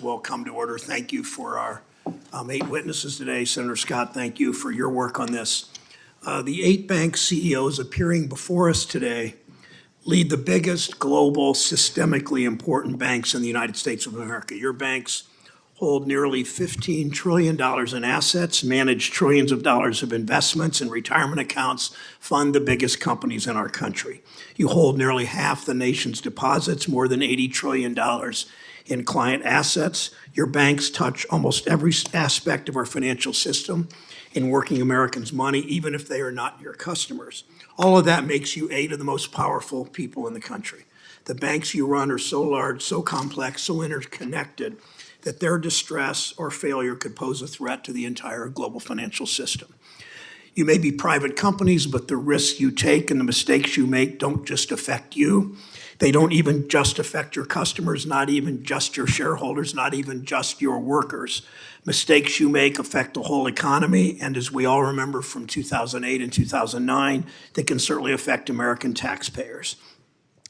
will come to order. Thank you for our 8 witnesses today. Senator Scott, thank you for your work on this. The 8 bank CEOs appearing before us today lead the biggest global systemically important banks in the United States of America. Your banks hold nearly $15 trillion in assets, manage trillions of dollars of investments and retirement accounts, fund the biggest companies in our country. You hold nearly half the nation's deposits, more than $80 trillion in client assets. Your banks touch almost every aspect of our financial system in working Americans' money, even if they are not your customers. All of that makes you 8 of the most powerful people in the country. The banks you run are so large, so complex, so interconnected that their distress or failure could pose a threat to the entire global financial system. You may be private companies, but the risks you take and the mistakes you make don't just affect you. They don't even just affect your customers, not even just your shareholders, not even just your workers. Mistakes you make affect the whole economy, and as we all remember from 2008 and 2009, they can certainly affect American taxpayers.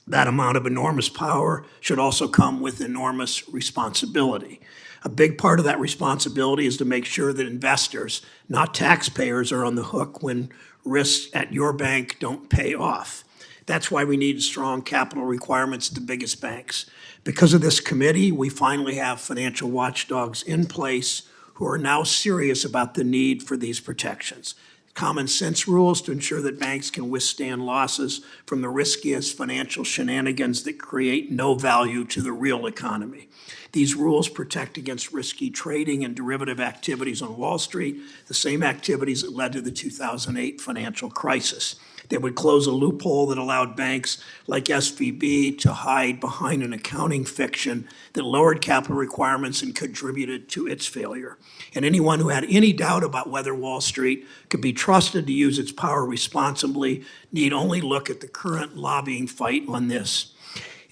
That amount of enormous power should also come with enormous responsibility. A big part of that responsibility is to make sure that investors, not taxpayers, are on the hook when risks at your bank don't pay off. That's why we need strong capital requirements at the biggest banks. Because of this committee, we finally have financial watchdogs in place who are now serious about the need for these protections. Common sense rules to ensure that banks can withstand losses from the riskiest financial shenanigans that create no value to the real economy. These rules protect against risky trading and derivative activities on Wall Street, the same activities that led to the 2008 financial crisis. They would close a loophole that allowed banks like SVB to hide behind an accounting fiction that lowered capital requirements and contributed to its failure. And anyone who had any doubt about whether Wall Street could be trusted to use its power responsibly need only look at the current lobbying fight on this.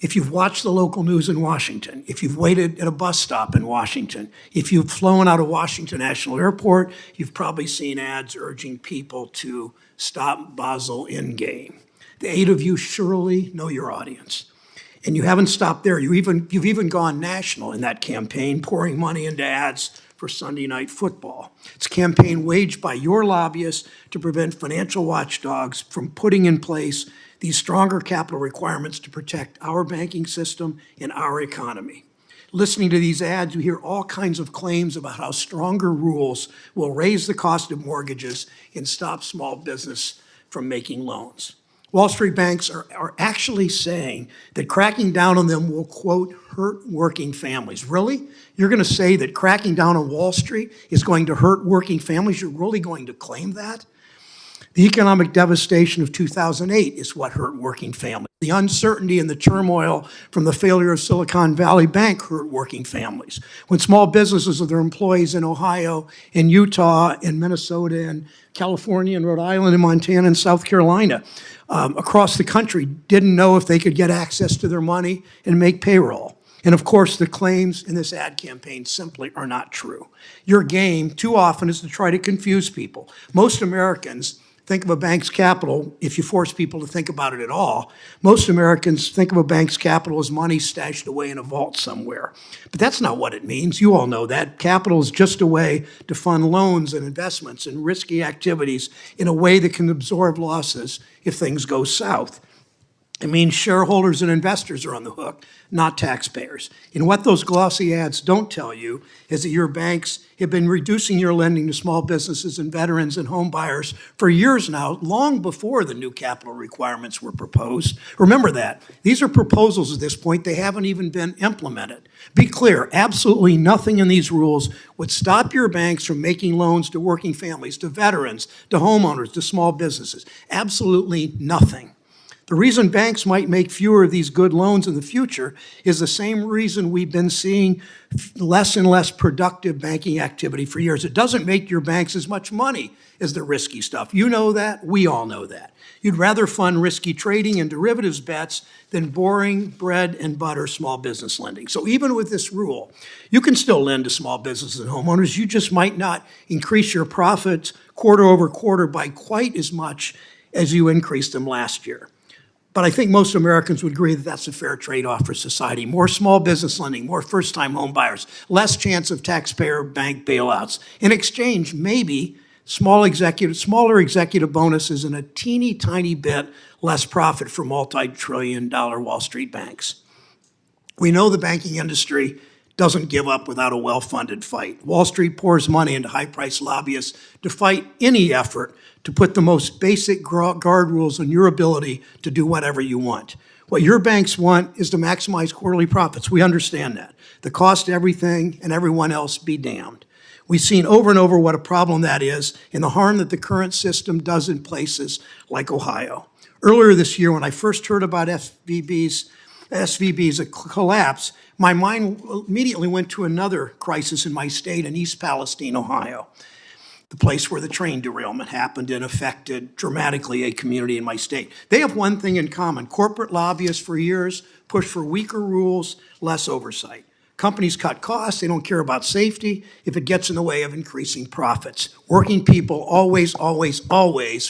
If you've watched the local news in Washington, if you've waited at a bus stop in Washington, if you've flown out of Washington National Airport, you've probably seen ads urging people to stop Basel Endgame. The 8 of you surely know your audience. And you haven't stopped there. You've even gone national in that campaign, pouring money into ads for Sunday Night Football. It's a campaign waged by your lobbyists to prevent financial watchdogs from putting in place these stronger capital requirements to protect our banking system and our economy. Listening to these ads, you hear all kinds of claims about how stronger rules will raise the cost of mortgages and stop small business from making loans. Wall Street banks are actually saying that cracking down on them will, quote, hurt working families. Really? You're going to say that cracking down on Wall Street is going to hurt working families? You're really going to claim that? The economic devastation of 2008 is what hurt working families. The uncertainty and the turmoil from the failure of Silicon Valley Bank hurt working families. When small businesses with their employees in Ohio and Utah and Minnesota and California and Rhode Island and Montana and South Carolina across the country didn't know if they could get access to their money and make payroll. And of course, the claims in this ad campaign simply are not true. Your game too often is to try to confuse people. Most Americans think of a bank's capital, if you force people to think about it at all, most Americans think of a bank's capital as money stashed away in a vault somewhere. But that's not what it means. You all know that. Capital is just a way to fund loans and investments and risky activities in a way that can absorb losses if things go south. It means shareholders and investors are on the hook, not taxpayers. And what those glossy ads don't tell you is that your banks have been reducing your lending to small businesses and veterans and home buyers for years now, long before the new capital requirements were proposed. Remember that. These are proposals at this point. They haven't even been implemented. Be clear, absolutely nothing in these rules would stop your banks from making loans to working families, to veterans, to homeowners, to small businesses. Absolutely nothing. The reason banks might make fewer of these good loans in the future is the same reason we've been seeing less and less productive banking activity for years. It doesn't make your banks as much money as the risky stuff. You know that. We all know that. You'd rather fund risky trading and derivatives bets than boring bread and butter small business lending. So even with this rule, you can still lend to small businesses and homeowners. You just might not increase your profits quarter over quarter by quite as much as you increased them last year. But I think most Americans would agree that that's a fair trade-off for society. More small business lending, more first-time home buyers, less chance of taxpayer bank bailouts. In exchange, maybe smaller executive bonuses and a teeny tiny bit less profit for multi-trillion-dollar Wall Street banks. We know the banking industry doesn't give up without a well-funded fight. Wall Street pours money into high-priced lobbyists to fight any effort to put the most basic guard rules on your ability to do whatever you want. What your banks want is to maximize quarterly profits. We understand that. The cost of everything and everyone else be damned. We've seen over and over what a problem that is and the harm that the current system does in places like Ohio. Earlier this year, when I first heard about SVB's collapse, my mind immediately went to another crisis in my state in East Palestine, Ohio, the place where the train derailment happened and affected dramatically a community in my state. They have one thing in common. Corporate lobbyists for years push for weaker rules, less oversight. Companies cut costs. They don't care about safety if it gets in the way of increasing profits. Working people, always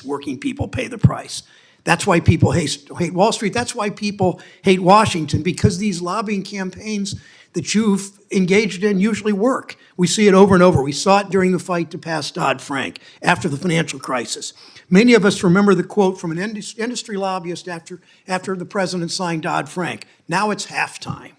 working people pay the price. That's why people hate Wall Street. That's why people hate Washington, because these lobbying campaigns that you've engaged in usually work. We see it over and over. We saw it during the fight to pass Dodd-Frank after the financial crisis. Many of us remember the quote from an industry lobbyist after the president signed Dodd-Frank. Now it's halftime.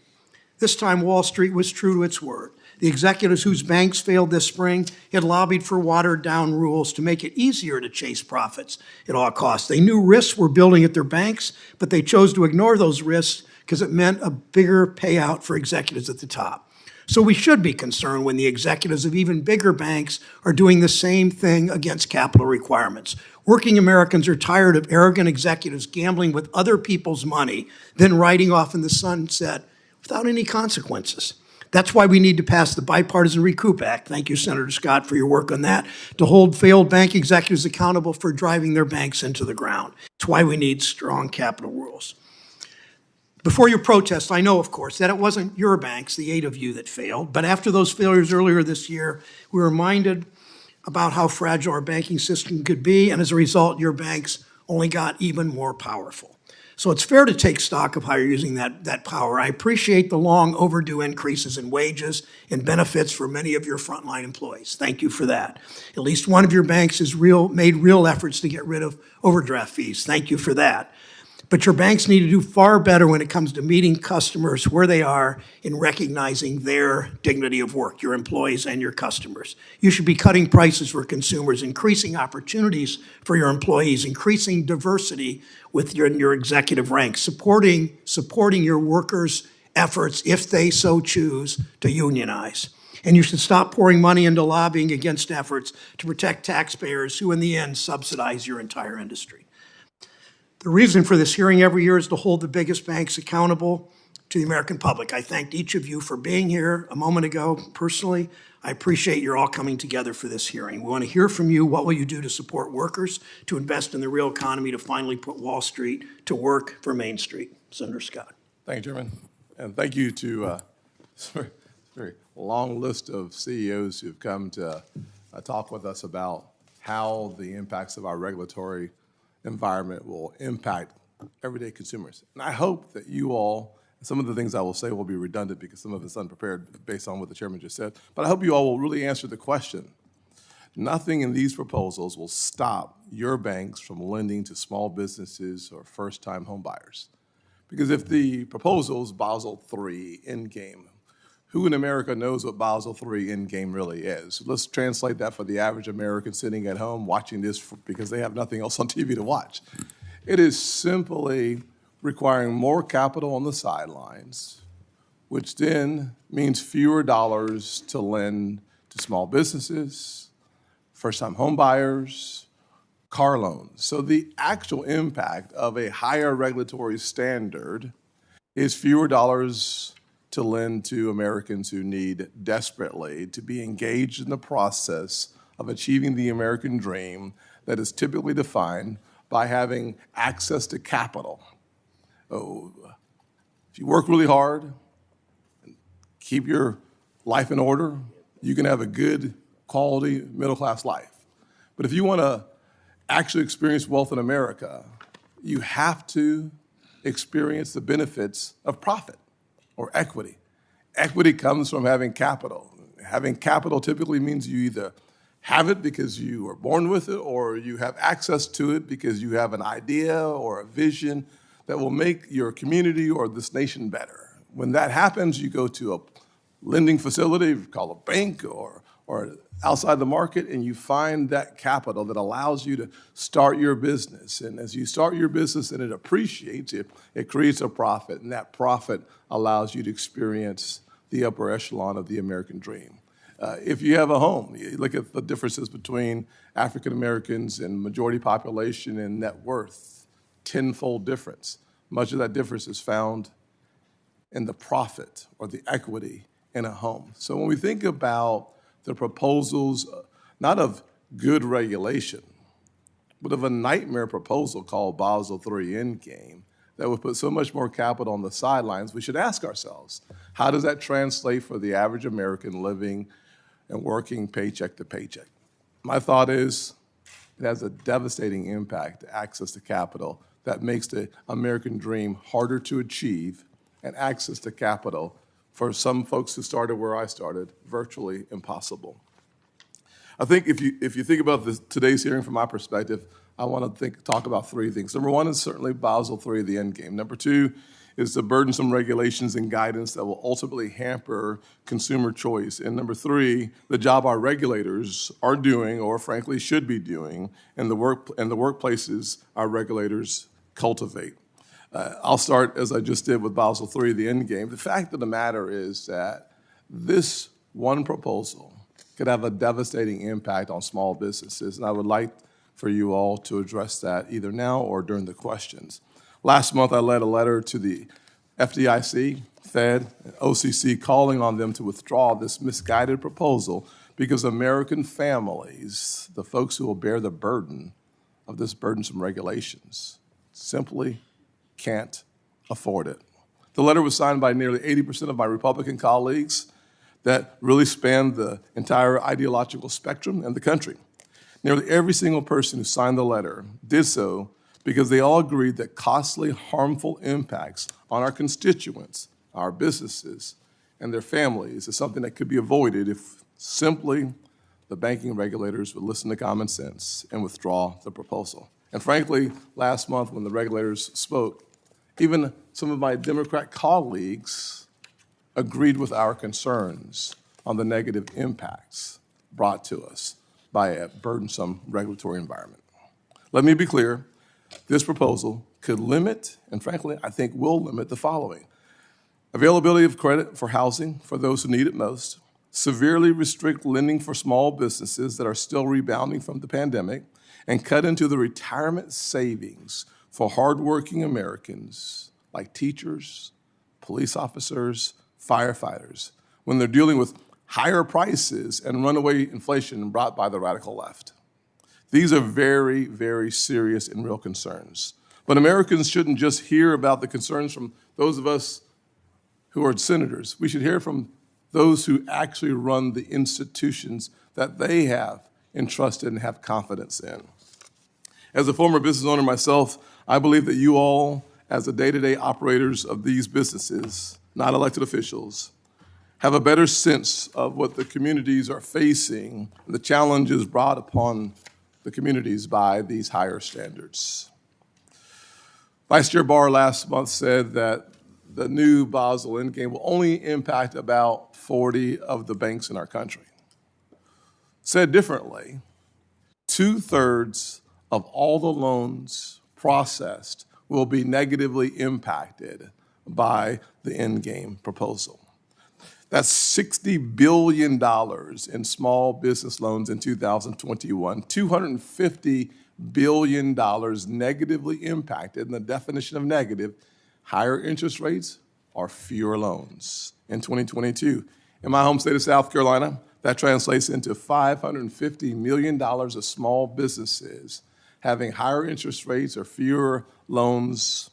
This time Wall Street was true to its word. The executives whose banks failed this spring had lobbied for watered-down rules to make it easier to chase profits at all costs. They knew risks were building at their banks, but they chose to ignore those risks because it meant a bigger payout for executives at the top. So we should be concerned when the executives of even bigger banks are doing the same thing against capital requirements. Working Americans are tired of arrogant executives gambling with other people's money, then riding off in the sunset without any consequences. That's why we need to pass the Bipartisan Recoup Act. Thank you, Senator Scott, for your work on that, to hold failed bank executives accountable for driving their banks into the ground. It's why we need strong capital rules. Before your protest, I know, of course, that it wasn't your banks, the 8 of you, that failed. But after those failures earlier this year, we were reminded about how fragile our banking system could be, and as a result, your banks only got even more powerful. So it's fair to take stock of how you're using that power. I appreciate the long overdue increases in wages and benefits for many of your frontline employees. Thank you for that. At least one of your banks has made real efforts to get rid of overdraft fees. Thank you for that. But your banks need to do far better when it comes to meeting customers where they are in recognizing their dignity of work, your employees and your customers. You should be cutting prices for consumers, increasing opportunities for your employees, increasing diversity with your executive ranks, supporting your workers' efforts if they so choose to unionize. And you should stop pouring money into lobbying against efforts to protect taxpayers who in the end subsidize your entire industry. The reason for this hearing every year is to hold the biggest banks accountable to the American public. I thanked each of you for being here a moment ago personally. I appreciate you're all coming together for this hearing. We want to hear from you. What will you do to support workers, to invest in the real economy, to finally put Wall Street to work for Main Street? Senator Scott. Thank you, Chairman. And thank you to a very long list of CEOs who've come to talk with us about how the impacts of our regulatory environment will impact everyday consumers. And I hope that you all, some of the things I will say will be redundant because some of it's unprepared based on what the chairman just said, but I hope you all will really answer the question. Nothing in these proposals will stop your banks from lending to small businesses or first-time home buyers. Because if the proposals, Basel III endgame, who in America knows what Basel III endgame really is? Let's translate that for the average American sitting at home watching this because they have nothing else on TV to watch. It is simply requiring more capital on the sidelines, which then means fewer dollars to lend to small businesses, first-time home buyers, car loans. So the actual impact of a higher regulatory standard is fewer dollars to lend to Americans who need desperately to be engaged in the process of achieving the American dream that is typically defined by having access to capital. Oh, if you work really hard and keep your life in order, you can have a good, quality, middle-class life. But if you want to actually experience wealth in America, you have to experience the benefits of profit or equity. Equity comes from having capital. Having capital typically means you either have it because you were born with it, or you have access to it because you have an idea or a vision that will make your community or this nation better. When that happens, you go to a lending facility, call a bank or outside the market, and you find that capital that allows you to start your business. And as you start your business and it appreciates, it creates a profit, and that profit allows you to experience the upper echelon of the American dream. If you have a home, you look at the differences between African Americans and majority population and net worth, tenfold difference. Much of that difference is found in the profit or the equity in a home. So when we think about the proposals, not of good regulation, but of a nightmare proposal called Basel III Endgame that would put so much more capital on the sidelines, we should ask ourselves, how does that translate for the average American living and working paycheck to paycheck? My thought is it has a devastating impact to access to capital that makes the American dream harder to achieve, and access to capital for some folks who started where I started, virtually impossible. I think if you think about today's hearing from my perspective, I want to talk about three things. Number one is certainly Basel III, the end game. Number two is the burdensome regulations and guidance that will ultimately hamper consumer choice. And number three, the job our regulators are doing, or frankly should be doing, and the workplaces our regulators cultivate. I'll start, as I just did, with Basel III, the end game. The fact of the matter is that this one proposal could have a devastating impact on small businesses, and I would like for you all to address that either now or during the questions. Last month, I led a letter to the FDIC, Fed, and OCC calling on them to withdraw this misguided proposal because American families, the folks who will bear the burden of this burdensome regulations, simply can't afford it. The letter was signed by nearly 80% of my Republican colleagues that really spanned the entire ideological spectrum in the country. Nearly every single person who signed the letter did so because they all agreed that costly, harmful impacts on our constituents, our businesses, and their families is something that could be avoided if simply the banking regulators would listen to common sense and withdraw the proposal. And frankly, last month when the regulators spoke, even some of my Democrat colleagues agreed with our concerns on the negative impacts brought to us by a burdensome regulatory environment. Let me be clear, this proposal could limit, and frankly, I think will limit the following: availability of credit for housing for those who need it most, severely restrict lending for small businesses that are still rebounding from the pandemic, and cut into the retirement savings for hardworking Americans like teachers, police officers, firefighters, when they're dealing with higher prices and runaway inflation brought by the radical left. These are very, very serious and real concerns. But Americans shouldn't just hear about the concerns from those of us who are senators. We should hear from those who actually run the institutions that they have entrusted and have confidence in. As a former business owner myself, I believe that you all, as the day-to-day operators of these businesses, not elected officials, have a better sense of what the communities are facing and the challenges brought upon the communities by these higher standards. Vice Chair Barr last month said that the new Basel Endgame will only impact about 40 of the banks in our country. Said differently, 2/3 of all the loans processed will be negatively impacted by the endgame proposal. That's $60 billion in small business loans in 2021, $250 billion negatively impacted, and the definition of negative, higher interest rates or fewer loans in 2022. In my home state of South Carolina, that translates into $550 million of small businesses having higher interest rates or fewer loans,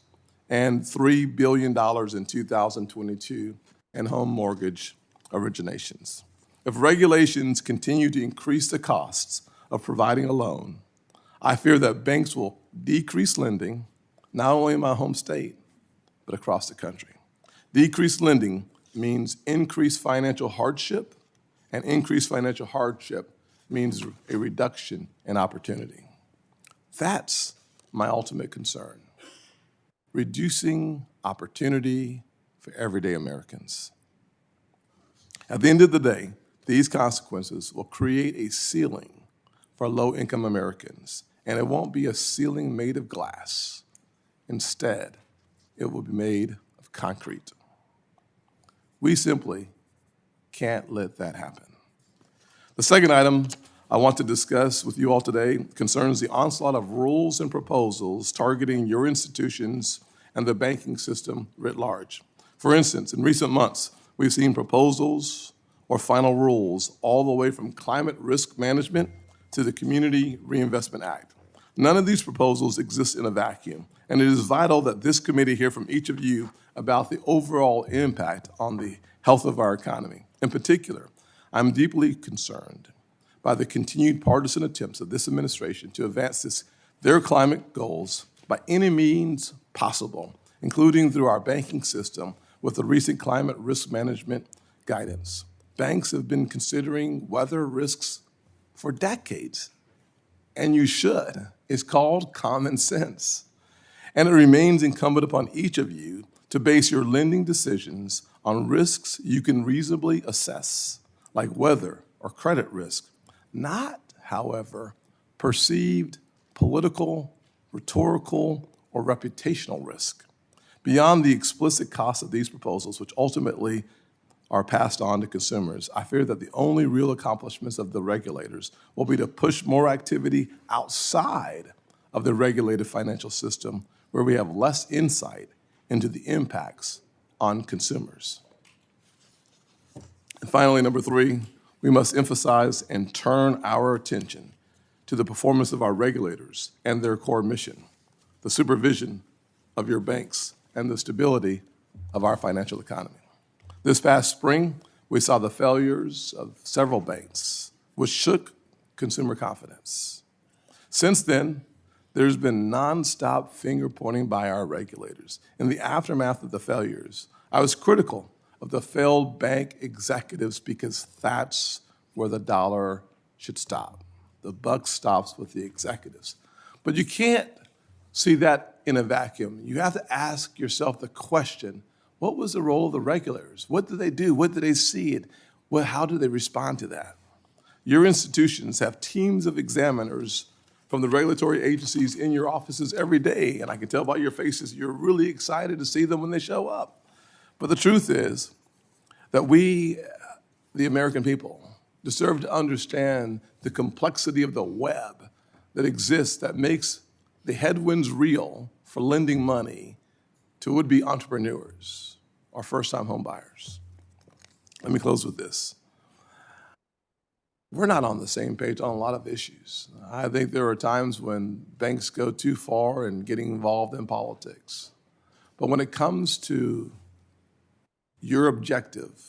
and $3 billion in 2022 in home mortgage originations. If regulations continue to increase the costs of providing a loan, I fear that banks will decrease lending, not only in my home state, but across the country. Decreased lending means increased financial hardship, and increased financial hardship means a reduction in opportunity. That's my ultimate concern, reducing opportunity for everyday Americans. At the end of the day, these consequences will create a ceiling for low-income Americans, and it won't be a ceiling made of glass. Instead, it will be made of concrete. We simply can't let that happen. The second item I want to discuss with you all today concerns the onslaught of rules and proposals targeting your institutions and the banking system writ large. For instance, in recent months, we've seen proposals or final rules all the way from climate risk management to the Community Reinvestment Act. None of these proposals exist in a vacuum, and it is vital that this committee hear from each of you about the overall impact on the health of our economy. In particular, I'm deeply concerned by the continued partisan attempts of this administration to advance their climate goals by any means possible, including through our banking system with the recent climate risk management guidance. Banks have been considering weather risks for decades, and you should. It's called common sense. And it remains incumbent upon each of you to base your lending decisions on risks you can reasonably assess, like weather or credit risk, not, however, perceived political, rhetorical, or reputational risk. Beyond the explicit cost of these proposals, which ultimately are passed on to consumers, I fear that the only real accomplishments of the regulators will be to push more activity outside of the regulated financial system where we have less insight into the impacts on consumers. And finally, number three, we must emphasize and turn our attention to the performance of our regulators and their core mission, the supervision of your banks and the stability of our financial economy. This past spring, we saw the failures of several banks, which shook consumer confidence. Since then, there's been nonstop finger-pointing by our regulators. In the aftermath of the failures, I was critical of the failed bank executives because that's where the dollar should stop. The buck stops with the executives. But you can't see that in a vacuum. You have to ask yourself the question, what was the role of the regulators? What did they do? What did they see? How did they respond to that? Your institutions have teams of examiners from the regulatory agencies in your offices every day, and I can tell by your faces you're really excited to see them when they show up. But the truth is that we, the American people, deserve to understand the complexity of the web that exists that makes the headwinds real for lending money to would-be entrepreneurs or first-time home buyers. Let me close with this. We're not on the same page on a lot of issues. I think there are times when banks go too far in getting involved in politics. But when it comes to your objective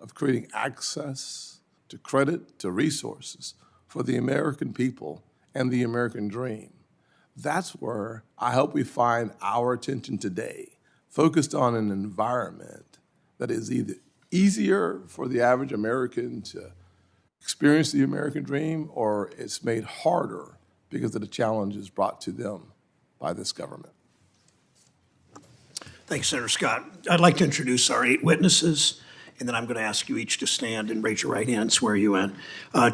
of creating access to credit, to resources for the American people and the American dream, that's where I hope we find our attention today, focused on an environment that is either easier for the average American to experience the American dream, or it's made harder because of the challenges brought to them by this government. Thanks, Senator Scott. I'd like to introduce our 8 witnesses, and then I'm going to ask you each to stand and raise your right hand and swear you in.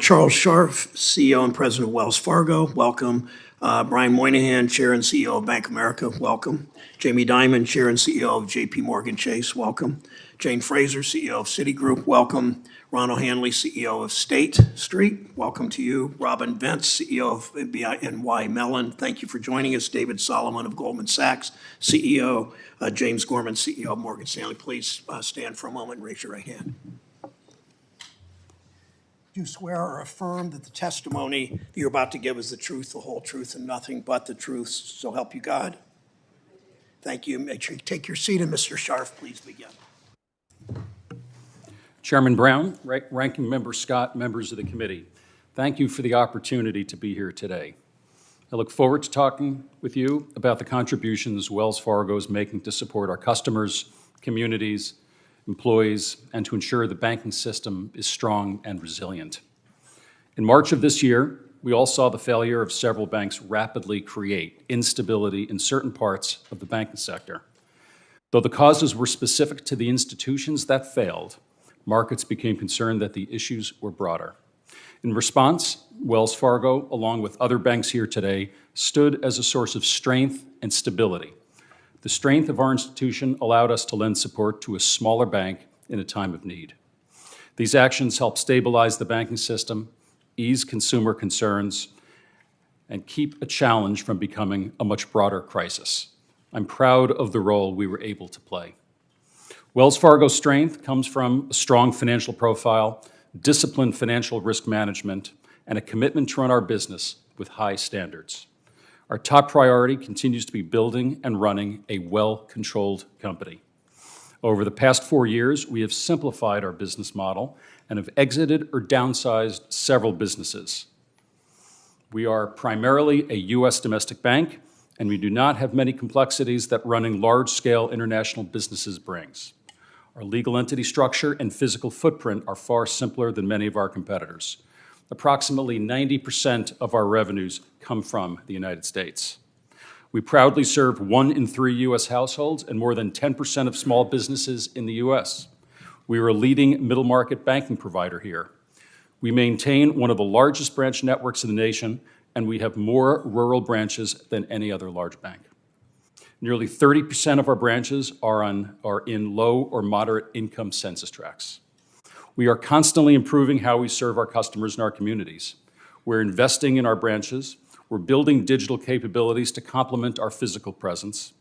Charles Scharf, CEO and President of Wells Fargo, welcome. Brian Moynihan, Chair and CEO of Bank of America, welcome. Jamie Dimon, Chair and CEO of JP Morgan Chase, welcome. Jane Fraser, CEO of Citigroup, welcome. Ron O'Hanley, CEO of State Street, welcome to you. Robin Vance, CEO of BNY Mellon, thank you for joining us. David Solomon of Goldman Sachs, CEO. James Gorman, CEO of Morgan Stanley. Please stand for a moment and raise your right hand. Do you swear or affirm that the testimony that you're about to give is the truth, the whole truth, and nothing but the truth, so help you God? Thank you. Make sure you take your seat, and Mr. Scharf, please begin. Chairman Brown, Ranking Member Scott, members of the committee, thank you for the opportunity to be here today. I look forward to talking with you about the contributions Wells Fargo is making to support our customers, communities, employees, and to ensure the banking system is strong and resilient. In March of this year, we all saw the failure of several banks rapidly create instability in certain parts of the banking sector. Though the causes were specific to the institutions that failed, markets became concerned that the issues were broader. In response, Wells Fargo, along with other banks here today, stood as a source of strength and stability. The strength of our institution allowed us to lend support to a smaller bank in a time of need. These actions helped stabilize the banking system, ease consumer concerns, and keep a challenge from becoming a much broader crisis. I'm proud of the role we were able to play. Wells Fargo's strength comes from a strong financial profile, disciplined financial risk management, and a commitment to run our business with high standards. Our top priority continues to be building and running a well-controlled company. Over the past 4 years, we have simplified our business model and have exited or downsized several businesses. We are primarily a U.S. domestic bank, and we do not have many complexities that running large-scale international businesses brings. Our legal entity structure and physical footprint are far simpler than many of our competitors. Approximately 90% of our revenues come from the United States. We proudly serve 1 in 3 U.S. households and more than 10% of small businesses in the U.S. We are a leading middle-market banking provider here. We maintain one of the largest branch networks in the nation, and we have more rural branches than any other large bank. Nearly 30% of our branches are in low or moderate income census tracts. We are constantly improving how we serve our customers in our communities. We're investing in our branches, we're building digital capabilities to complement our physical presence,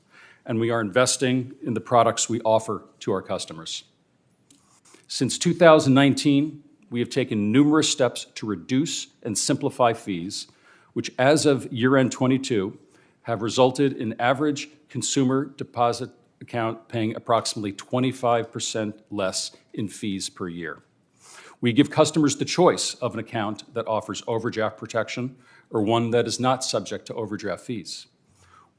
and we are investing in the products we offer to our customers. Since 2019, we have taken numerous steps to reduce and simplify fees, which as of year-end 22 have resulted in average consumer deposit account paying approximately 25% less in fees per year. We give customers the choice of an account that offers overdraft protection or one that is not subject to overdraft fees.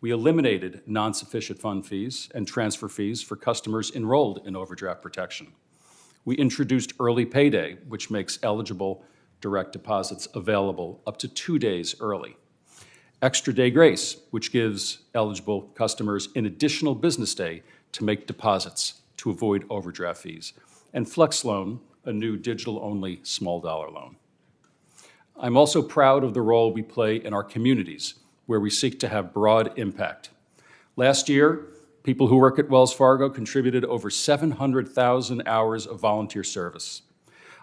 We eliminated non-sufficient fund fees and transfer fees for customers enrolled in overdraft protection. We introduced early payday, which makes eligible direct deposits available up to 2 days early. Extra Day Grace, which gives eligible customers an additional business day to make deposits to avoid overdraft fees. And Flex Loan, a new digital-only small dollar loan. I'm also proud of the role we play in our communities, where we seek to have broad impact. Last year, people who work at Wells Fargo contributed over 700,000 hours of volunteer service.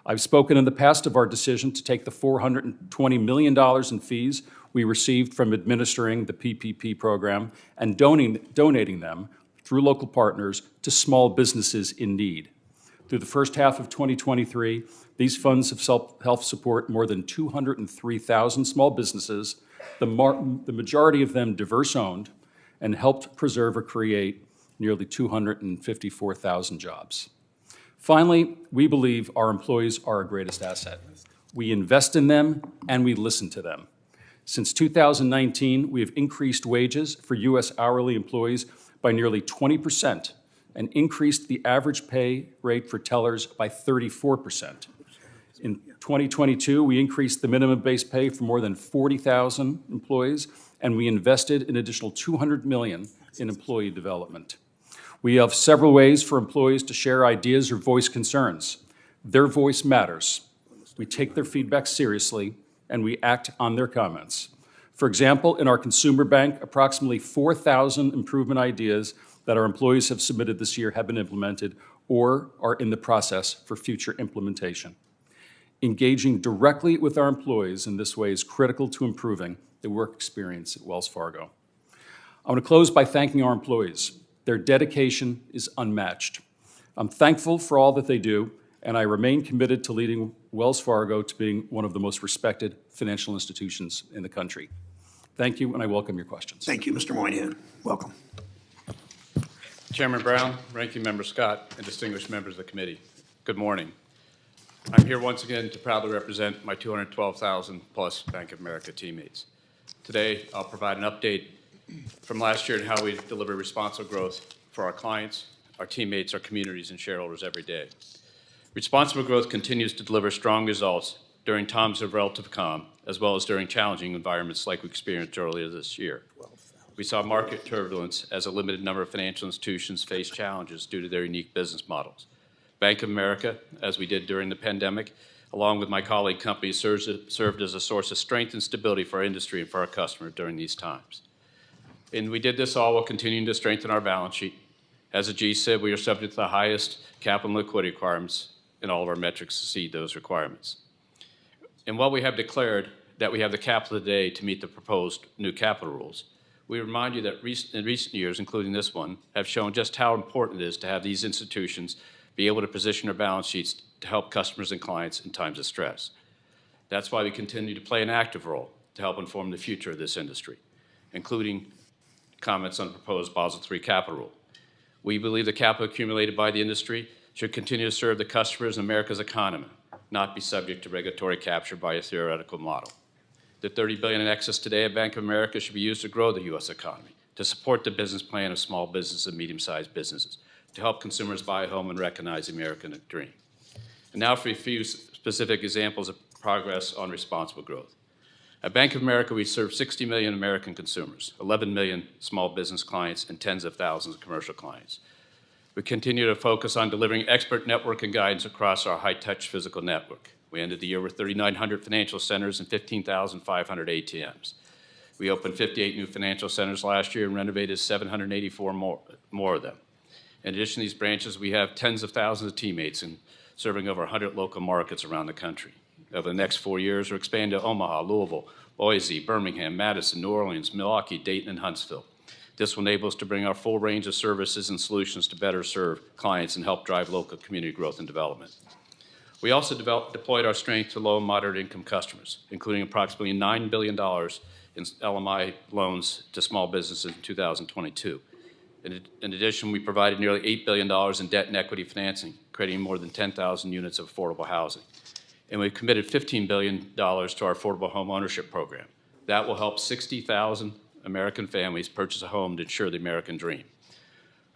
I've spoken in the past of our decision to take the $420 million in fees we received from administering the PPP program and donating them through local partners to small businesses in need. Through the first half of 2023, these funds have helped support more than 203,000 small businesses, the majority of them diverse-owned, and helped preserve or create nearly 254,000 jobs. Finally, we believe our employees are our greatest asset. We invest in them and we listen to them. Since 2019, we have increased wages for U.S. hourly employees by nearly 20% and increased the average pay rate for tellers by 34%. In 2022, we increased the minimum base pay for more than 40,000 employees, and we invested an additional $200 million in employee development. We have several ways for employees to share ideas or voice concerns. Their voice matters. We take their feedback seriously, and we act on their comments. For example, in our consumer bank, approximately 4,000 improvement ideas that our employees have submitted this year have been implemented or are in the process for future implementation. Engaging directly with our employees in this way is critical to improving the work experience at Wells Fargo. I want to close by thanking our employees. Their dedication is unmatched. I'm thankful for all that they do, and I remain committed to leading Wells Fargo to being one of the most respected financial institutions in the country. Thank you, and I welcome your questions. Thank you, Mr. Moynihan. Welcome. Chairman Brown, Ranking Member Scott, and distinguished members of the committee, good morning. I'm here once again to proudly represent my 212,000 plus Bank of America teammates. Today, I'll provide an update from last year and how we deliver responsible growth for our clients, our teammates, our communities, and shareholders every day. Responsible growth continues to deliver strong results during times of relative calm, as well as during challenging environments like we experienced earlier this year. We saw market turbulence as a limited number of financial institutions faced challenges due to their unique business models. Bank of America, as we did during the pandemic, along with my colleague companies, served as a source of strength and stability for our industry and for our customers during these times. And we did this all while continuing to strengthen our balance sheet. As a G-SIB, we are subject to the highest capital and liquidity requirements, and all of our metrics exceed those requirements. And while we have declared that we have the capital today to meet the proposed new capital rules, we remind you that in recent years, including this one, have shown just how important it is to have these institutions be able to position their balance sheets to help customers and clients in times of stress. That's why we continue to play an active role to help inform the future of this industry, including comments on the proposed Basel III capital rule. We believe the capital accumulated by the industry should continue to serve the customers in America's economy, not be subject to regulatory capture by a theoretical model. The $30 billion in excess today at Bank of America should be used to grow the U.S. economy, to support the business plan of small businesses and medium-sized businesses, to help consumers buy a home and recognize the American dream. And now for a few specific examples of progress on responsible growth. At Bank of America, we serve 60 million American consumers, 11 million small business clients, and tens of thousands of commercial clients. We continue to focus on delivering expert network and guidance across our high-touch physical network. We ended the year with 3,900 financial centers and 15,500 ATMs. We opened 58 new financial centers last year and renovated 784 more of them. In addition to these branches, we have tens of thousands of teammates in serving over 100 local markets around the country. Over the next 4 years, we're expanding to Omaha, Louisville, Boise, Birmingham, Madison, New Orleans, Milwaukee, Dayton, and Huntsville. This will enable us to bring our full range of services and solutions to better serve clients and help drive local community growth and development. We also deployed our strength to low and moderate income customers, including approximately $9 billion in LMI loans to small businesses in 2022. In addition, we provided nearly $8 billion in debt and equity financing, creating more than 10,000 units of affordable housing. And we've committed $15 billion to our affordable home ownership program. That will help 60,000 American families purchase a home to ensure the American dream.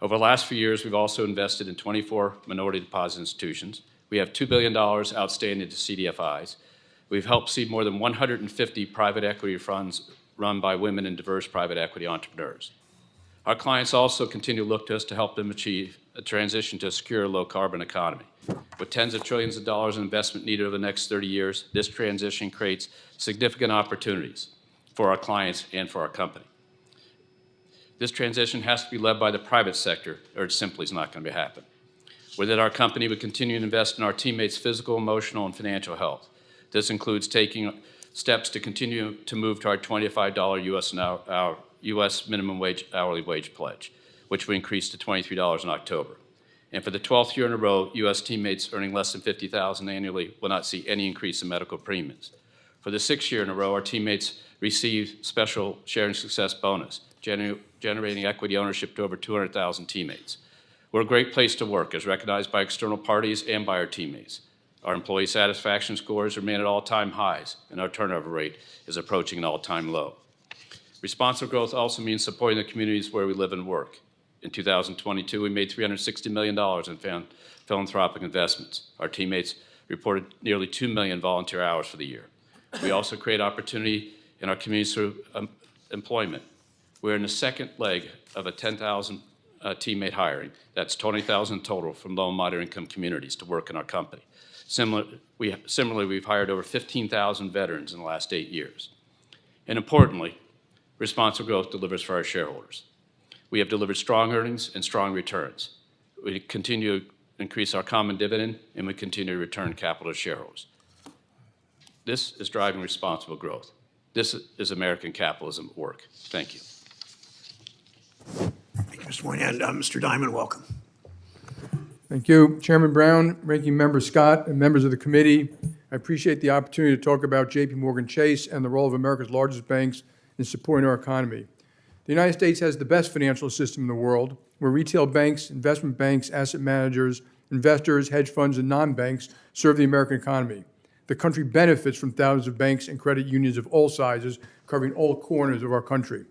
Over the last few years, we've also invested in 24 minority deposit institutions. We have $2 billion outstanding to CDFIs. We've helped seed more than 150 private equity funds run by women and diverse private equity entrepreneurs. Our clients also continue to look to us to help them achieve a transition to a secure, low-carbon economy. With tens of trillions of dollars in investment needed over the next 30 years, this transition creates significant opportunities for our clients and for our company. This transition has to be led by the private sector, or it simply is not going to happen. Within our company, we continue to invest in our teammates' physical, emotional, and financial health. This includes taking steps to continue to move to our $25 U.S. minimum wage hourly wage pledge, which we increased to $23 in October. And for the 12th year in a row, U.S. teammates earning less than $50,000 annually will not see any increase in medical premiums. For the 6th year in a row, our teammates receive special sharing success bonus, generating equity ownership to over 200,000 teammates. We're a great place to work, as recognized by external parties and by our teammates. Our employee satisfaction scores remain at all-time highs, and our turnover rate is approaching an all-time low. Responsible growth also means supporting the communities where we live and work. In 2022, we made $360 million in philanthropic investments. Our teammates reported nearly 2 million volunteer hours for the year. We also create opportunity in our communities through employment. We're in the second leg of a 10,000 teammate hiring. That's 20,000 total from low and moderate income communities to work in our company. Similarly, we've hired over 15,000 veterans in the last 8 years. And importantly, responsible growth delivers for our shareholders. We have delivered strong earnings and strong returns. We continue to increase our common dividend, and we continue to return capital to shareholders. This is driving responsible growth. This is American capitalism at work. Thank you. Thank you, Mr. Moynihan. Mr. Diamond, welcome. Thank you. Chairman Brown, Ranking Member Scott, and members of the committee, I appreciate the opportunity to talk about J.P. Morgan Chase and the role of America's largest banks in supporting our economy. The United States has the best financial system in the world, where retail banks, investment banks, asset managers, investors, hedge funds, and non-banks serve the American economy. The country benefits from thousands of banks and credit unions of all sizes, covering all corners of our country.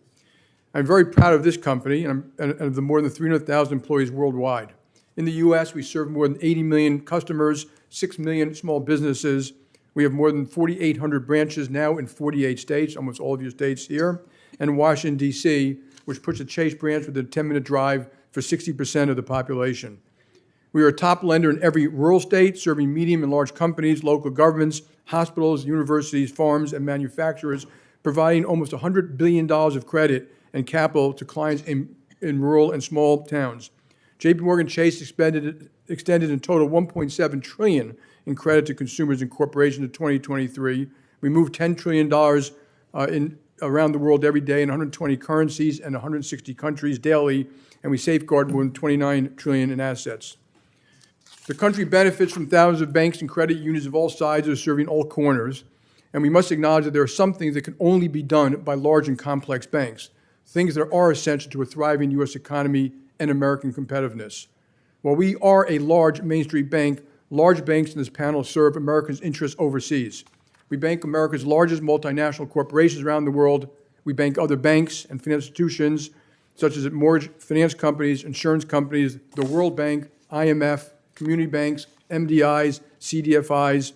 I'm very proud of this company and of the more than 300,000 employees worldwide. In the U.S., we serve more than 80 million customers, 6 million small businesses. We have more than 4,800 branches now in 48 states, almost all of your states here, and Washington, D.C., which puts a Chase branch within a 10-minute drive for 60% of the population. We are a top lender in every rural state, serving medium and large companies, local governments, hospitals, universities, farms, and manufacturers, providing almost $100 billion of credit and capital to clients in rural and small towns. JP Morgan Chase extended in total $1.7 trillion in credit to consumers and corporations in 2023. We move $10 trillion around the world every day in 120 currencies and 160 countries daily, and we safeguard more than $29 trillion in assets. The country benefits from thousands of banks and credit unions of all sizes serving all corners, and we must acknowledge that there are some things that can only be done by large and complex banks, things that are essential to a thriving U.S. economy and American competitiveness. While we are a large Main Street bank, large banks in this panel serve Americans' interests overseas. We bank America's largest multinational corporations around the world. We bank other banks and financial institutions, such as mortgage finance companies, insurance companies, the World Bank, IMF, community banks, MDIs, CDFIs.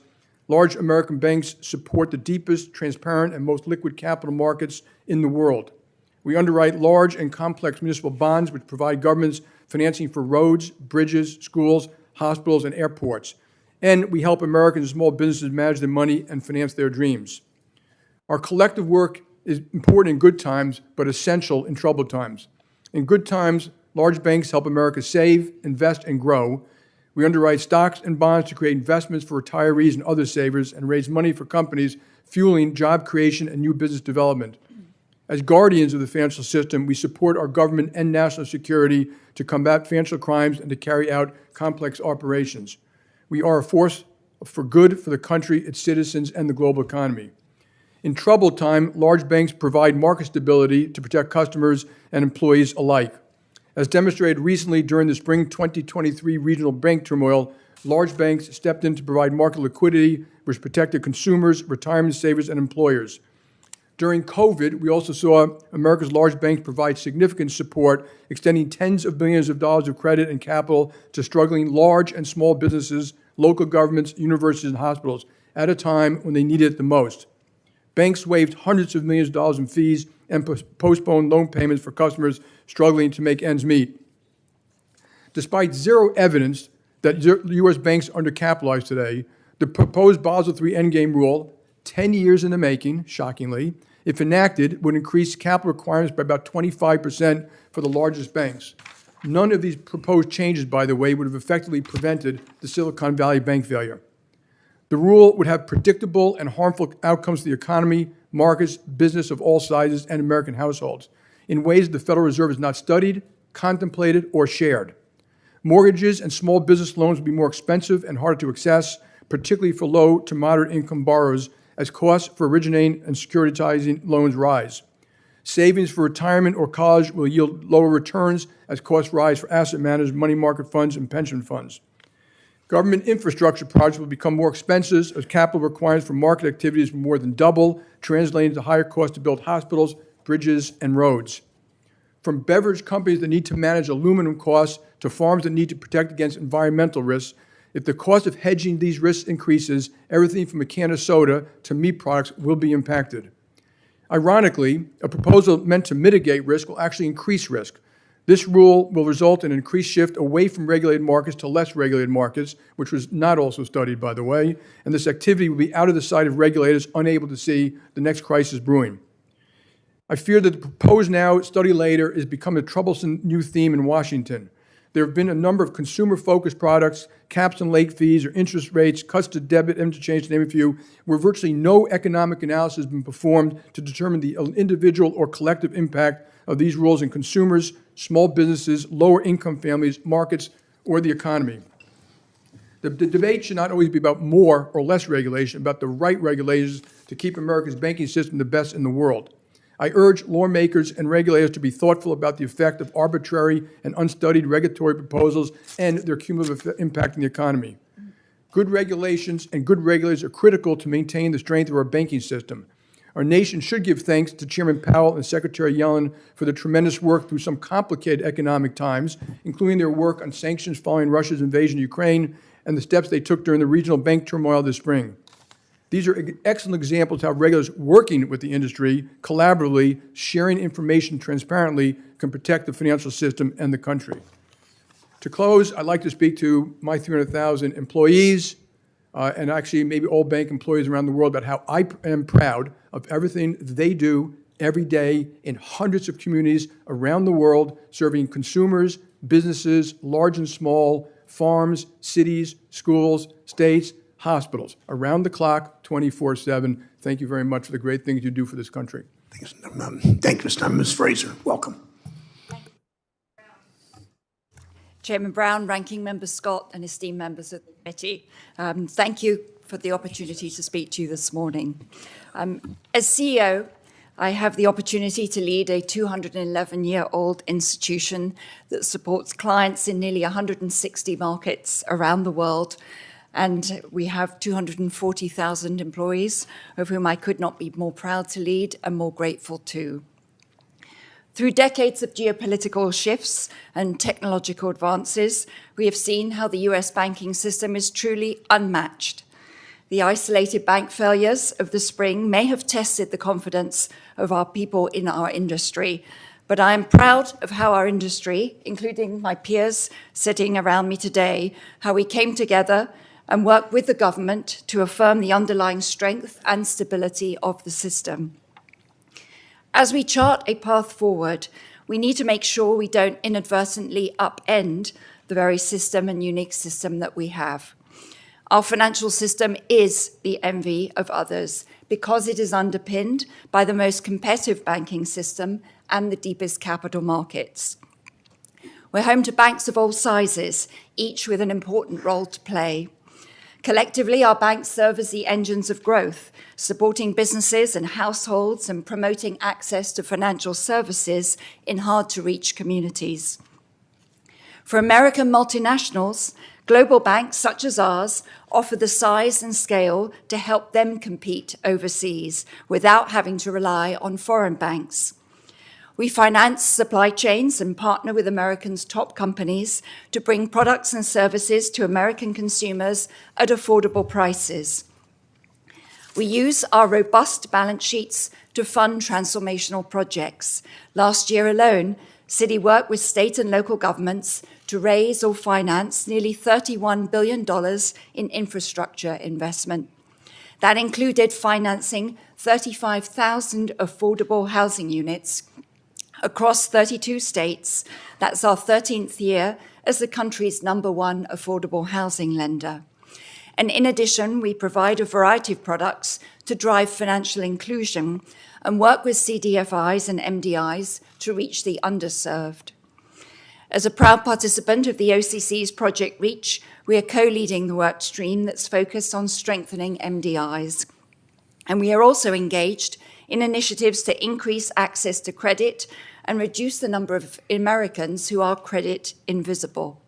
Large American banks support the deepest, transparent, and most liquid capital markets in the world. We underwrite large and complex municipal bonds, which provide governments financing for roads, bridges, schools, hospitals, and airports. And we help Americans and small businesses manage their money and finance their dreams. Our collective work is important in good times, but essential in troubled times. In good times, large banks help America save, invest, and grow. We underwrite stocks and bonds to create investments for retirees and other savers and raise money for companies, fueling job creation and new business development. As guardians of the financial system, we support our government and national security to combat financial crimes and to carry out complex operations. We are a force for good for the country, its citizens, and the global economy. In troubled time, large banks provide market stability to protect customers and employees alike. As demonstrated recently during the spring 2023 regional bank turmoil, large banks stepped in to provide market liquidity, which protected consumers, retirement savers, and employers. During COVID, we also saw America's large banks provide significant support, extending tens of billions of dollars of credit and capital to struggling large and small businesses, local governments, universities, and hospitals at a time when they needed it the most. Banks waived hundreds of millions of dollars in fees and postponed loan payments for customers struggling to make ends meet. Despite zero evidence that U.S. banks are undercapitalized today, the proposed Basel III Endgame rule, 10 years in the making, shockingly, if enacted, would increase capital requirements by about 25% for the largest banks. None of these proposed changes, by the way, would have effectively prevented the Silicon Valley Bank failure. The rule would have predictable and harmful outcomes to the economy, markets, business of all sizes, and American households in ways the Federal Reserve has not studied, contemplated, or shared. Mortgages and small business loans would be more expensive and harder to access, particularly for low to moderate income borrowers, as costs for originating and securitizing loans rise. Savings for retirement or college will yield lower returns as costs rise for asset managers, money market funds, and pension funds. Government infrastructure projects will become more expensive as capital requirements for market activities will more than double, translating to higher costs to build hospitals, bridges, and roads. From beverage companies that need to manage aluminum costs to farms that need to protect against environmental risks, if the cost of hedging these risks increases, everything from a can of soda to meat products will be impacted. Ironically, a proposal meant to mitigate risk will actually increase risk. This rule will result in an increased shift away from regulated markets to less regulated markets, which was not also studied, by the way, and this activity will be out of the sight of regulators unable to see the next crisis brewing. I fear that the proposed now, study later is becoming a troublesome new theme in Washington. There have been a number of consumer-focused products, caps and late fees or interest rates, cuts to debit interchange, to name a few, where virtually no economic analysis has been performed to determine the individual or collective impact of these rules in consumers, small businesses, lower-income families, markets, or the economy. The debate should not always be about more or less regulation, about the right regulations to keep America's banking system the best in the world. I urge lawmakers and regulators to be thoughtful about the effect of arbitrary and unstudied regulatory proposals and their cumulative impact on the economy. Good regulations and good regulators are critical to maintain the strength of our banking system. Our nation should give thanks to Chairman Powell and Secretary Yellen for the tremendous work through some complicated economic times, including their work on sanctions following Russia's invasion of Ukraine and the steps they took during the regional bank turmoil this spring. These are excellent examples of how regulators working with the industry, collaboratively, sharing information transparently, can protect the financial system and the country. To close, I'd like to speak to my 300,000 employees, and actually maybe all bank employees around the world, about how I am proud of everything they do every day in hundreds of communities around the world, serving consumers, businesses, large and small, farms, cities, schools, states, hospitals, around the clock, 24/7. Thank you very much for the great things you do for this country. Thank you, Mr. Dunn. Ms. Fraser, welcome. Chairman Brown, Ranking Member Scott, and esteemed members of the committee, thank you for the opportunity to speak to you this morning. As CEO, I have the opportunity to lead a 211-year-old institution that supports clients in nearly 160 markets around the world, and we have 240,000 employees, of whom I could not be more proud to lead and more grateful to. Through decades of geopolitical shifts and technological advances, we have seen how the US banking system is truly unmatched. The isolated bank failures of the spring may have tested the confidence of our people in our industry, but I am proud of how our industry, including my peers sitting around me today, how we came together and worked with the government to affirm the underlying strength and stability of the system. As we chart a path forward, we need to make sure we don't inadvertently upend the very system and unique system that we have. Our financial system is the envy of others because it is underpinned by the most competitive banking system and the deepest capital markets. We're home to banks of all sizes, each with an important role to play. Collectively, our banks serve as the engines of growth, supporting businesses and households and promoting access to financial services in hard-to-reach communities. For American multinationals, global banks such as ours offer the size and scale to help them compete overseas without having to rely on foreign banks. We finance supply chains and partner with Americans' top companies to bring products and services to American consumers at affordable prices. We use our robust balance sheets to fund transformational projects. Last year alone, Citi worked with state and local governments to raise or finance nearly $31 billion in infrastructure investment. That included financing 35,000 affordable housing units across 32 states. That's our 13th year as the country's #1 affordable housing lender. And in addition, we provide a variety of products to drive financial inclusion and work with CDFIs and MDIs to reach the underserved. As a proud participant of the OCC's Project Reach, we are co-leading the work stream that's focused on strengthening MDIs. And we are also engaged in initiatives to increase access to credit and reduce the number of Americans who are credit invisible.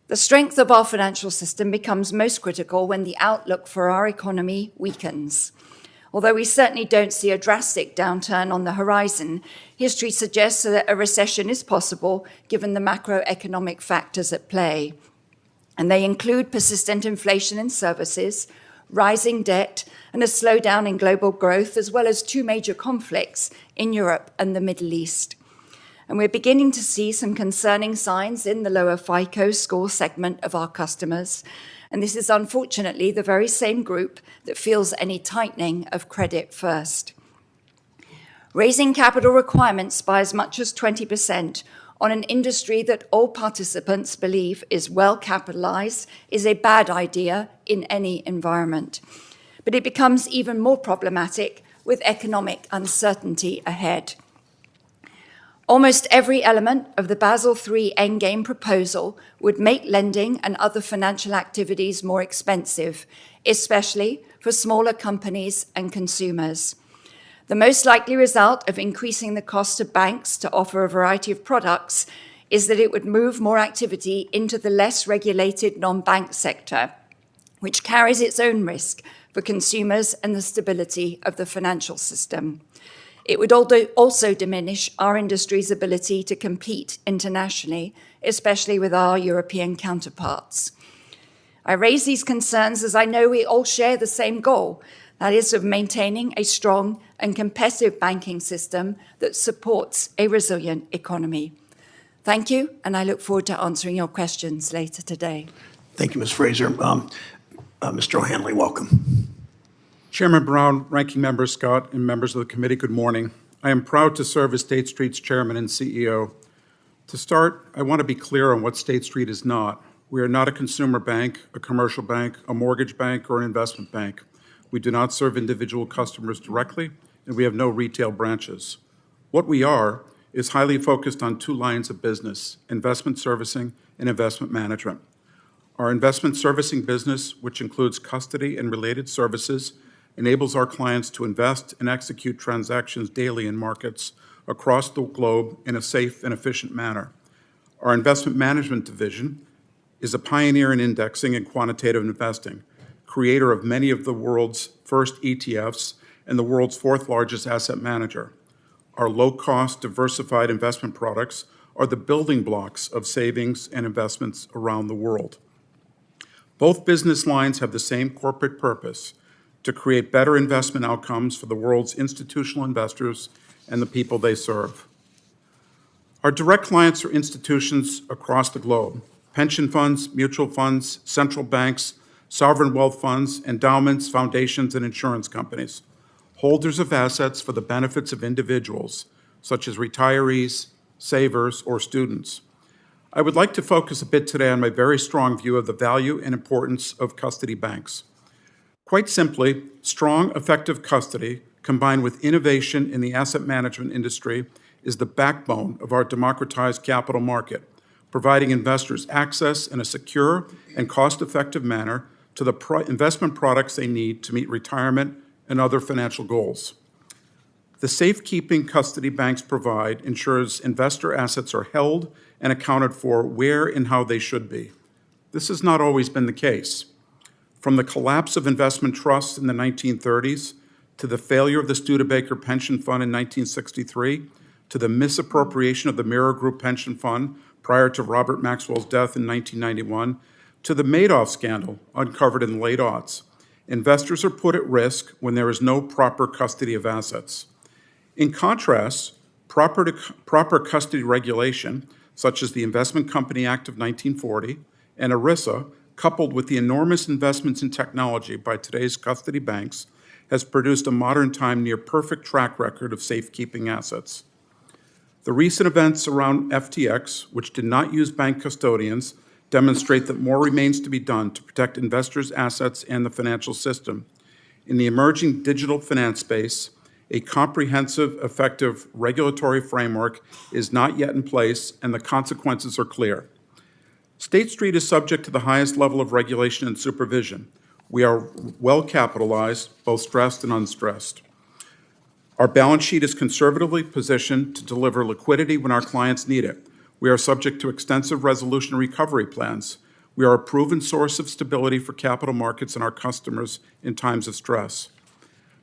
The strength of our financial system becomes most critical when the outlook for our economy weakens. Although we certainly don't see a drastic downturn on the horizon, history suggests that a recession is possible given the macroeconomic factors at play. And they include persistent inflation in services, rising debt, and a slowdown in global growth, as well as two major conflicts in Europe and the Middle East. And we're beginning to see some concerning signs in the lower FICO score segment of our customers. And this is unfortunately the very same group that feels any tightening of credit first. Raising capital requirements by as much as 20% on an industry that all participants believe is well capitalized is a bad idea in any environment. But it becomes even more problematic with economic uncertainty ahead. Almost every element of the Basel III Endgame proposal would make lending and other financial activities more expensive, especially for smaller companies and consumers. The most likely result of increasing the cost of banks to offer a variety of products is that it would move more activity into the less regulated non-bank sector. which carries its own risk for consumers and the stability of the financial system. It would also diminish our industry's ability to compete internationally, especially with our European counterparts. I raise these concerns as I know we all share the same goal, that is of maintaining a strong and competitive banking system that supports a resilient economy. Thank you, and I look forward to answering your questions later today. Thank you, Ms. Fraser. Mr. O'Hanley, welcome. Chairman Brown, Ranking Member Scott, and members of the committee, good morning. I am proud to serve as State Street's chairman and CEO. To start, I want to be clear on what State Street is not. We are not a consumer bank, a commercial bank, a mortgage bank, or an investment bank. We do not serve individual customers directly, and we have no retail branches. What we are is highly focused on two lines of business: investment servicing and investment management. Our investment servicing business, which includes custody and related services, enables our clients to invest and execute transactions daily in markets across the globe in a safe and efficient manner. Our investment management division is a pioneer in indexing and quantitative investing, creator of many of the world's first ETFs and the world's fourth largest asset manager. Our low-cost, diversified investment products are the building blocks of savings and investments around the world. Both business lines have the same corporate purpose: to create better investment outcomes for the world's institutional investors and the people they serve. Our direct clients are institutions across the globe: pension funds, mutual funds, central banks, sovereign wealth funds, endowments, foundations, and insurance companies, holders of assets for the benefits of individuals, such as retirees, savers, or students. I would like to focus a bit today on my very strong view of the value and importance of custody banks. Quite simply, strong, effective custody combined with innovation in the asset management industry is the backbone of our democratized capital market, providing investors access in a secure and cost-effective manner to the investment products they need to meet retirement and other financial goals. The safekeeping custody banks provide ensures investor assets are held and accounted for where and how they should be. This has not always been the case. From the collapse of investment trusts in the 1930s, to the failure of the Studebaker Pension Fund in 1963, to the misappropriation of the Mirror Group Pension Fund prior to Robert Maxwell's death in 1991, to the Madoff scandal uncovered in the late aughts, investors are put at risk when there is no proper custody of assets. In contrast, proper custody regulation, such as the Investment Company Act of 1940 and ERISA, coupled with the enormous investments in technology by today's custody banks, has produced a modern-time near-perfect track record of safekeeping assets. The recent events around FTX, which did not use bank custodians, demonstrate that more remains to be done to protect investors' assets and the financial system. In the emerging digital finance space, a comprehensive, effective regulatory framework is not yet in place, and the consequences are clear. State Street is subject to the highest level of regulation and supervision. We are well capitalized, both stressed and unstressed. Our balance sheet is conservatively positioned to deliver liquidity when our clients need it. We are subject to extensive resolution and recovery plans. We are a proven source of stability for capital markets and our customers in times of stress.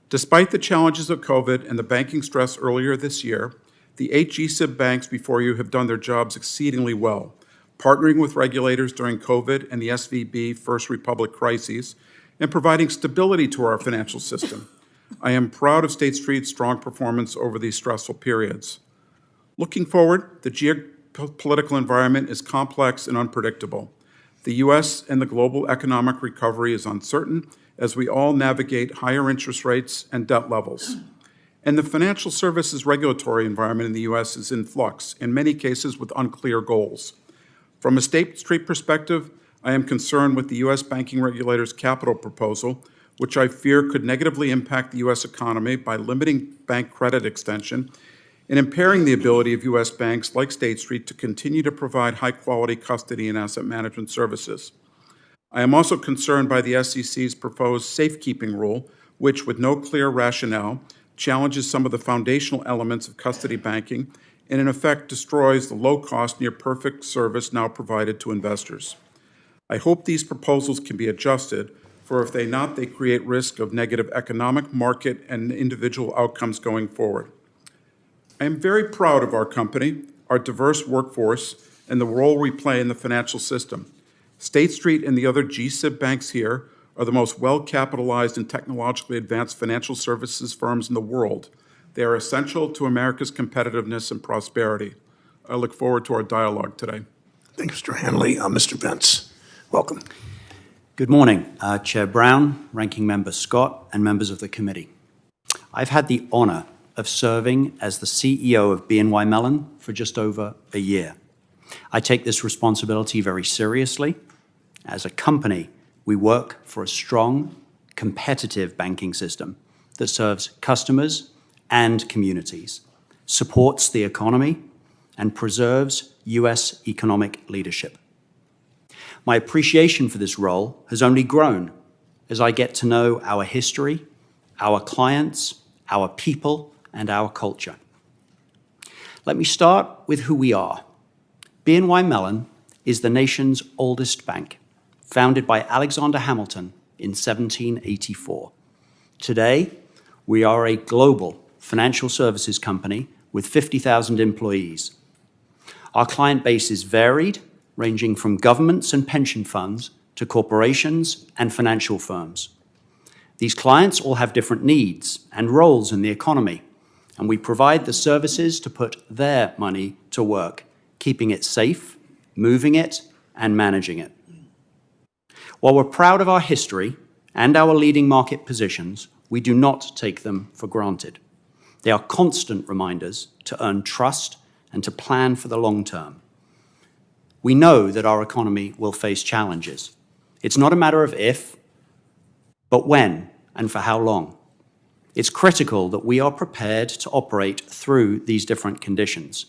Despite the challenges of COVID and the banking stress earlier this year, the 8 GSIB banks before you have done their jobs exceedingly well, partnering with regulators during COVID and the SVB First Republic crises, and providing stability to our financial system. I am proud of State Street's strong performance over these stressful periods. Looking forward, the geopolitical environment is complex and unpredictable. The U.S. and the global economic recovery is uncertain as we all navigate higher interest rates and debt levels. And the financial services regulatory environment in the U.S. is in flux, in many cases with unclear goals. From a State Street perspective, I am concerned with the U.S. banking regulator's capital proposal, which I fear could negatively impact the U.S. economy by limiting bank credit extension and impairing the ability of U.S. banks like State Street to continue to provide high-quality custody and asset management services. I am also concerned by the SEC's proposed safekeeping rule, which, with no clear rationale, challenges some of the foundational elements of custody banking and, in effect, destroys the low-cost, near-perfect service now provided to investors. I hope these proposals can be adjusted for if they not, they create risk of negative economic, market, and individual outcomes going forward. I am very proud of our company, our diverse workforce, and the role we play in the financial system. State Street and the other G-SIB banks here are the most well-capitalized and technologically advanced financial services firms in the world. They are essential to America's competitiveness and prosperity. I look forward to our dialogue today. Thank you, Mr. Hanley. Mr. Vince, welcome. Good morning, Chair Brown, Ranking Member Scott, and members of the committee. I've had the honor of serving as the CEO of BNY Mellon for just over a year. I take this responsibility very seriously. As a company, we work for a strong, competitive banking system that serves customers and communities, supports the economy, and preserves U.S. economic leadership. My appreciation for this role has only grown as I get to know our history, our clients, our people, and our culture. Let me start with who we are. BNY Mellon is the nation's oldest bank, founded by Alexander Hamilton in 1784. Today, we are a global financial services company with 50,000 employees. Our client base is varied, ranging from governments and pension funds to corporations and financial firms. These clients all have different needs and roles in the economy, and we provide the services to put their money to work, keeping it safe, moving it, and managing it. While we're proud of our history and our leading market positions, we do not take them for granted. They are constant reminders to earn trust and to plan for the long term. We know that our economy will face challenges. It's not a matter of if, but when and for how long. It's critical that we are prepared to operate through these different conditions,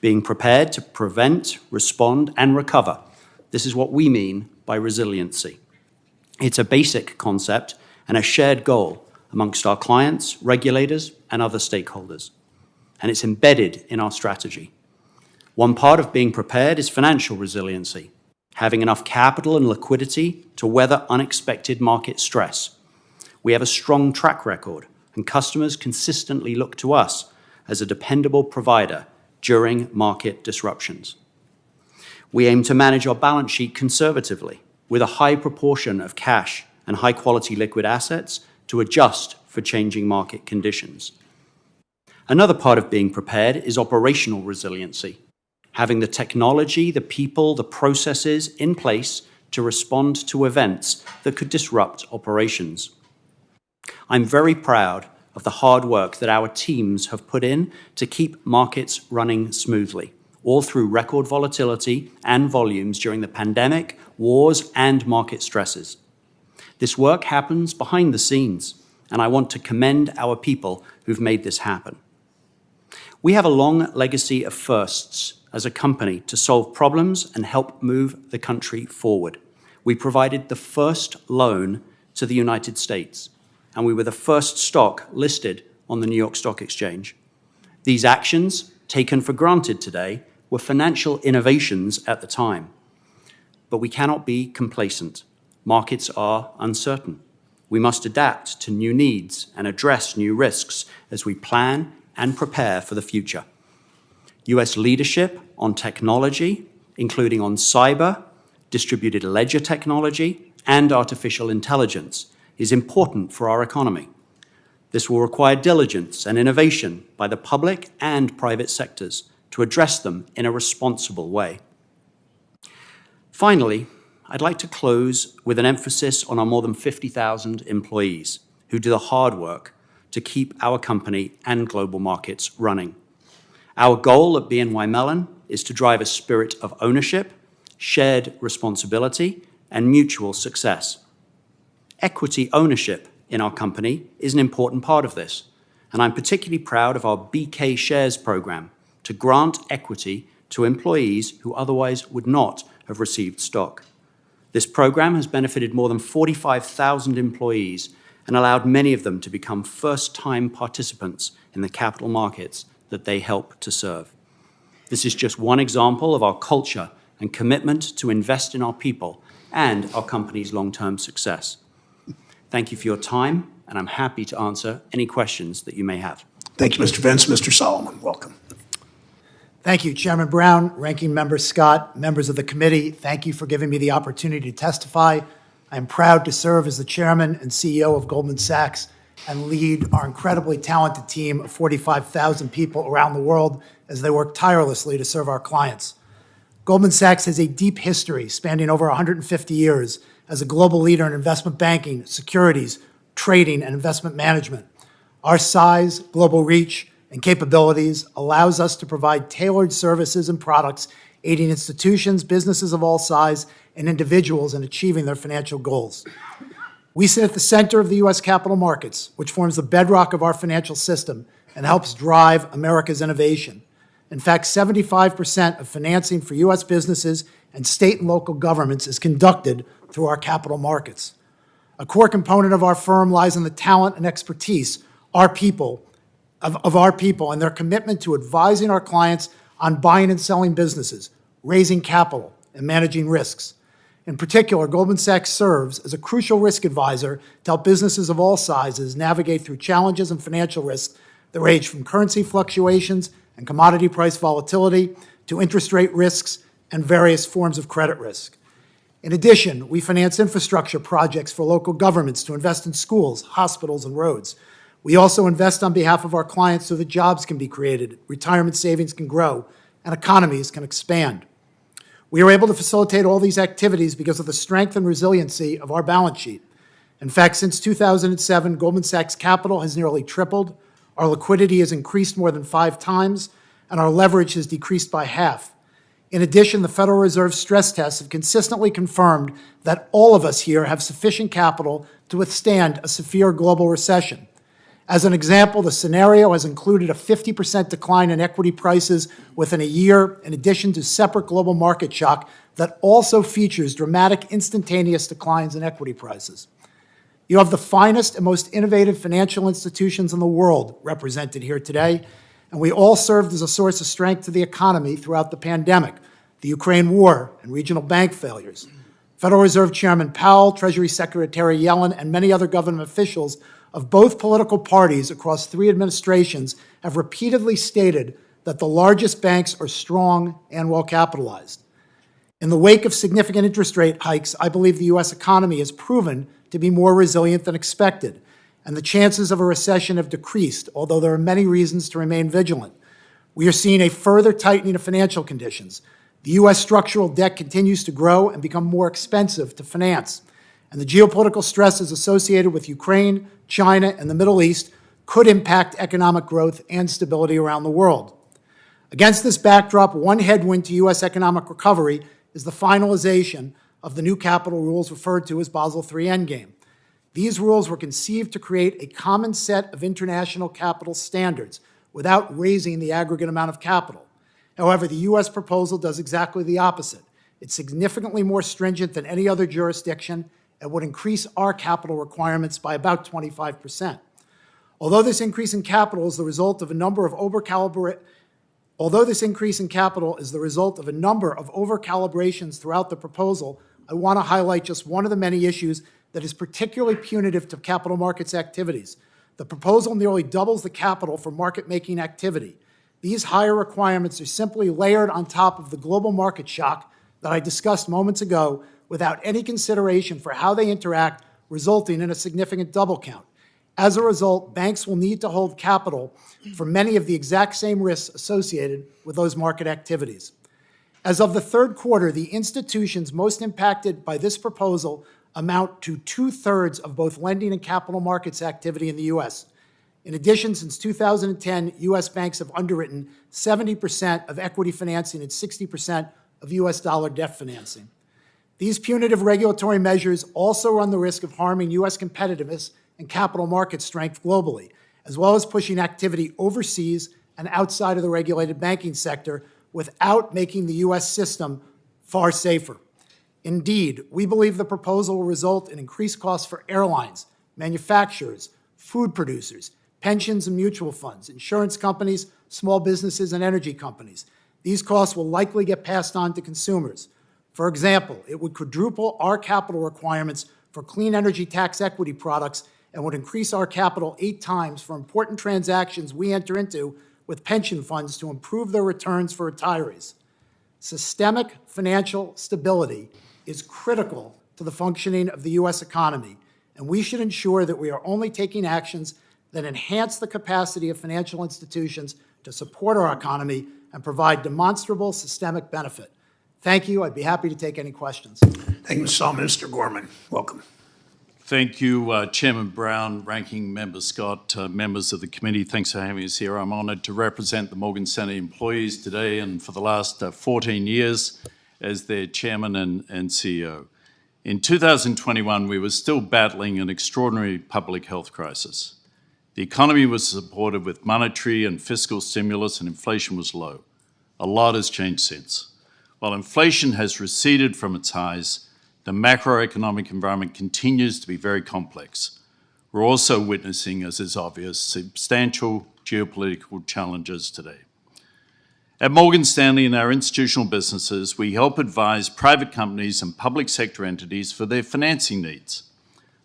being prepared to prevent, respond, and recover. This is what we mean by resiliency. It's a basic concept and a shared goal amongst our clients, regulators, and other stakeholders. And it's embedded in our strategy. One part of being prepared is financial resiliency, having enough capital and liquidity to weather unexpected market stress. We have a strong track record, and customers consistently look to us as a dependable provider during market disruptions. We aim to manage our balance sheet conservatively, with a high proportion of cash and high-quality liquid assets to adjust for changing market conditions. Another part of being prepared is operational resiliency, having the technology, the people, the processes in place to respond to events that could disrupt operations. I'm very proud of the hard work that our teams have put in to keep markets running smoothly, all through record volatility and volumes during the pandemic, wars, and market stresses. This work happens behind the scenes, and I want to commend our people who've made this happen. We have a long legacy of firsts as a company to solve problems and help move the country forward. We provided the first loan to the United States, and we were the first stock listed on the New York Stock Exchange. These actions, taken for granted today, were financial innovations at the time. But we cannot be complacent. Markets are uncertain. We must adapt to new needs and address new risks as we plan and prepare for the future. U.S. leadership on technology, including on cyber, distributed ledger technology, and artificial intelligence, is important for our economy. This will require diligence and innovation by the public and private sectors to address them in a responsible way. Finally, I'd like to close with an emphasis on our more than 50,000 employees who do the hard work to keep our company and global markets running. Our goal at BNY Mellon is to drive a spirit of ownership, shared responsibility, and mutual success. Equity ownership in our company is an important part of this, and I'm particularly proud of our BK Shares program to grant equity to employees who otherwise would not have received stock. This program has benefited more than 45,000 employees and allowed many of them to become first-time participants in the capital markets that they help to serve. This is just one example of our culture and commitment to invest in our people and our company's long-term success. Thank you for your time, and I'm happy to answer any questions that you may have. Thank you, Mr. Vince. Mr. Solomon, welcome. Thank you, Chairman Brown, Ranking Member Scott, members of the committee. Thank you for giving me the opportunity to testify. I am proud to serve as the chairman and CEO of Goldman Sachs and lead our incredibly talented team of 45,000 people around the world as they work tirelessly to serve our clients. Goldman Sachs has a deep history spanning over 150 years as a global leader in investment banking, securities, trading, and investment management. Our size, global reach, and capabilities allows us to provide tailored services and products aiding institutions, businesses of all size, and individuals in achieving their financial goals. We sit at the center of the U.S. capital markets, which forms the bedrock of our financial system and helps drive America's innovation. In fact, 75% of financing for U.S. businesses and state and local governments is conducted through our capital markets. A core component of our firm lies in the talent and expertise of our people and their commitment to advising our clients on buying and selling businesses, raising capital, and managing risks. In particular, Goldman Sachs serves as a crucial risk advisor to help businesses of all sizes navigate through challenges and financial risks that range from currency fluctuations and commodity price volatility to interest rate risks and various forms of credit risk. In addition, we finance infrastructure projects for local governments to invest in schools, hospitals, and roads. We also invest on behalf of our clients so that jobs can be created, retirement savings can grow, and economies can expand. We are able to facilitate all these activities because of the strength and resiliency of our balance sheet. In fact, since 2007, Goldman Sachs capital has nearly tripled, our liquidity has increased more than 5 times, and our leverage has decreased by half. In addition, the Federal Reserve stress tests have consistently confirmed that all of us here have sufficient capital to withstand a severe global recession. As an example, the scenario has included a 50% decline in equity prices within a year, in addition to separate global market shock that also features dramatic instantaneous declines in equity prices. You have the finest and most innovative financial institutions in the world represented here today, and we all served as a source of strength to the economy throughout the pandemic, the Ukraine war, and regional bank failures. Federal Reserve Chairman Powell, Treasury Secretary Yellen, and many other government officials of both political parties across 3 administrations have repeatedly stated that the largest banks are strong and well capitalized. In the wake of significant interest rate hikes, I believe the U.S. economy has proven to be more resilient than expected, and the chances of a recession have decreased, although there are many reasons to remain vigilant. We are seeing a further tightening of financial conditions. The U.S. structural debt continues to grow and become more expensive to finance, and the geopolitical stresses associated with Ukraine, China, and the Middle East could impact economic growth and stability around the world. Against this backdrop, one headwind to U.S. economic recovery is the finalization of the new capital rules referred to as Basel III Endgame. These rules were conceived to create a common set of international capital standards without raising the aggregate amount of capital. However, the U.S. proposal does exactly the opposite. It's significantly more stringent than any other jurisdiction and would increase our capital requirements by about 25%. Although this increase in capital is the result of a number of overcalibrations throughout the proposal, I want to highlight just one of the many issues that is particularly punitive to capital markets activities. The proposal nearly doubles the capital for market-making activity. These higher requirements are simply layered on top of the global market shock that I discussed moments ago without any consideration for how they interact, resulting in a significant double count. As a result, banks will need to hold capital for many of the exact same risks associated with those market activities. As of the third quarter, the institutions most impacted by this proposal amount to 2/3 of both lending and capital markets activity in the U.S. In addition, since 2010, U.S. banks have underwritten 70% of equity financing and 60% of U.S. dollar debt financing. These punitive regulatory measures also run the risk of harming U.S. competitiveness and capital market strength globally, as well as pushing activity overseas and outside of the regulated banking sector without making the U.S. system far safer. Indeed, we believe the proposal will result in increased costs for airlines, manufacturers, food producers, pensions and mutual funds, insurance companies, small businesses, and energy companies. These costs will likely get passed on to consumers. For example, it would quadruple our capital requirements for clean energy tax equity products and would increase our capital 8 times for important transactions we enter into with pension funds to improve their returns for retirees. Systemic financial stability is critical to the functioning of the U.S. economy, and we should ensure that we are only taking actions that enhance the capacity of financial institutions to support our economy and provide demonstrable systemic benefit. Thank you. I'd be happy to take any questions. Thank you, Mr. Minister Gorman. Welcome. Thank you, Chairman Brown, Ranking Member Scott, members of the committee. Thanks for having us here. I'm honoured to represent the Morgan Stanley employees today and for the last 14 years as their chairman and CEO. In 2021, we were still battling an extraordinary public health crisis. The economy was supported with monetary and fiscal stimulus and inflation was low. A lot has changed since. While inflation has receded from its highs, the macroeconomic environment continues to be very complex. We're also witnessing, as is obvious, substantial geopolitical challenges today. At Morgan Stanley and our institutional businesses, we help advise private companies and public sector entities for their financing needs.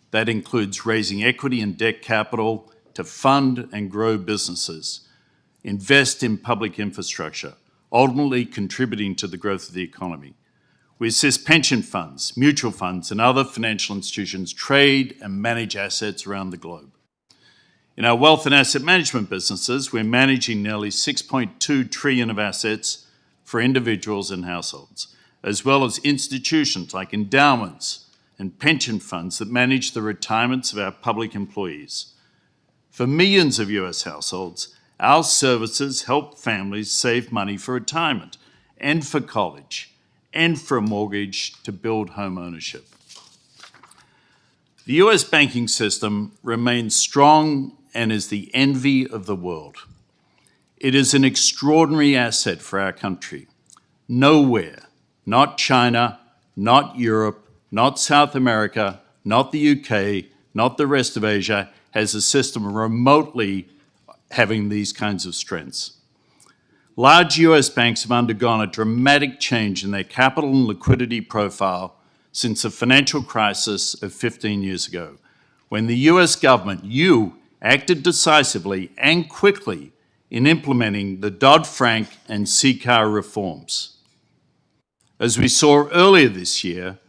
That includes raising equity and debt capital to fund and grow businesses, invest in public infrastructure, ultimately contributing to the growth of the economy. We assist pension funds, mutual funds, and other financial institutions trade and manage assets around the globe. In our wealth and asset management businesses, we're managing nearly $6.2 trillion of assets for individuals and households, as well as institutions like endowments and pension funds that manage the retirements of our public employees. For millions of US households, our services help families save money for retirement and for college and for a mortgage to build home ownership. The US banking system remains strong and is the envy of the world. It is an extraordinary asset for our country. Nowhere, not China, not Europe, not South America, not the UK, not the rest of Asia, has a system remotely having these kinds of strengths. Large US banks have undergone a dramatic change in their capital and liquidity profile since the financial crisis of 15 years ago, when the US government, acted decisively and quickly in implementing the Dodd-Frank and CCAR reforms. As we saw earlier this year,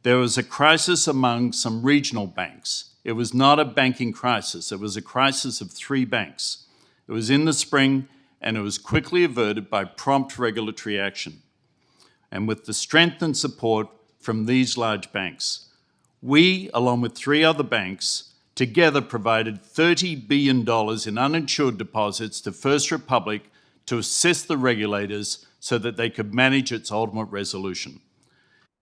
there was a crisis among some regional banks. It was not a banking crisis. It was a crisis of 3 banks. It was in the spring, and it was quickly averted by prompt regulatory action. And with the strength and support from these large banks, we, along with 3 other banks, together provided $30 billion in uninsured deposits to First Republic to assist the regulators so that they could manage its ultimate resolution.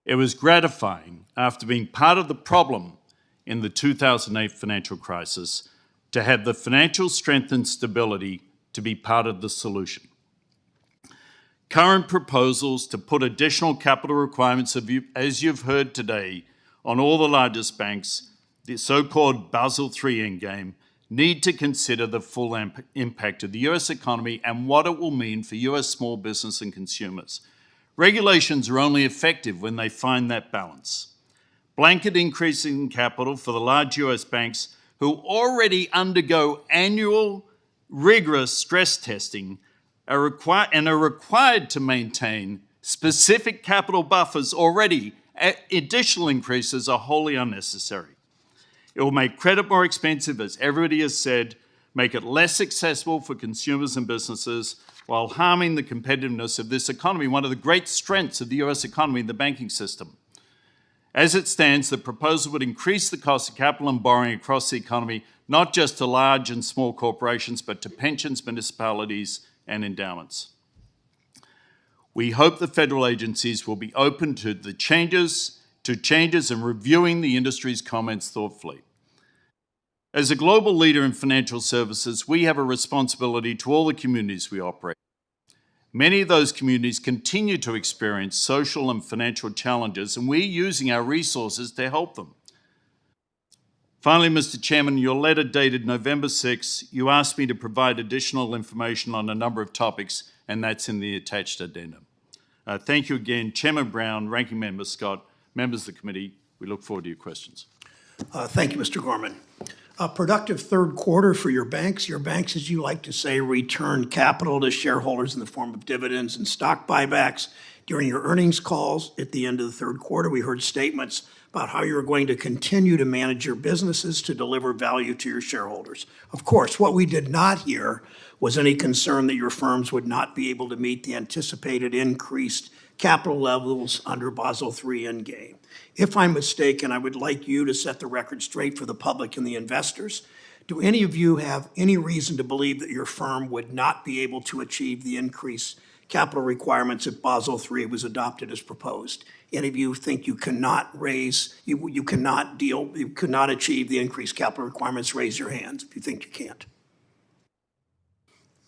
It was gratifying, after being part of the problem in the 2008 financial crisis, to have the financial strength and stability to be part of the solution. Current proposals to put additional capital requirements, as you've heard today, on all the largest banks, the so-called Basel III endgame, need to consider the full impact of the US economy and what it will mean for US small business and consumers. Regulations are only effective when they find that balance. Blanket increases in capital for the large US banks who already undergo annual rigorous stress testing are required to maintain specific capital buffers already. Additional increases are wholly unnecessary. It will make credit more expensive, as everybody has said, make it less accessible for consumers and businesses, while harming the competitiveness of this economy, one of the great strengths of the US economy, the banking system. As it stands, the proposal would increase the cost of capital and borrowing across the economy, not just to large and small corporations, but to pensions, municipalities, and endowments. We hope the federal agencies will be open to the changes and reviewing the industry's comments thoughtfully. As a global leader in financial services, we have a responsibility to all the communities we operate. Many of those communities continue to experience social and financial challenges, and we're using our resources to help them. Finally, Mr. Chairman, your letter dated November 6, you asked me to provide additional information on a number of topics, and that's in the attached addendum. Thank you again, Chairman Brown, Ranking Member Scott, members of the committee. We look forward to your questions. Thank you, Mr. Gorman. A productive third quarter for your banks. Your banks, as you like to say, return capital to shareholders in the form of dividends and stock buybacks. During your earnings calls at the end of the third quarter, we heard statements about how you're going to continue to manage your businesses to deliver value to your shareholders. Of course, what we did not hear was any concern that your firms would not be able to meet the anticipated increased capital levels under Basel III Endgame. If I'm mistaken, I would like you to set the record straight for the public and the investors. Do any of you have any reason to believe that your firm would not be able to achieve the increased capital requirements if Basel III was adopted as proposed? Any of you think you cannot you could not achieve the increased capital requirements? Raise your hands if you think you can't.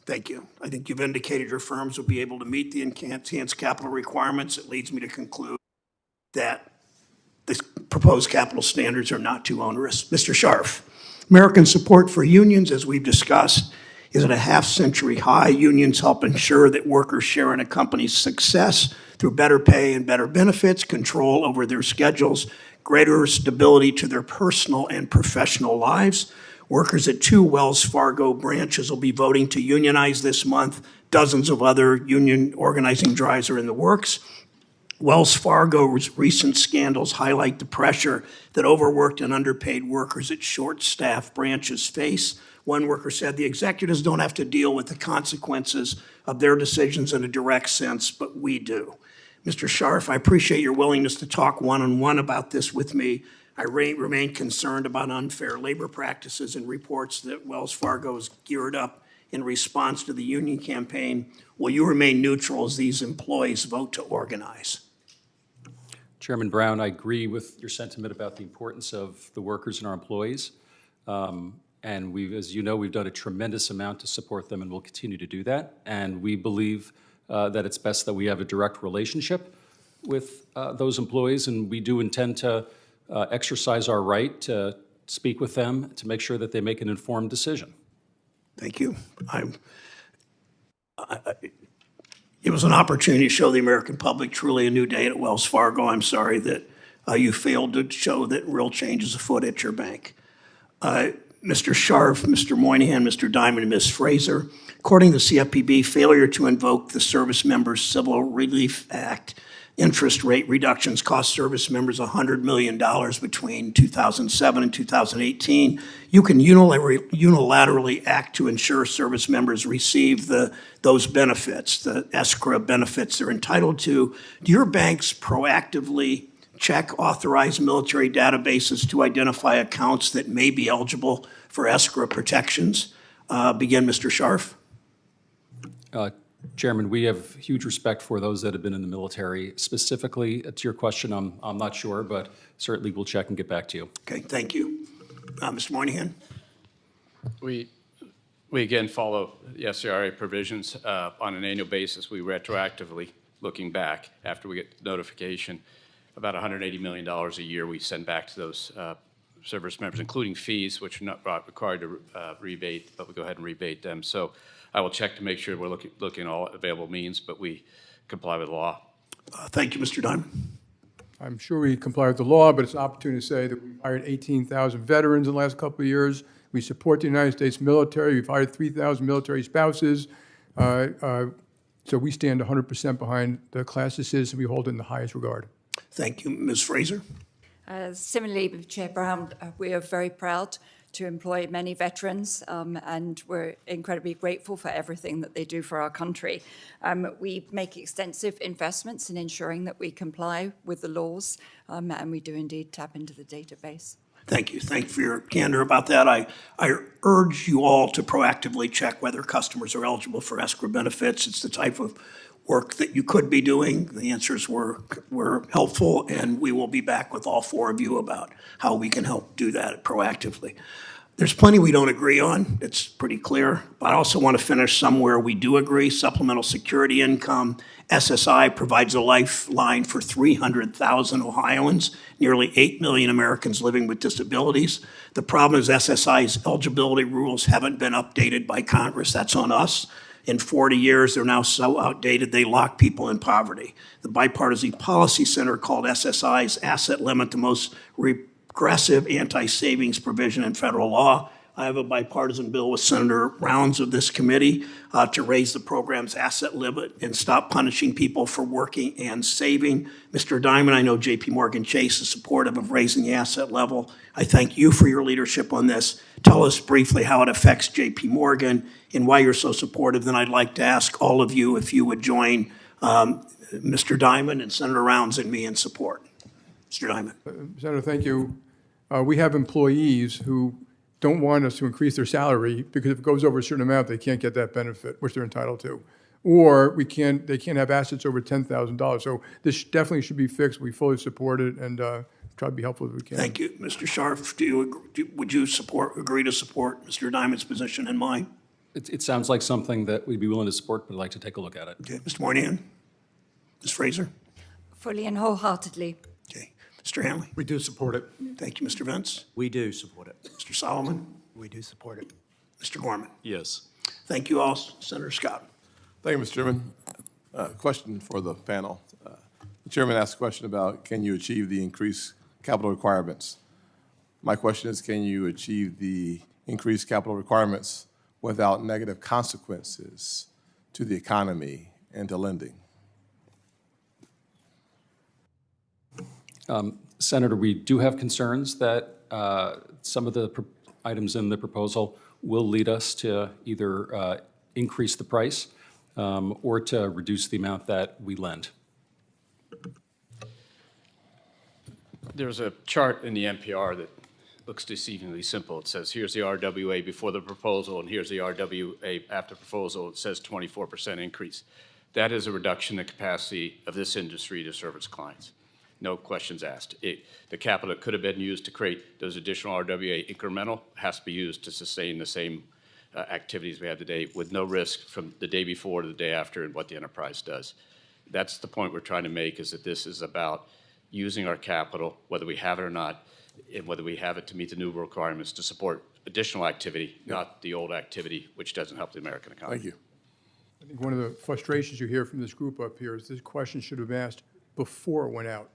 Thank you. I think you've indicated your firms will be able to meet the enhanced capital requirements. It leads me to conclude that the proposed capital standards are not too onerous. Mr. Scharf, American support for unions, as we've discussed, is at a half-century high. Unions help ensure that workers share in a company's success through better pay and better benefits, control over their schedules, greater stability to their personal and professional lives. Workers at 2 Wells Fargo branches will be voting to unionize this month. Dozens of other union organizing drives are in the works. Wells Fargo's recent scandals highlight the pressure that overworked and underpaid workers at short-staffed branches face. One worker said the executives don't have to deal with the consequences of their decisions in a direct sense, but we do. Mr. Scharf, I appreciate your willingness to talk one-on-one about this with me. I remain concerned about unfair labor practices and reports that Wells Fargo is geared up in response to the union campaign. Will you remain neutral as these employees vote to organize? Chairman Brown, I agree with your sentiment about the importance of the workers and our employees. And as you know, we've done a tremendous amount to support them and will continue to do that. And we believe that it's best that we have a direct relationship with those employees, and we do intend to exercise our right to speak with them to make sure that they make an informed decision. Thank you. It was an opportunity to show the American public truly a new day at Wells Fargo. I'm sorry that you failed to show that real change is afoot at your bank. Mr. Scharf, Mr. Moynihan, Mr. Diamond, and Ms. Fraser, according to the CFPB, failure to invoke the Service Members Civil Relief Act interest rate reductions cost service members $100 million between 2007 and 2018. You can unilaterally act to ensure service members receive those benefits, the escrow benefits they're entitled to. Do your banks proactively check authorized military databases to identify accounts that may be eligible for escrow protections? Begin, Mr. Scharf. Chairman, we have huge respect for those that have been in the military. Specifically, to your question, I'm not sure, but certainly we'll check and get back to you. Okay, thank you. Mr. Moynihan? We again follow the SCRA provisions on an annual basis. We retroactively, looking back after we get notification, about $180 million a year we send back to those service members, including fees, which are not required to rebate, but we go ahead and rebate them. So I will check to make sure we're looking at all available means, but we comply with the law. Thank you, Mr. Diamond. I'm sure we comply with the law, but it's an opportunity to say that we've hired 18,000 veterans in the last couple of years. We support the United States military. We've hired 3,000 military spouses. So we stand 100% behind the class of citizens we hold in the highest regard. Thank you. Ms. Fraser? Similarly, with Chair Brown, we are very proud to employ many veterans, and we're incredibly grateful for everything that they do for our country. We make extensive investments in ensuring that we comply with the laws, and we do indeed tap into the database. Thank you. Thank you for your candor about that. I urge you all to proactively check whether customers are eligible for escrow benefits. It's the type of work that you could be doing. The answers were helpful, and we will be back with all 4 of you about how we can help do that proactively. There's plenty we don't agree on. It's pretty clear. But I also want to finish somewhere we do agree. Supplemental security income. SSI provides a lifeline for 300,000 Ohioans, nearly 8 million Americans living with disabilities. The problem is SSI's eligibility rules haven't been updated by Congress. That's on us. In 40 years, they're now so outdated they lock people in poverty. The Bipartisan Policy Center called SSI's asset limit the most aggressive anti-savings provision in federal law. I have a bipartisan bill with Senator Rounds of this committee to raise the program's asset limit and stop punishing people for working and saving. Mr. Diamond, I know JP Morgan Chase is supportive of raising the asset level. I thank you for your leadership on this. Tell us briefly how it affects JP Morgan and why you're so supportive. Then I'd like to ask all of you if you would join Mr. Diamond and Senator Rounds and me in support. Mr. Diamond. Senator, thank you. We have employees who don't want us to increase their salary because if it goes over a certain amount, they can't get that benefit, which they're entitled to. Or they can't have assets over $10,000. So this definitely should be fixed. We fully support it and try to be helpful if we can. Thank you. Mr. Scharf, would you agree to support Mr. Diamond's position and mine? It sounds like something that we'd be willing to support, but I'd like to take a look at it. Okay. Mr. Moynihan? Ms. Fraser? Fully and wholeheartedly. Okay. Mr. Hanley? We do support it. Thank you, Mr. Vance. We do support it. Mr. Solomon? We do support it. Mr. Gorman? Yes. Thank you all. Senator Scott. Thank you, Mr. Chairman. Question for the panel. The chairman asked a question about can you achieve the increased capital requirements? My question is, can you achieve the increased capital requirements without negative consequences to the economy and to lending? Senator, we do have concerns that some of the items in the proposal will lead us to either increase the price or to reduce the amount that we lend. There's a chart in the NPR that looks deceivingly simple. It says, here's the RWA before the proposal, and here's the RWA after proposal. It says 24% increase. That is a reduction in the capacity of this industry to serve its clients. No questions asked. The capital that could have been used to create those additional RWA incremental has to be used to sustain the same activities we have today with no risk from the day before to the day after and what the enterprise does. That's the point we're trying to make, is that this is about using our capital, whether we have it or not, and whether we have it to meet the new requirements to support additional activity, not the old activity, which doesn't help the American economy. Thank you. I think one of the frustrations you hear from this group up here is this question should have been asked before it went out.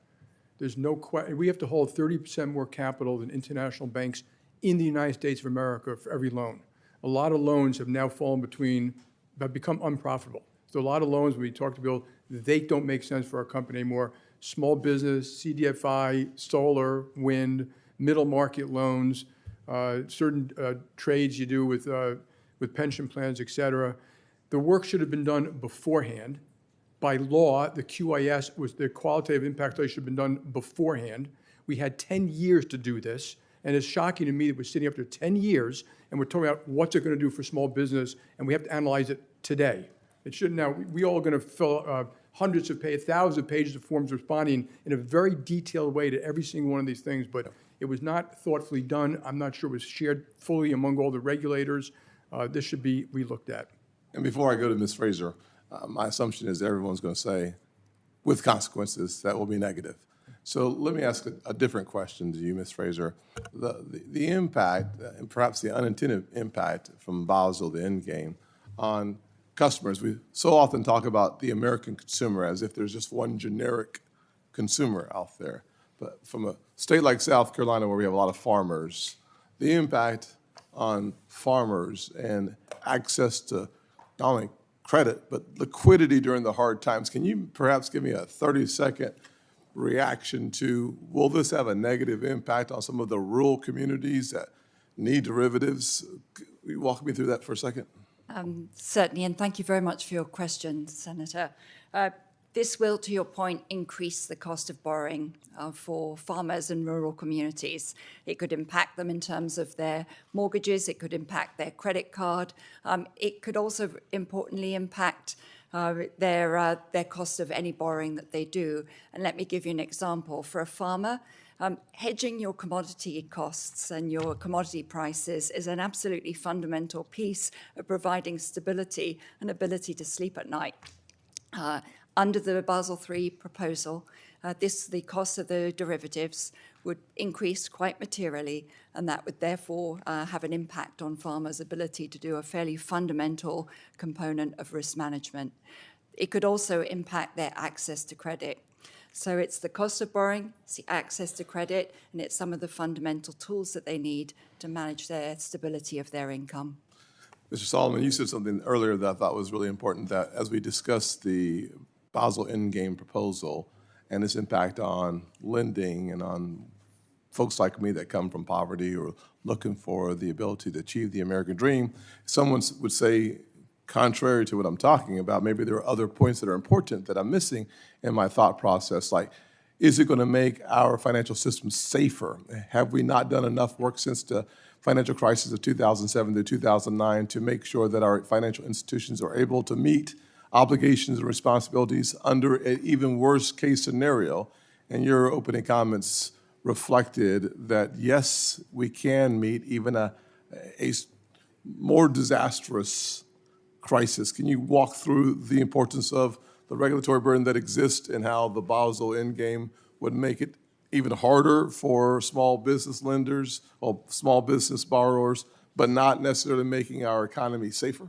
There's no question. We have to hold 30% more capital than international banks in the United States of America for every loan. A lot of loans have now have become unprofitable. So a lot of loans, when we talk to people, they don't make sense for our company anymore. Small business, CDFI, solar, wind, middle market loans, certain trades you do with pension plans, et cetera. The work should have been done beforehand. By law, the QIS was the qualitative impact study should have been done beforehand. We had 10 years to do this, and it's shocking to me that we're sitting up there 10 years and we're talking about what's it going to do for small business, and we have to analyze it today. It shouldn't. Now, we all are going to fill hundreds of pages, thousands of pages of forms responding in a very detailed way to every single one of these things, but it was not thoughtfully done. I'm not sure it was shared fully among all the regulators. This should be relooked at. And before I go to Ms. Fraser, my assumption is everyone's going to say, with consequences, that will be negative. So let me ask a different question to you, Ms. Fraser. The impact, and perhaps the unintended impact from Basel, the end game, on customers. We so often talk about the American consumer as if there's just one generic consumer out there. But from a state like South Carolina, where we have a lot of farmers, the impact on farmers and access to not only credit, but liquidity during the hard times. Can you perhaps give me a 30-second reaction to, will this have a negative impact on some of the rural communities that need derivatives? Will you walk me through that for a second? Certainly, and thank you very much for your question, Senator. This will, to your point, increase the cost of borrowing for farmers and rural communities. It could impact them in terms of their mortgages. It could impact their credit card. It could also, importantly, impact their cost of any borrowing that they do. And let me give you an example. For a farmer, hedging your commodity costs and your commodity prices is an absolutely fundamental piece of providing stability and ability to sleep at night. Under the Basel III proposal, the cost of the derivatives would increase quite materially, and that would therefore have an impact on farmers' ability to do a fairly fundamental component of risk management. It could also impact their access to credit. So it's the cost of borrowing, it's the access to credit, and it's some of the fundamental tools that they need to manage their stability of their income. Mr. Solomon, you said something earlier that I thought was really important, that as we discuss the Basel Endgame proposal and its impact on lending and on folks like me that come from poverty or looking for the ability to achieve the American dream, someone would say, contrary to what I'm talking about, maybe there are other points that are important that I'm missing in my thought process, like, is it going to make our financial system safer? Have we not done enough work since the financial crisis of 2007 to 2009 to make sure that our financial institutions are able to meet obligations and responsibilities under an even worse case scenario? And your opening comments reflected that, yes, we can meet even a more disastrous crisis. Can you walk through the importance of the regulatory burden that exists and how the Basel Endgame would make it even harder for small business lenders or small business borrowers, but not necessarily making our economy safer?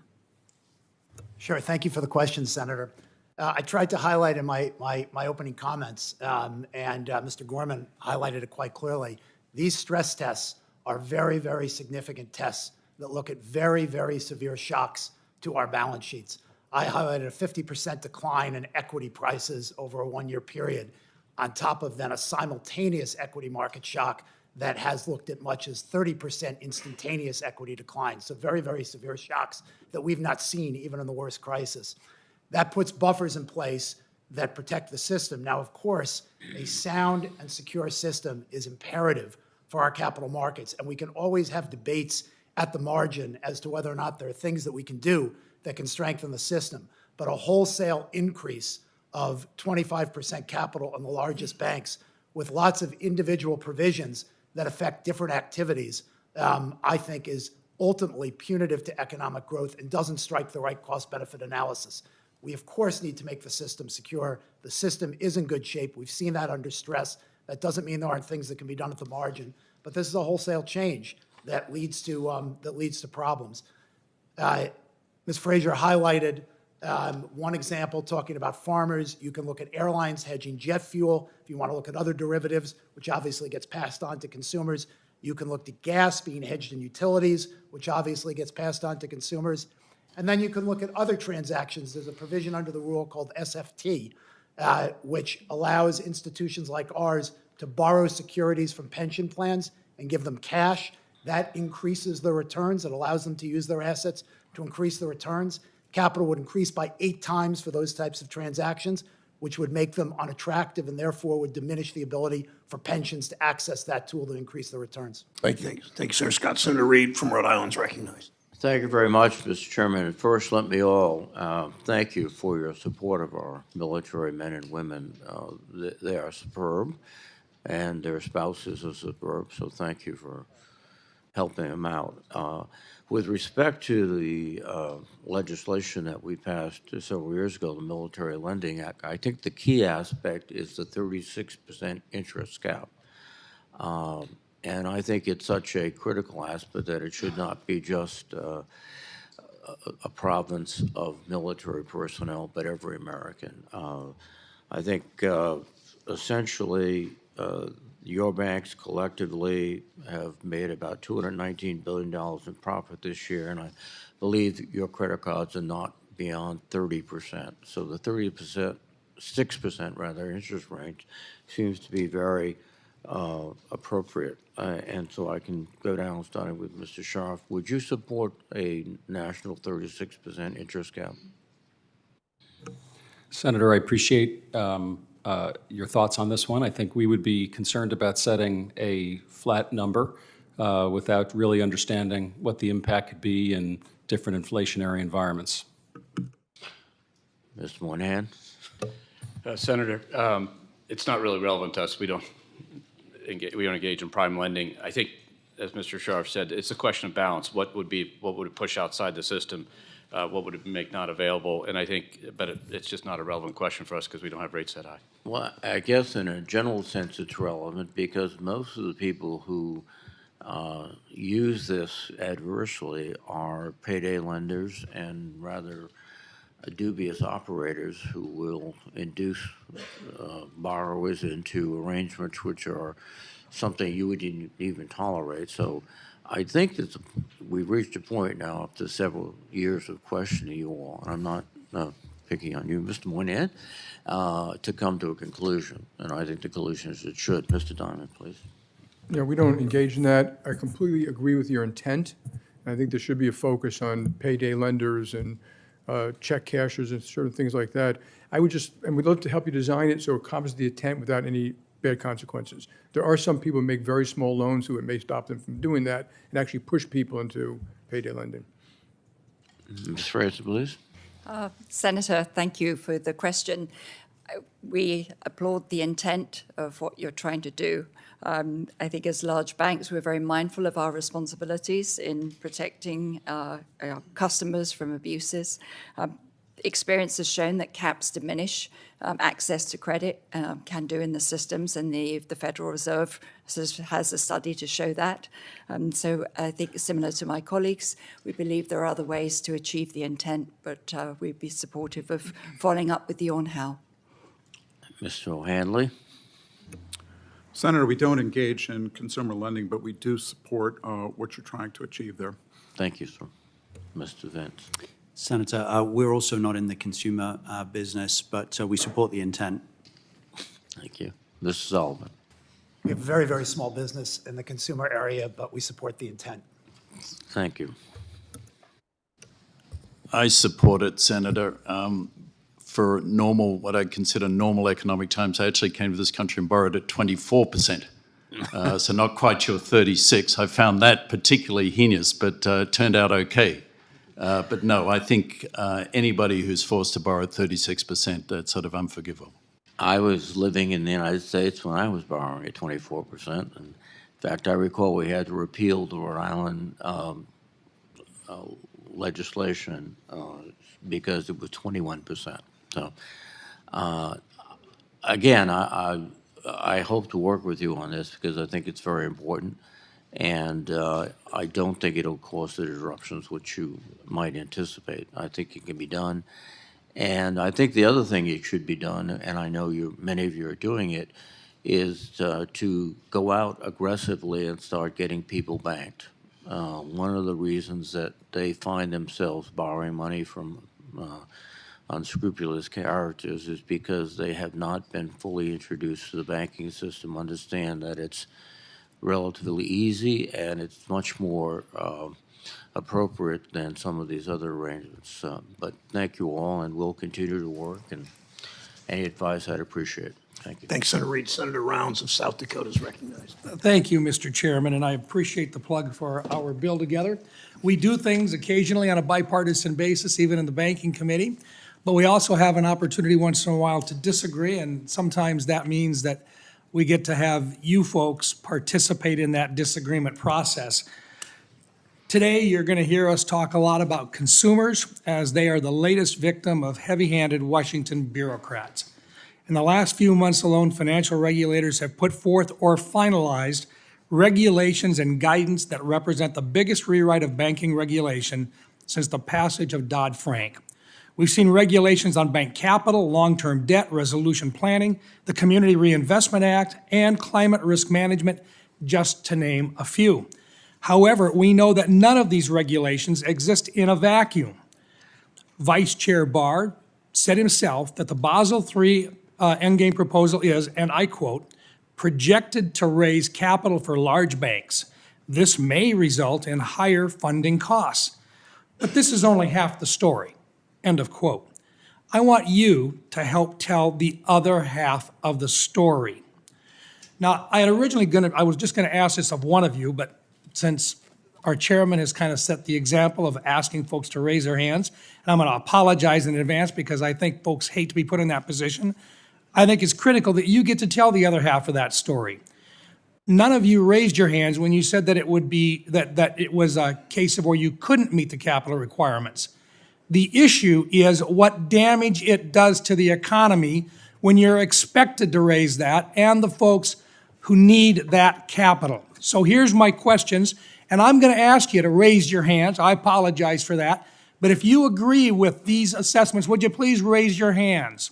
Sure. Thank you for the question, Senator. I tried to highlight in my opening comments, and Mr. Gorman highlighted it quite clearly. These stress tests are very, very significant tests that look at very, very severe shocks to our balance sheets. I highlighted a 50% decline in equity prices over a one-year period, on top of then a simultaneous equity market shock that has looked at much as 30% instantaneous equity decline. So very, very severe shocks that we've not seen even in the worst crisis. That puts buffers in place that protect the system. Now, of course, a sound and secure system is imperative for our capital markets, and we can always have debates at the margin as to whether or not there are things that we can do that can strengthen the system. But a wholesale increase of 25% capital on the largest banks with lots of individual provisions that affect different activities, I think is ultimately punitive to economic growth and doesn't strike the right cost-benefit analysis. We, of course, need to make the system secure. The system is in good shape. We've seen that under stress. That doesn't mean there aren't things that can be done at the margin. But this is a wholesale change that leads to problems. Ms. Fraser highlighted one example talking about farmers. You can look at airlines hedging jet fuel. If you want to look at other derivatives, which obviously gets passed on to consumers, you can look at gas being hedged in utilities, which obviously gets passed on to consumers. And then you can look at other transactions. There's a provision under the rule called SFT, which allows institutions like ours to borrow securities from pension plans and give them cash. That increases the returns. It allows them to use their assets to increase the returns. Capital would increase by 8 times for those types of transactions, which would make them unattractive and therefore would diminish the ability for pensions to access that tool to increase the returns. Thank you. Thank you, Senator Scott. Senator Reid from Rhode Island is recognized. Thank you very much, Mr. Chairman. And first, let me all thank you for your support of our military men and women. They are superb, and their spouses are superb, so thank you for helping them out. With respect to the legislation that we passed several years ago, the Military Lending Act, I think the key aspect is the 36% interest cap. And I think it's such a critical aspect that it should not be just a province of military personnel, but every American. I think essentially your banks collectively have made about $219 billion in profit this year, and I believe your credit cards are not beyond 30%. So the 30%, 6% rather, interest rate seems to be very appropriate. And so I can go down starting with Mr. Scharf. Would you support a national 36% interest cap? Senator, I appreciate your thoughts on this one. I think we would be concerned about setting a flat number without really understanding what the impact could be in different inflationary environments. Mr. Moynihan? Senator, it's not really relevant to us. We don't engage in prime lending. I think, as Mr. Scharf said, it's a question of balance. What would it push outside the system? What would it make not available? And I think, but it's just not a relevant question for us because we don't have rates that high. Well, I guess in a general sense it's relevant because most of the people who use this adversely are payday lenders and rather dubious operators who will induce borrowers into arrangements which are something you wouldn't even tolerate. So I think that we've reached a point now, after several years of questioning you all, and I'm not picking on you, Mr. Moynihan, to come to a conclusion. And I think the conclusion is it should. Mr. Diamond, please. Yeah, we don't engage in that. I completely agree with your intent. I think there should be a focus on payday lenders and check cashers and certain things like that. And we'd love to help you design it so it accomplishes the intent without any bad consequences. There are some people who make very small loans who it may stop them from doing that and actually push people into payday lending. Ms. Fraser, please. Senator, thank you for the question. We applaud the intent of what you're trying to do. I think as large banks, we're very mindful of our responsibilities in protecting our customers from abuses. Experience has shown that caps diminish access to credit, can do in the systems, and the Federal Reserve has a study to show that. So I think similar to my colleagues, we believe there are other ways to achieve the intent, but we'd be supportive of following up with you on how. Mr. O'Handley. Senator, we don't engage in consumer lending, but we do support what you're trying to achieve there. Thank you, sir. Mr. Vince. Senator, we're also not in the consumer business, but we support the intent. Thank you. Mr. Sullivan. We have a very, very small business in the consumer area, but we support the intent. Thank you. I support it, Senator. For what I consider normal economic times, I actually came to this country and borrowed at 24%. So not quite your 36. I found that particularly heinous, but turned out okay. But no, I think anybody who's forced to borrow at 36%, that's sort of unforgivable. I was living in the United States when I was borrowing at 24%. And in fact, I recall we had to repeal the Rhode Island legislation because it was 21%. So, again, I hope to work with you on this because I think it's very important. And I don't think it'll cause the disruptions which you might anticipate. I think it can be done. And I think the other thing it should be done, and I know many of you are doing it, is to go out aggressively and start getting people banked. One of the reasons that they find themselves borrowing money from unscrupulous characters is because they have not been fully introduced to the banking system, understand that it's relatively easy and it's much more appropriate than some of these other arrangements. But thank you all, and we'll continue to work, and any advice I'd appreciate. Thank you. Thanks, Senator Reid. Senator Rounds of South Dakota is recognized. Thank you, Mr. Chairman, and I appreciate the plug for our bill together. We do things occasionally on a bipartisan basis, even in the Banking Committee, but we also have an opportunity once in a while to disagree, and sometimes that means that we get to have you folks participate in that disagreement process. Today, you're going to hear us talk a lot about consumers, as they are the latest victim of heavy-handed Washington bureaucrats. In the last few months alone, financial regulators have put forth or finalized regulations and guidance that represent the biggest rewrite of banking regulation since the passage of Dodd-Frank. We've seen regulations on bank capital, long-term debt resolution planning, the Community Reinvestment Act, and climate risk management, just to name a few. However, we know that none of these regulations exist in a vacuum. Vice Chair Barr said himself that the Basel III endgame proposal is, and I quote, projected to raise capital for large banks. This may result in higher funding costs. But this is only half the story. End of quote. I want you to help tell the other half of the story. Now, I was just going to ask this of one of you, but since our chairman has kind of set the example of asking folks to raise their hands, and I'm going to apologize in advance because I think folks hate to be put in that position, I think it's critical that you get to tell the other half of that story. None of you raised your hands when you said that it would be that it was a case of where you couldn't meet the capital requirements. The issue is what damage it does to the economy when you're expected to raise that and the folks who need that capital. So here's my questions, and I'm going to ask you to raise your hands. I apologize for that, But if you agree with these assessments, would you please raise your hands?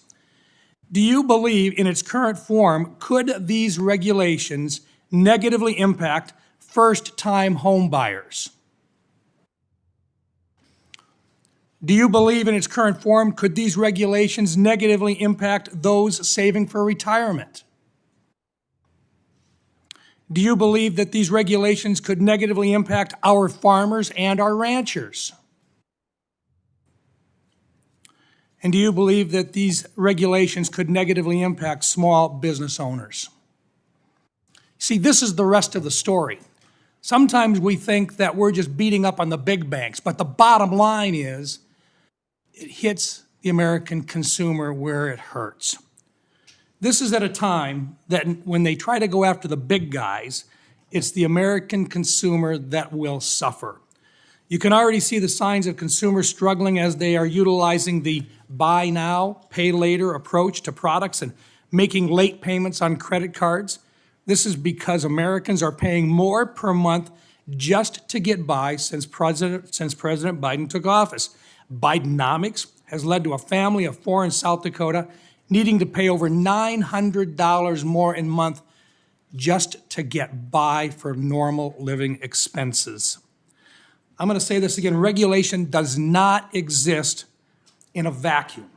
Do you believe in its current form, could these regulations negatively impact first-time home buyers? Do you believe in its current form, could these regulations negatively impact those saving for retirement? Do you believe that these regulations could negatively impact our farmers and our ranchers? And do you believe that these regulations could negatively impact small business owners? See, this is the rest of the story. Sometimes we think that we're just beating up on the big banks, but the bottom line is it hits the American consumer where it hurts. This is at a time that when they try to go after the big guys, it's the American consumer that will suffer. You can already see the signs of consumers struggling as they are utilizing the buy now, pay later approach to products and making late payments on credit cards. This is because Americans are paying more per month just to get by since President Biden took office. Bidenomics has led to a family of four in South Dakota needing to pay over $900 more in month just to get by for normal living expenses. I'm going to say this again, regulation does not exist in a vacuum,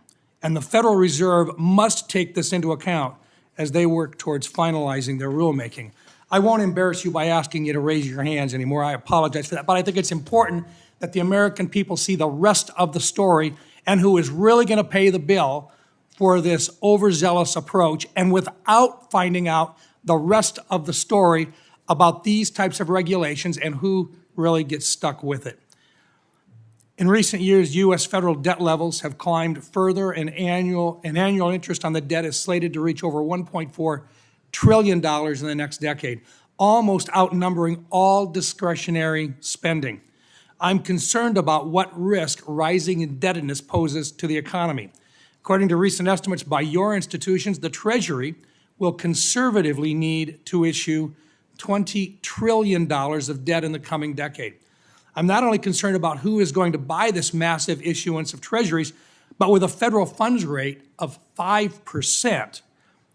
and the Federal Reserve must take this into account as they work towards finalizing their rulemaking. I won't embarrass you by asking you to raise your hands anymore. I apologize for that, but I think it's important that the American people see the rest of the story and who is really going to pay the bill for this overzealous approach, and without finding out the rest of the story about these types of regulations and who really gets stuck with it. In recent years, U.S. federal debt levels have climbed further, and annual interest on the debt is slated to reach over $1.4 trillion in the next decade, almost outnumbering all discretionary spending. I'm concerned about what risk rising indebtedness poses to the economy. According to recent estimates by your institutions, the Treasury will conservatively need to issue $20 trillion of debt in the coming decade. I'm not only concerned about who is going to buy this massive issuance of treasuries, but with a federal funds rate of 5%,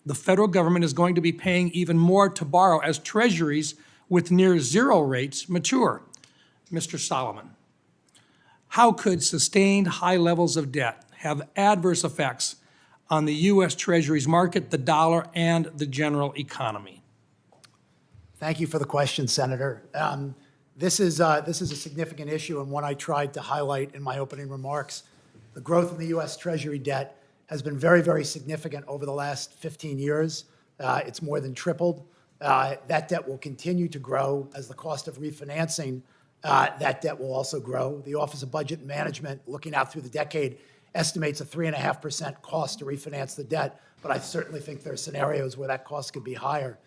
the federal government is going to be paying even more to borrow as treasuries with near zero rates mature. Mr. Solomon, how could sustained high levels of debt have adverse effects on the U.S. Treasuries market, the dollar, and the general economy? Thank you for the question, Senator. This is a significant issue and one I tried to highlight in my opening remarks. The growth in the U.S. Treasury debt has been very, very significant over the last 15 years. It's more than tripled. That debt will continue to grow as the cost of refinancing that debt will also grow. The Office of Budget and Management, looking out through the decade, estimates a 3.5% cost to refinance the debt, but I certainly think there are scenarios where that cost could be higher.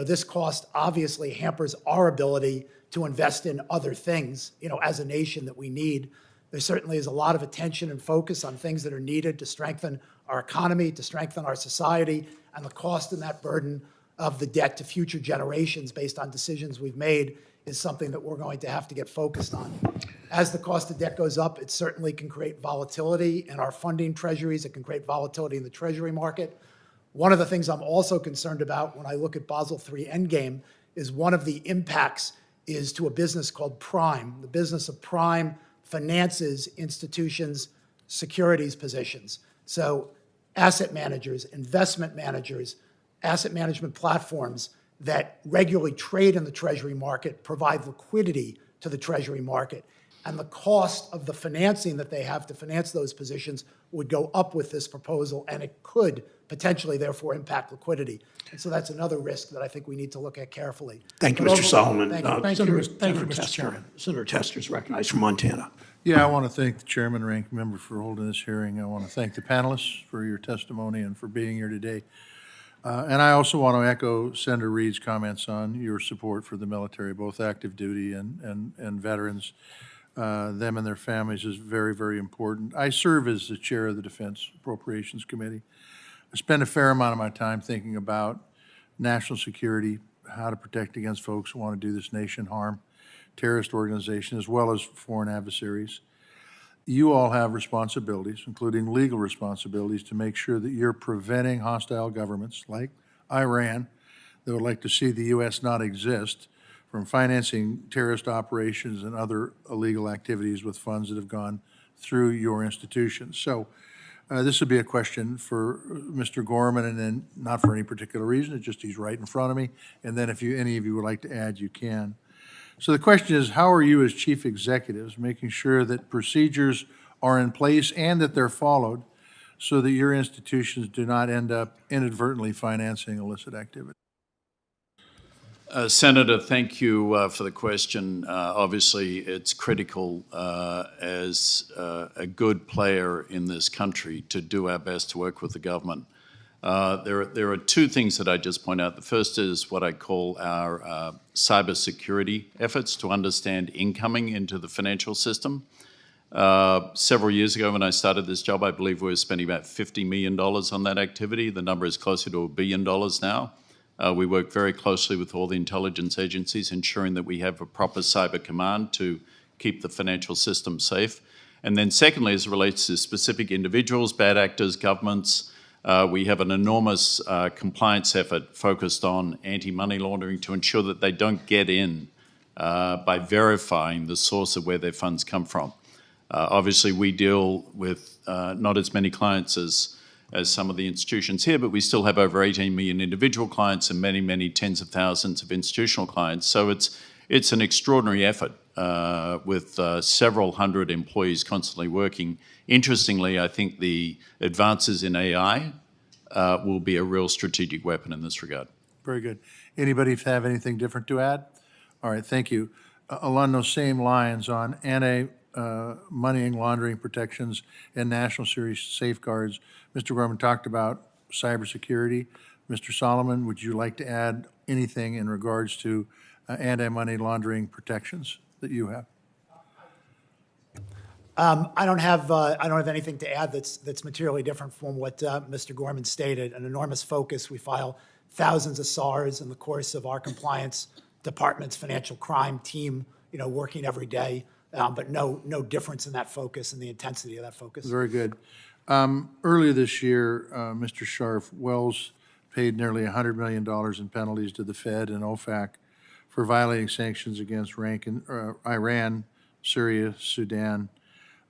This cost obviously hampers our ability to invest in other things, as a nation that we need. There certainly is a lot of attention and focus on things that are needed to strengthen our economy, to strengthen our society, and the cost and that burden of the debt to future generations based on decisions we've made is something that we're going to have to get focused on. As the cost of debt goes up, it certainly can create volatility in our funding treasuries. It can create volatility in the treasury market. One of the things I'm also concerned about when I look at Basel III Endgame is one of the impacts is to a business called Prime. The business of Prime finances institutions' securities positions. So asset managers, investment managers, asset management platforms that regularly trade in the Treasury market provide liquidity to the Treasury market. And the cost of the financing that they have to finance those positions would go up with this proposal, and it could potentially, therefore, impact liquidity. And so that's another risk that I think we need to look at carefully. Thank you, Mr. Solomon. Thank you. Thank you, Mr. Chairman. Senator Tester is recognized from Montana. Yeah, I want to thank the chairman and ranking member for holding this hearing. I want to thank the panelists for your testimony and for being here today. And I also want to echo Senator Reed's comments on your support for the military, both active duty and veterans. Them and their families is very, very important. I serve as the chair of the Defense Appropriations Committee. I spend a fair amount of my time thinking about national security, how to protect against folks who want to do this nation harm, terrorist organizations, as well as foreign adversaries. you all have responsibilities, including legal responsibilities, to make sure that you're preventing hostile governments like Iran that would like to see the U.S. not exist from financing terrorist operations and other illegal activities with funds that have gone through your institutions. So this would be a question for Mr. Gorman, and then not for any particular reason, it's just he's right in front of me. And then if any of you would like to add, you can. So the question is, how are you as chief executives making sure that procedures are in place and that they're followed so that your institutions do not end up inadvertently financing illicit activity? Senator, thank you for the question. Obviously, it's critical as a good player in this country to do our best to work with the government. There are two things that I just point out. The first is what I call our cybersecurity efforts to understand incoming into the financial system. Several years ago when I started this job, I believe we were spending about $50 million on that activity. The number is closer to $1 billion now. We work very closely with all the intelligence agencies, ensuring that we have a proper cyber command to keep the financial system safe. And then secondly, as it relates to specific individuals, bad actors, governments, we have an enormous compliance effort focused on anti-money laundering to ensure that they don't get in by verifying the source of where their funds come from. Obviously, we deal with not as many clients as some of the institutions here, but we still have over 18 million individual clients and many, many tens of thousands of institutional clients. So it's an extraordinary effort with several hundred employees constantly working. Interestingly, I think the advances in AI will be a real strategic weapon in this regard. Very good. Anybody have anything different to add? All right, thank you. Along those same lines, on anti-money laundering protections and national security safeguards, Mr. Gorman talked about cybersecurity. Mr. Solomon, would you like to add anything in regards to anti-money laundering protections that you have? I don't have anything to add that's materially different from what Mr. Gorman stated. An enormous focus. We file thousands of SARs in the course of our compliance department's financial crime team, working every day, but no difference in that focus and the intensity of that focus. Very good. Earlier this year, Mr. Scharf, Wells paid nearly $100 million in penalties to the Fed and OFAC for violating sanctions against Iran, Syria, Sudan.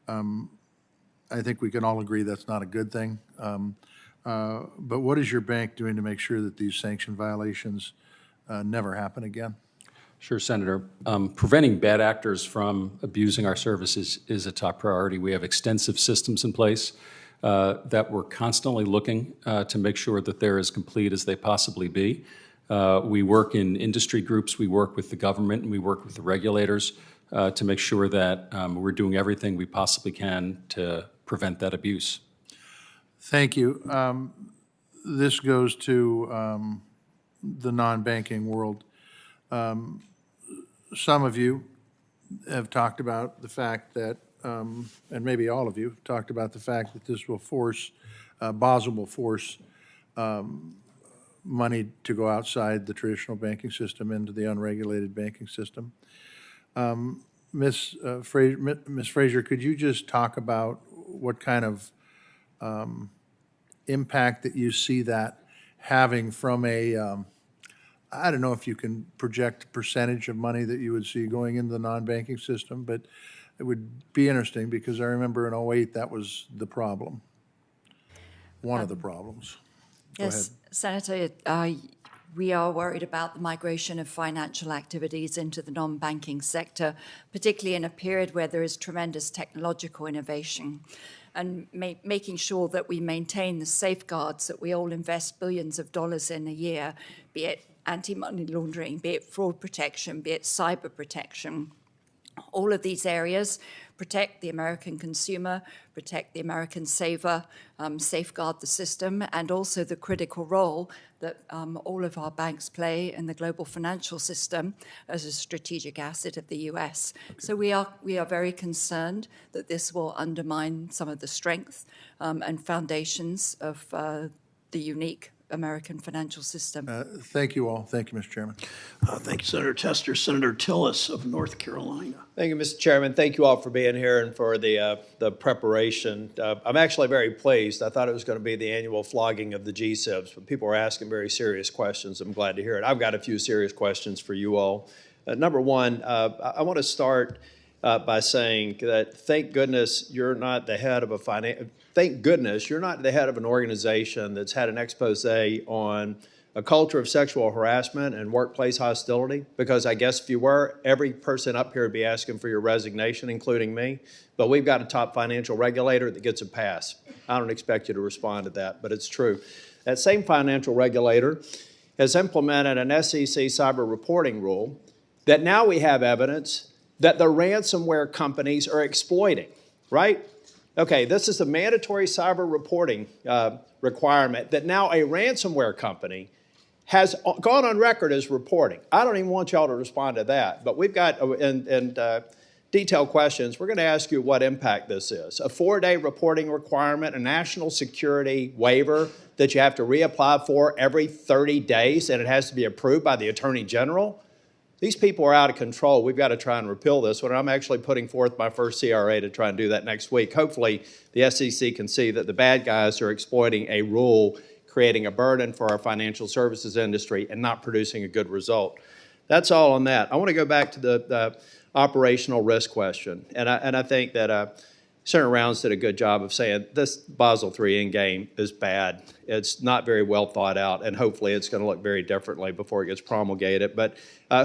I think we can all agree that's not a good thing. But what is your bank doing to make sure that these sanction violations never happen again? Sure, Senator. Preventing bad actors from abusing our services is a top priority. We have extensive systems in place that we're constantly looking to make sure that they're as complete as they possibly be. We work in industry groups, we work with the government, and we work with the regulators to make sure that we're doing everything we possibly can to prevent that abuse. Thank you. This goes to the non-banking world. Some of you have talked about the fact that, and maybe all of you have talked about the fact that this will force, Basel will force money to go outside the traditional banking system into the unregulated banking system. Ms. Fraser, could you just talk about what kind of impact that you see that having from a, I don't know if you can project a percentage of money that you would see going into the non-banking system, but it would be interesting because I remember in 2008 that was the problem, one of the problems. Yes, Senator, we are worried about the migration of financial activities into the non-banking sector, particularly in a period where there is tremendous technological innovation, and making sure that we maintain the safeguards that we all invest billions of dollars in a year, be it anti-money laundering, be it fraud protection, be it cyber protection. All of these areas protect the American consumer, protect the American saver, safeguard the system, and also the critical role that all of our banks play in the global financial system as a strategic asset of the U.S. Okay. So we are very concerned that this will undermine some of the strength and foundations of the unique American financial system. Thank you all. Thank you, Mr. Chairman. Thank you, Senator Tester. Senator Tillis of North Carolina. Thank you, Mr. Chairman. Thank you all for being here and for the preparation. I'm actually very pleased. I thought it was going to be the annual flogging of the GSIBs, but people were asking very serious questions. I'm glad to hear it. I've got a few serious questions for you all. Number one, I want to start by saying that thank goodness you're not the head of a thank goodness you're not the head of an organization that's had an expose on a culture of sexual harassment and workplace hostility, because I guess if you were, every person up here would be asking for your resignation, including me. But we've got a top financial regulator that gets a pass. I don't expect you to respond to that, but it's true. That same financial regulator has implemented an SEC cyber reporting rule that now we have evidence that the ransomware companies are exploiting, right? Okay, this is a mandatory cyber reporting requirement that now a ransomware company has gone on record as reporting. I don't even want y'all to respond to that, but we've got, detailed questions, we're going to ask you what impact this is. A 4-day reporting requirement, a national security waiver that you have to reapply for every 30 days, and it has to be approved by the Attorney General. These people are out of control. We've got to try and repeal this one. I'm actually putting forth my first CRA to try and do that next week. Hopefully, the SEC can see that the bad guys are exploiting a rule, creating a burden for our financial services industry, and not producing a good result. That's all on that. I want to go back to the operational risk question. And I think that Senator Rounds did a good job of saying this Basel III endgame is bad. It's not very well thought out, and hopefully it's going to look very differently before it gets promulgated. But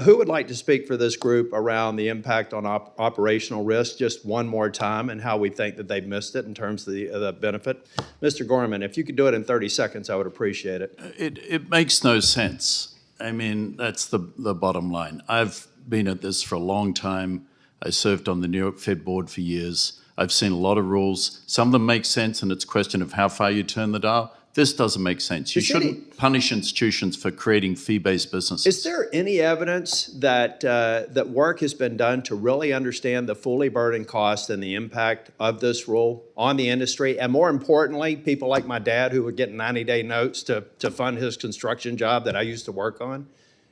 who would like to speak for this group around the impact on operational risk just one more time and how we think that they've missed it in terms of the benefit? Mr. Gorman, if you could do it in 30 seconds, I would appreciate it. It makes no sense. I mean, that's the bottom line. I've been at this for a long time. I served on the New York Fed board for years. I've seen a lot of rules. Some of them make sense, and it's a question of how far you turn the dial. This doesn't make sense. You shouldn't punish institutions for creating fee-based businesses. Is there any evidence that that work has been done to really understand the fully burdened cost and the impact of this rule on the industry? And more importantly, people like my dad who would get 90-day notes to fund his construction job that I used to work on.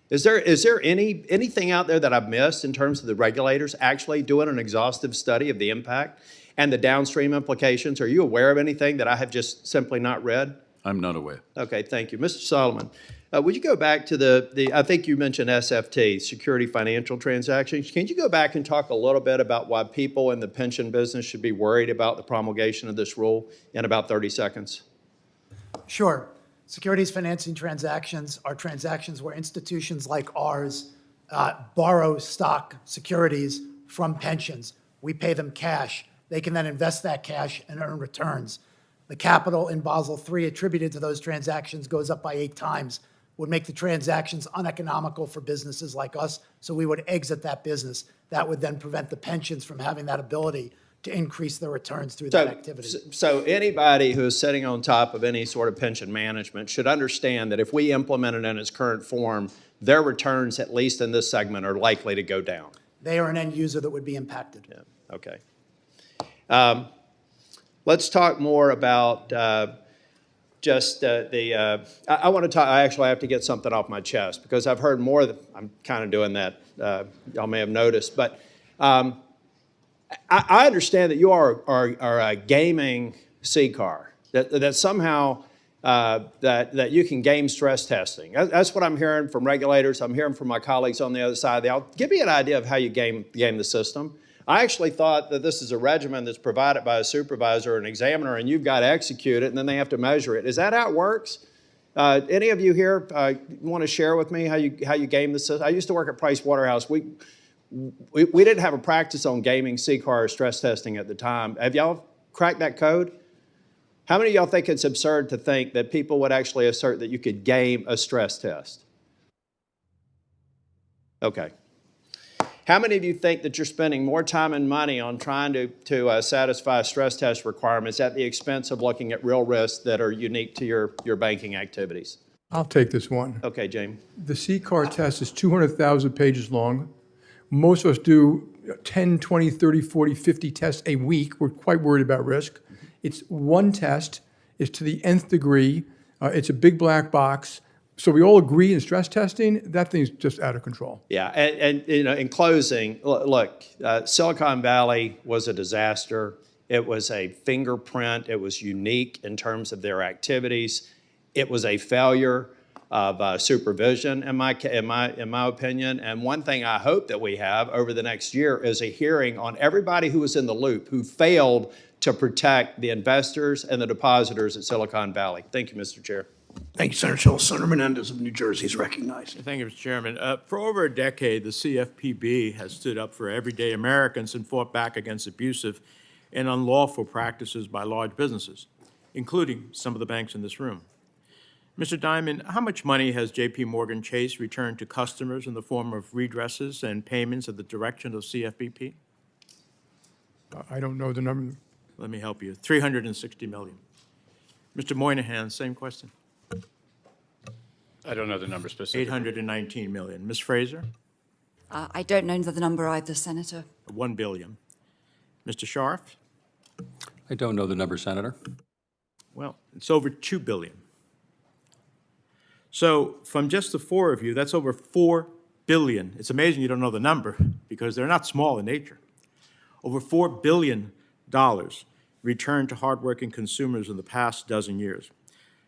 Is there anything out there that I've missed in terms of the regulators actually doing an exhaustive study of the impact and the downstream implications? Are you aware of anything that I have just simply not read? I'm not aware. Okay, thank you. Mr. Solomon, would you go back to I think you mentioned SFT, security financial transactions. Can you go back and talk a little bit about why people in the pension business should be worried about the promulgation of this rule in about 30 seconds? Sure. Securities financing transactions are transactions where institutions like ours borrow stock securities from pensions. We pay them cash. They can then invest that cash and earn returns. The capital in Basel III attributed to those transactions goes up by 8 times, would make the transactions uneconomical for businesses like us, so we would exit that business. That would then prevent the pensions from having that ability to increase their returns through that activity. So anybody who is sitting on top of any sort of pension management should understand that if we implement it in its current form, their returns, at least in this segment, are likely to go down. They are an end user that would be impacted. Yeah, okay. Let's talk more about just I want to talk, I actually have to get something off my chest because I've heard more, I'm kind of doing that, y'all may have noticed, but I understand that you are gaming CCAR, that somehow that you can game stress testing. That's what I'm hearing from regulators. I'm hearing from my colleagues on the other side of the aisle. Give me an idea of how you game the system. I actually thought that this is a regimen that's provided by a supervisor or an examiner, and you've got to execute it, and then they have to measure it. Is that how it works? Any of you here want to share with me how you game the system? I used to work at Price Waterhouse. We didn't have a practice on gaming CCAR or stress testing at the time. Have y'all cracked that code? How many of y'all think it's absurd to think that people would actually assert that you could game a stress test? Okay. How many of you think that you're spending more time and money on trying to satisfy stress test requirements at the expense of looking at real risks that are unique to your banking activities? I'll take this one. Okay, Jamie. The CCAR test is 200,000 pages long. Most of us do 10, 20, 30, 40, 50 tests a week. We're quite worried about risk. It's one test. It's to the nth degree It's a big black box. So we all agree in stress testing, that thing's just out of control. Yeah, and you know, in closing, look, Silicon Valley was a disaster. It was a fingerprint. It was unique in terms of their activities. It was a failure of supervision, in my opinion. And one thing I hope that we have over the next year is a hearing on everybody who was in the loop, who failed to protect the investors and the depositors at Silicon Valley. Thank you, Mr. Chair. Thank you, Senator Schultz. Senator Menendez of New Jersey is recognized. Thank you, Mr. Chairman. For over a decade, the CFPB has stood up for everyday Americans and fought back against abusive and unlawful practices by large businesses, including some of the banks in this room. Mr. Diamond, how much money has J.P. Morgan Chase returned to customers in the form of redresses and payments at the direction of CFPB? I don't know the number. Let me help you. $360 million. Mr. Moynihan, same question. I don't know the number specifically. $819 million. Ms. Fraser? I don't know the number either, Senator. $1 billion. Mr. Scharf? I don't know the number, Senator. Well, it's over $2 billion. So from just the four of you, that's over $4 billion. It's amazing you don't know the number because they're not small in nature. Over $4 billion returned to hardworking consumers in the past dozen years.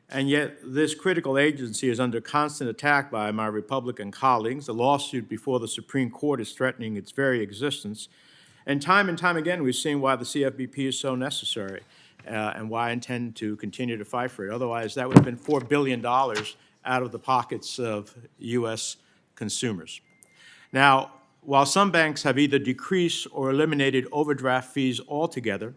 And yet this critical agency is under constant attack by my Republican colleagues. A lawsuit before the Supreme Court is threatening its very existence. And time again, we've seen why the CFPB is so necessary and why I intend to continue to fight for it. Otherwise, that would have been $4 billion out of the pockets of U.S. consumers. Now, while some banks have either decreased or eliminated overdraft fees altogether,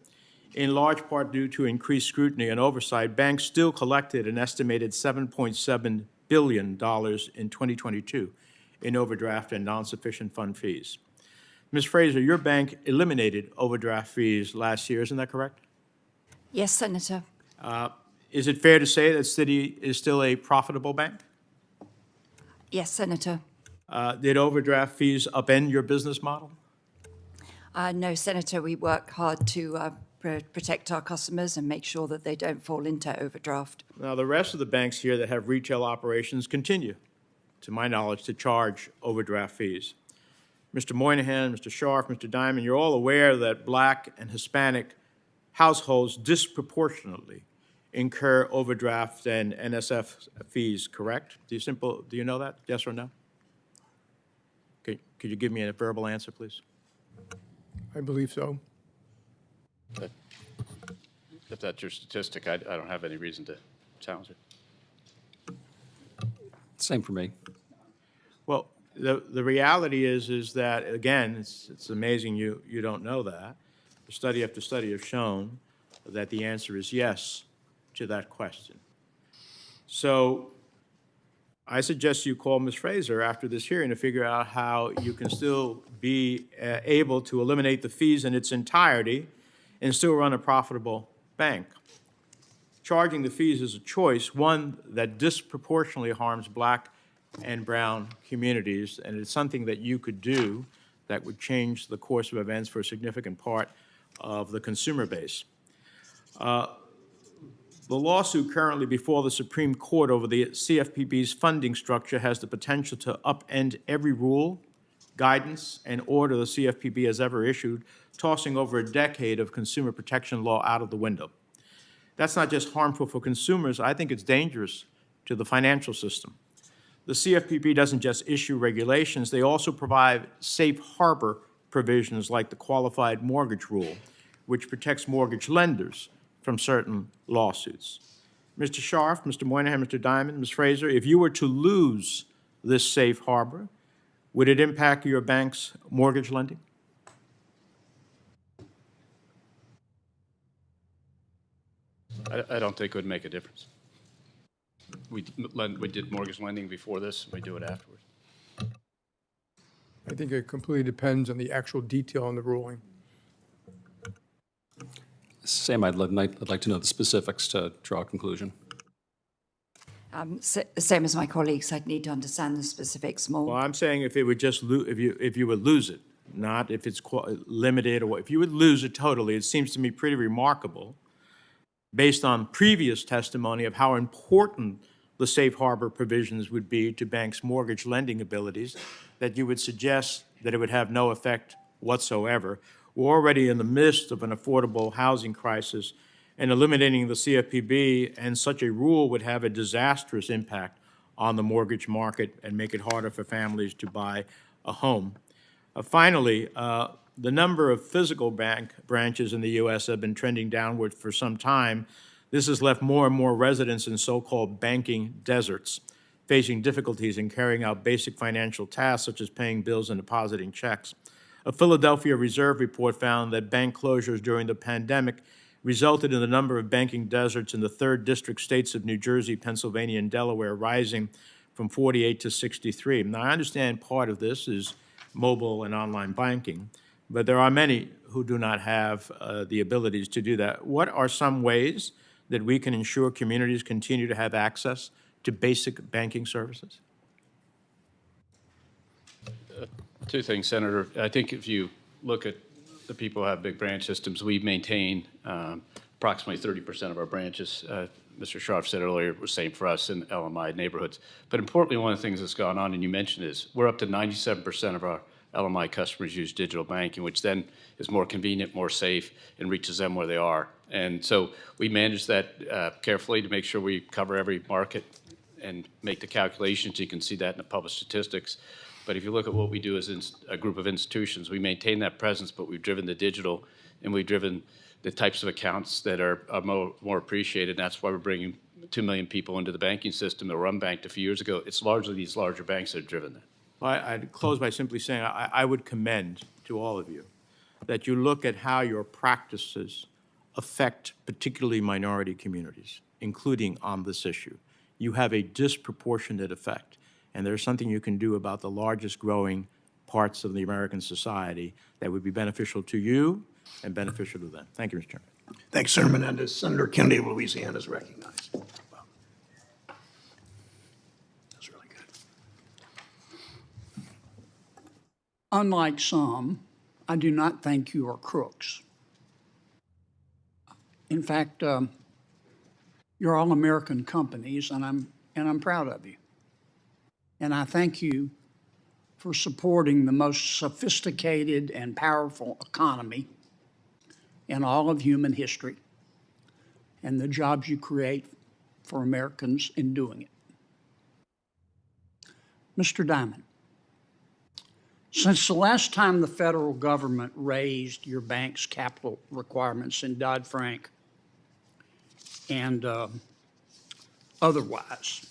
in large part due to increased scrutiny and oversight, banks still collected an estimated $7.7 billion in 2022 in overdraft and non-sufficient fund fees. Ms. Fraser, your bank eliminated overdraft fees last year, isn't that correct? Yes, Senator. Is it fair to say that Citi is still a profitable bank? Yes, Senator. Did overdraft fees upend your business model? No, Senator, we work hard to protect our customers and make sure that they don't fall into overdraft. Now, the rest of the banks here that have retail operations continue, to my knowledge, to charge overdraft fees. Mr. Moynihan, Mr. Scharf, Mr. Diamond, you're all aware that Black and Hispanic households disproportionately incur overdraft and NSF fees, correct? Do you know that? Yes or no? Okay, could you give me a verbal answer, please? I believe so. If that's your statistic, I don't have any reason to challenge it. Same for me. Well, the reality is that, again, it's amazing you don't know that. Study after study have shown that the answer is yes to that question. So I suggest you call Ms. Fraser after this hearing to figure out how you can still be able to eliminate the fees in its entirety and still run a profitable bank. Charging the fees is a choice, one that disproportionately harms Black and brown communities, and it's something that you could do that would change the course of events for a significant part of the consumer base. The lawsuit currently before the Supreme Court over the CFPB's funding structure has the potential to upend every rule, guidance, and order the CFPB has ever issued, tossing over a decade of consumer protection law out of the window. That's not just harmful for consumers, I think it's dangerous to the financial system. The CFPB doesn't just issue regulations, they also provide safe harbor provisions like the qualified mortgage rule, which protects mortgage lenders from certain lawsuits. Mr. Scharf, Mr. Moynihan, Mr. Diamond, Ms. Fraser, if you were to lose this safe harbor, would it impact your bank's mortgage lending? I don't think it would make a difference. We did mortgage lending before this, we do it afterwards. I think it completely depends on the actual detail in the ruling. Sam, I'd like to know the specifics to draw a conclusion. Same as my colleagues, I'd need to understand the specifics more. Well, I'm saying if it would just if you would lose it, not if it's limited or if you would lose it totally, it seems to me pretty remarkable based on previous testimony of how important the safe harbor provisions would be to banks' mortgage lending abilities, that you would suggest that it would have no effect whatsoever. We're already in the midst of an affordable housing crisis, and eliminating the CFPB and such a rule would have a disastrous impact on the mortgage market and make it harder for families to buy a home. Finally, the number of physical bank branches in the U.S. have been trending downward for some time. This has left more and more residents in so-called banking deserts, facing difficulties in carrying out basic financial tasks such as paying bills and depositing checks. A Philadelphia Reserve report found that bank closures during the pandemic resulted in the number of banking deserts in the 3rd district states of New Jersey, Pennsylvania, and Delaware rising from 48 to 63. Now, I understand part of this is mobile and online banking, but there are many who do not have the abilities to do that. What are some ways that we can ensure communities continue to have access to basic banking services? Two things, Senator. I think if you look at the people who have big branch systems, we maintain approximately 30% of our branches. Mr. Scharf said earlier, it was the same for us in LMI neighborhoods. But importantly, one of the things that's gone on, and you mentioned is, we're up to 97% of our LMI customers use digital banking, which then is more convenient, more safe, and reaches them where they are. And so we manage that carefully to make sure we cover every market and make the calculations. You can see that in the published statistics. But if you look at what we do as a group of institutions, we maintain that presence, but we've driven the digital, and we've driven the types of accounts that are more appreciated. And that's why we're bringing 2 million people into the banking system that were unbanked a few years ago. It's largely these larger banks that have driven that. Well, I'd close by simply saying I would commend to all of you that you look at how your practices affect particularly minority communities, including on this issue. You have a disproportionate effect, and there's something you can do about the largest growing parts of the American society that would be beneficial to you and beneficial to them. Thank you, Mr. Chairman. Thanks, Senator Menendez. Senator Kennedy of Louisiana is recognized. Wow. That's really good. Unlike some, I do not think you are crooks. In fact, you're all American companies, and I'm proud of you. And I thank you for supporting the most sophisticated and powerful economy in all of human history, and the jobs you create for Americans in doing it. Mr. Diamond, since the last time the federal government raised your bank's capital requirements in Dodd-Frank and otherwise,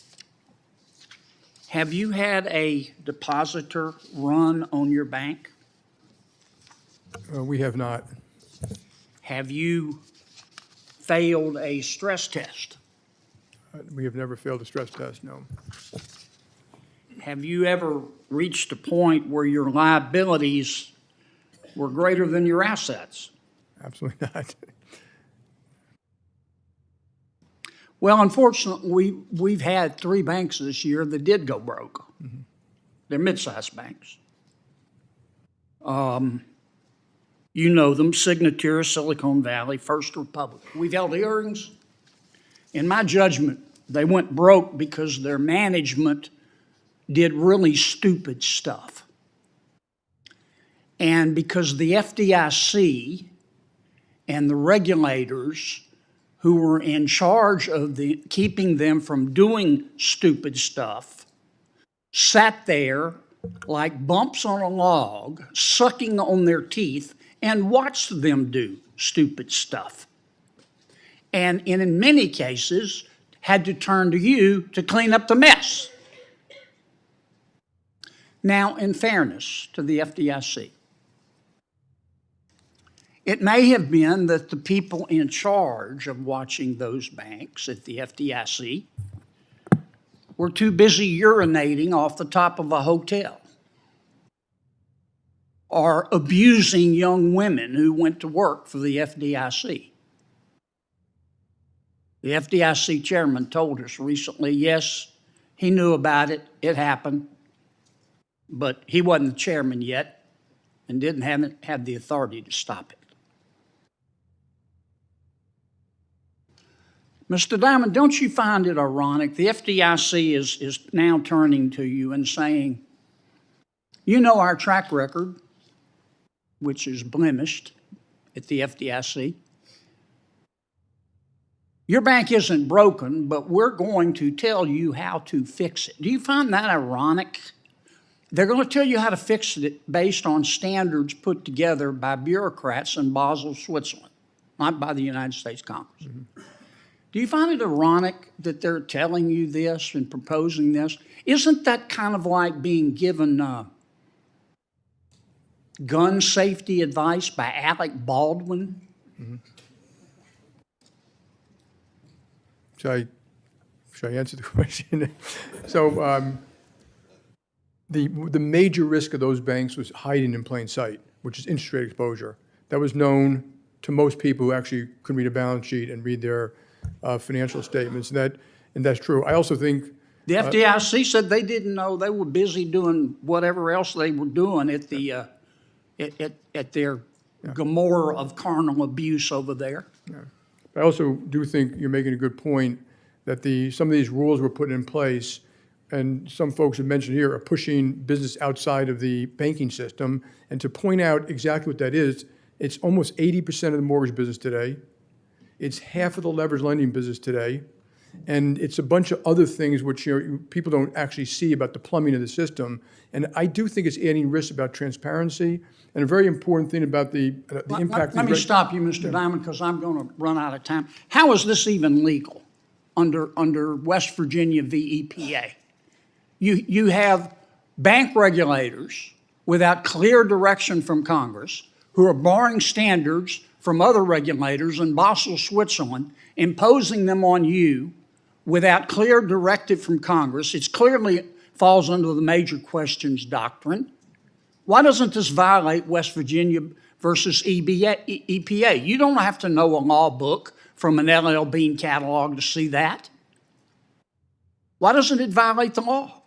have you had a depositor run on your bank? We have not. Have you failed a stress test? We have never failed a stress test, no. Have you ever reached a point where your liabilities were greater than your assets? Absolutely not. Well, unfortunately, we've had 3 banks this year that did go broke. Mm-hmm. They're mid-sized banks. You know them, Signature, Silicon Valley, First Republic. We've held hearings. In my judgment, they went broke because their management did really stupid stuff. And because the FDIC and the regulators who were in charge of keeping them from doing stupid stuff sat there like bumps on a log, sucking on their teeth, and watched them do stupid stuff. And in many cases, had to turn to you to clean up the mess. Now, in fairness to the FDIC, it may have been that the people in charge of watching those banks at the FDIC were too busy urinating off the top of a hotel or abusing young women who went to work for the FDIC. The FDIC chairman told us recently, yes, he knew about it, it happened, but he wasn't the chairman yet and didn't have the authority to stop it. Mr. Diamond, don't you find it ironic? The FDIC is now turning to you and saying, you know our track record, which is blemished at the FDIC. Your bank isn't broken, but we're going to tell you how to fix it. Do you find that ironic? They're going to tell you how to fix it based on standards put together by bureaucrats in Basel, Switzerland, not by the United States Congress. Mm-hmm. Do you find it ironic that they're telling you this and proposing this? Isn't that kind of like being given gun safety advice by Alec Baldwin? Mm-hmm. Should I answer the question? So the major risk of those banks was hiding in plain sight, which is interest rate exposure. That was known to most people who actually could read a balance sheet and read their financial statements, and that's true. I also think the FDIC said they didn't know. They were busy doing whatever else they were doing at the at their Gomorrah of carnal abuse over there. Yeah. I also do think you're making a good point that some of these rules were put in place, and some folks have mentioned here, are pushing business outside of the banking system. And to point out exactly what that is, it's almost 80% of the mortgage business today. It's half of the leveraged lending business today. And it's a bunch of other things which people don't actually see about the plumbing of the system. And I do think it's adding risk about transparency, and a very important thing about the impact. Let me stop you, Mr. Diamond, because I'm going to run out of time. How is this even legal under West Virginia v. EPA? You have bank regulators without clear direction from Congress who are borrowing standards from other regulators in Basel, Switzerland, imposing them on you without clear directive from Congress. It clearly falls under the major questions doctrine. Why doesn't this violate West Virginia versus EPA? You don't have to know a law book from an LL Bean catalog to see that. Why doesn't it violate the law?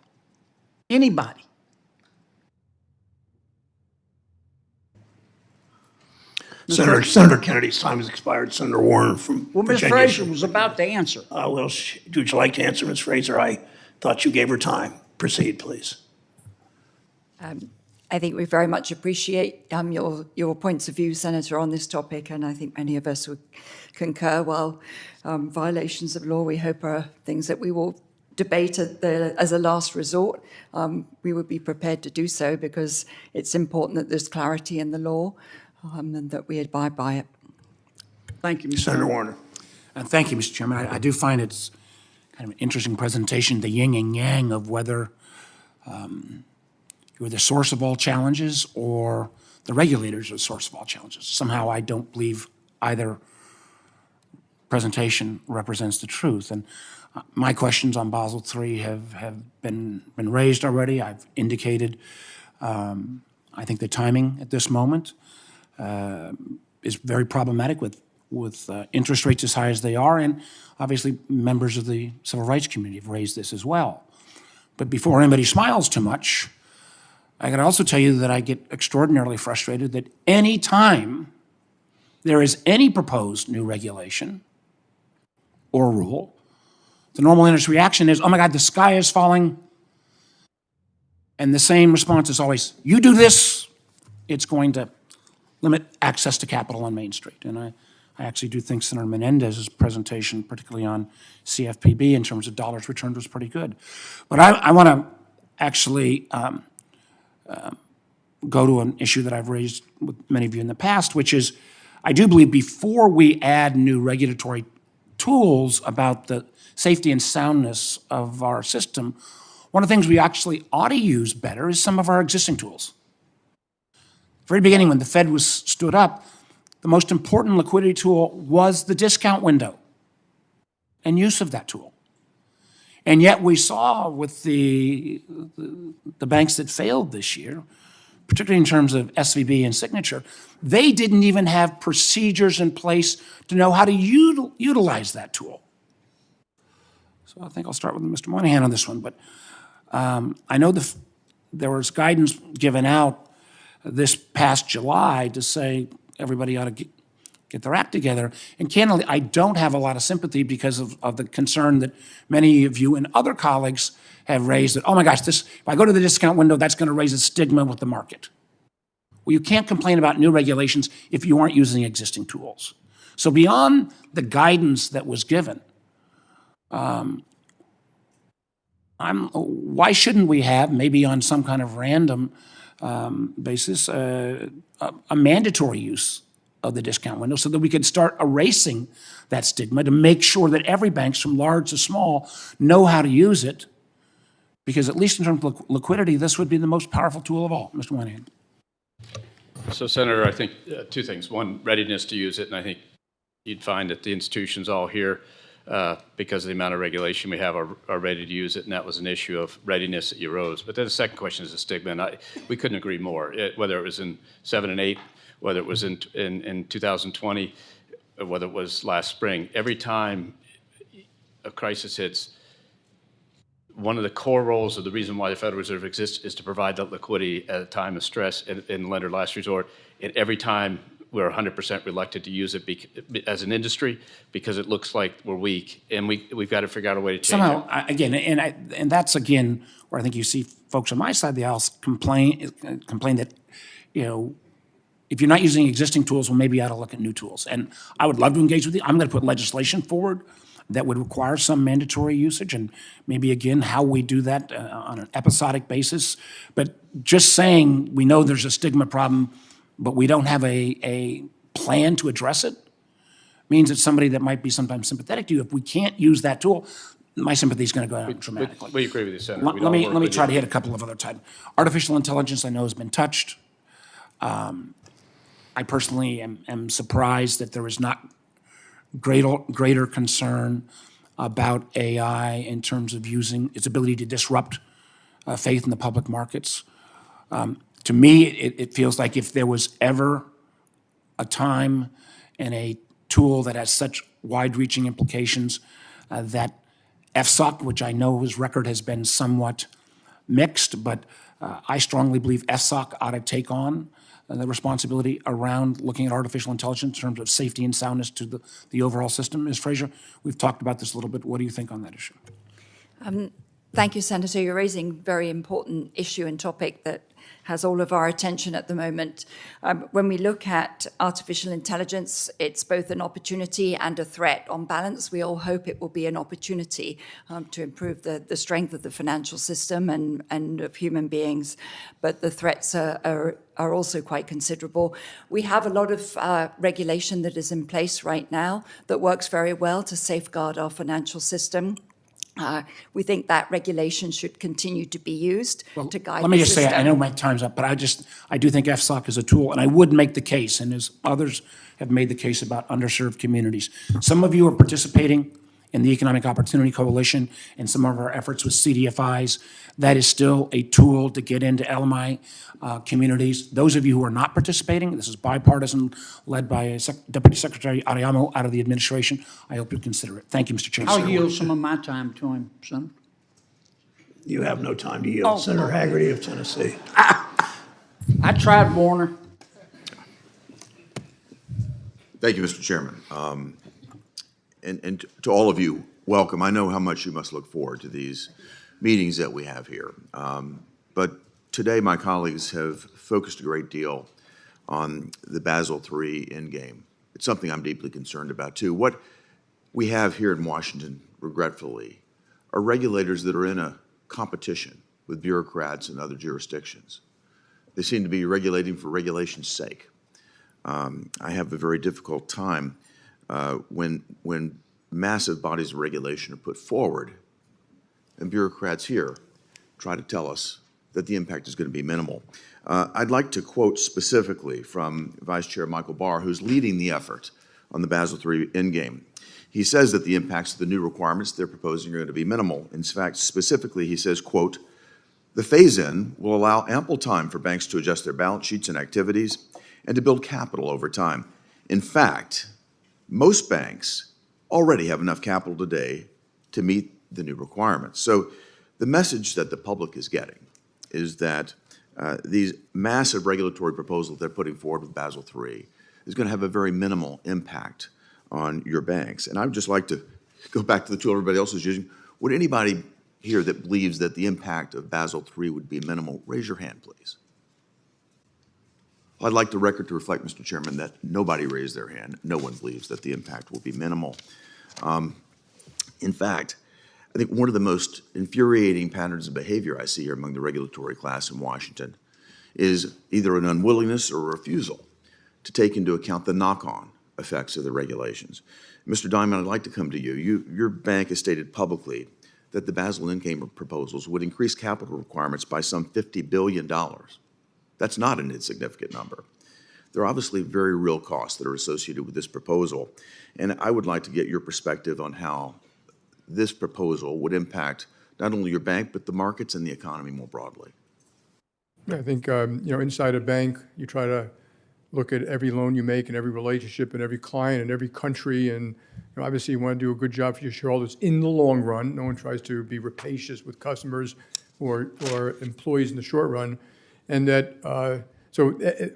Anybody? Senator Kennedy's time has expired. Senator Warren from Ms. Virginia. Fraser was about to answer. Would you like to answer, Ms. Fraser? I thought you gave her time. Proceed, please. I think we very much appreciate your points of view, Senator, on this topic, and I think many of us would concur. While violations of law, we hope, are things that we will debate as a last resort. We would be prepared to do so because it's important that there's clarity in the law and that we abide by it. Thank you, Mr. Senator Warner. Thank you, Mr. Chairman. I do find it's kind of an interesting presentation, the yin and yang of whether you're the source of all challenges or the regulators are the source of all challenges. Somehow I don't believe either presentation represents the truth. And my questions on Basel III have been raised already. I've indicated I think the timing at this moment is very problematic with interest rates as high as they are, and obviously members of the civil rights community have raised this as well. But before anybody smiles too much, I can also tell you that I get extraordinarily frustrated that any time there is any proposed new regulation or rule, the normal industry reaction is, oh my God, the sky is falling. And the same response is always, you do this, it's going to limit access to capital on Main Street. And I actually do think Senator Menendez's presentation, particularly on CFPB in terms of dollars returned, was pretty good. But I want to actually go to an issue that I've raised with many of you in the past, which is I do believe before we add new regulatory tools about the safety and soundness of our system, one of the things we actually ought to use better is some of our existing tools. Very beginning, when the Fed was stood up, the most important liquidity tool was the discount window and use of that tool. And yet we saw with the banks that failed this year, particularly in terms of SVB and Signature, they didn't even have procedures in place to know how to utilize that tool. So I think I'll start with Mr. Moynihan on this one. But I know there was guidance given out this past July to say everybody ought to get their act together. And candidly, I don't have a lot of sympathy because of the concern that many of you and other colleagues have raised that, oh my gosh, if I go to the discount window, that's going to raise a stigma with the market. Well, you can't complain about new regulations if you aren't using existing tools. So beyond the guidance that was given, why shouldn't we have, maybe on some kind of random basis, a mandatory use of the discount window so that we could start erasing that stigma to make sure that every bank, from large to small, know how to use it? Because at least in terms of liquidity, this would be the most powerful tool of all. Mr. Moynihan. So, Senator, I think two things. One, readiness to use it, and I think you'd find that the institutions all here, because of the amount of regulation we have, are ready to use it, and that was an issue of readiness that you rose. But then the second question is the stigma, and we couldn't agree more. Whether it was in 7 and 8, whether it was in 2020, or whether it was last spring, every time a crisis hits, one of the core roles of the reason why the Federal Reserve exists is to provide that liquidity at a time of stress and lender last resort. And every time we're 100% reluctant to use it as an industry because it looks like we're weak, and we've got to figure out a way to change Somehow, it. Again, and that's again where I think you see folks on my side of the aisle complain that, if you're not using existing tools, well, maybe you ought to look at new tools. And I would love to engage with you. I'm going to put legislation forward that would require some mandatory usage, and maybe, again, how we do that on an episodic basis. But just saying we know there's a stigma problem, but we don't have a plan to address it, means that somebody that might be sometimes sympathetic to you, if we can't use that tool, my sympathy is going to go down dramatically. We agree with you, Senator. Let me try to hit a couple of other types. Artificial intelligence, I know, has been touched. I personally am surprised that there is not greater concern about AI in terms of using its ability to disrupt faith in the public markets. To me, it feels like if there was ever a time and a tool that has such wide-reaching implications, that FSOC, which I know his record has been somewhat mixed, but I strongly believe FSOC ought to take on the responsibility around looking at artificial intelligence in terms of safety and soundness to the overall system. Ms. Fraser, we've talked about this a little bit. What do you think on that issue? Thank you, Senator. You're raising a very important issue and topic that has all of our attention at the moment. When we look at artificial intelligence, it's both an opportunity and a threat. On balance, we all hope it will be an opportunity to improve the strength of the financial system and of human beings, but the threats are also quite considerable. We have a lot of regulation that is in place right now that works very well to safeguard our financial system. We think that regulation should continue to be used to guide the system. Let me just say, I know my time's up, but I do think FSOC is a tool, and I would make the case, and as others have made the case about underserved communities. Some of you are participating in the Economic Opportunity Coalition and some of our efforts with CDFIs. That is still a tool to get into LMI communities. Those of you who are not participating, this is bipartisan, led by Deputy Secretary Ariamo out of the administration. I hope you'll consider it. Thank you, Mr. Chair. I'll yield some of my time to him, Senator. You have no time to yield. Senator Haggerty of Tennessee. I tried, Warner. Thank you, Mr. Chairman. And to all of you, welcome. I know how much you must look forward to these meetings that we have here. But today, my colleagues have focused a great deal on the Basel III endgame. It's something I'm deeply concerned about, too. What we have here in Washington, regretfully, are regulators that are in a competition with bureaucrats and other jurisdictions. They seem to be regulating for regulation's sake. I have a very difficult time when massive bodies of regulation are put forward and bureaucrats here try to tell us that the impact is going to be minimal. I'd like to quote specifically from Vice Chair Michael Barr, who's leading the effort on the Basel III endgame. He says that the impacts of the new requirements they're proposing are going to be minimal. In fact, specifically, he says, quote, "The phase-in will allow ample time for banks to adjust their balance sheets and activities and to build capital over time. In fact, most banks already have enough capital today to meet the new requirements." So the message that the public is getting is that these massive regulatory proposals they're putting forward with Basel III is going to have a very minimal impact on your banks. And I would just like to go back to the tool everybody else is using. Would anybody here that believes that the impact of Basel III would be minimal, raise your hand, please. I'd like the record to reflect, Mr. Chairman, that nobody raised their hand. No one believes that the impact will be minimal. In fact, I think one of the most infuriating patterns of behavior I see here among the regulatory class in Washington is either an unwillingness or a refusal to take into account the knock-on effects of the regulations. Mr. Diamond, I'd like to come to you. Your bank has stated publicly that the Basel Endgame proposals would increase capital requirements by some $50 billion. That's not an insignificant number. There are obviously very real costs that are associated with this proposal, and I would like to get your perspective on how this proposal would impact not only your bank, but the markets and the economy more broadly. I think, inside a bank, you try to look at every loan you make and every relationship and every client and every country, and obviously you want to do a good job for your shareholders in the long run. No one tries to be rapacious with customers or employees in the short run. And that,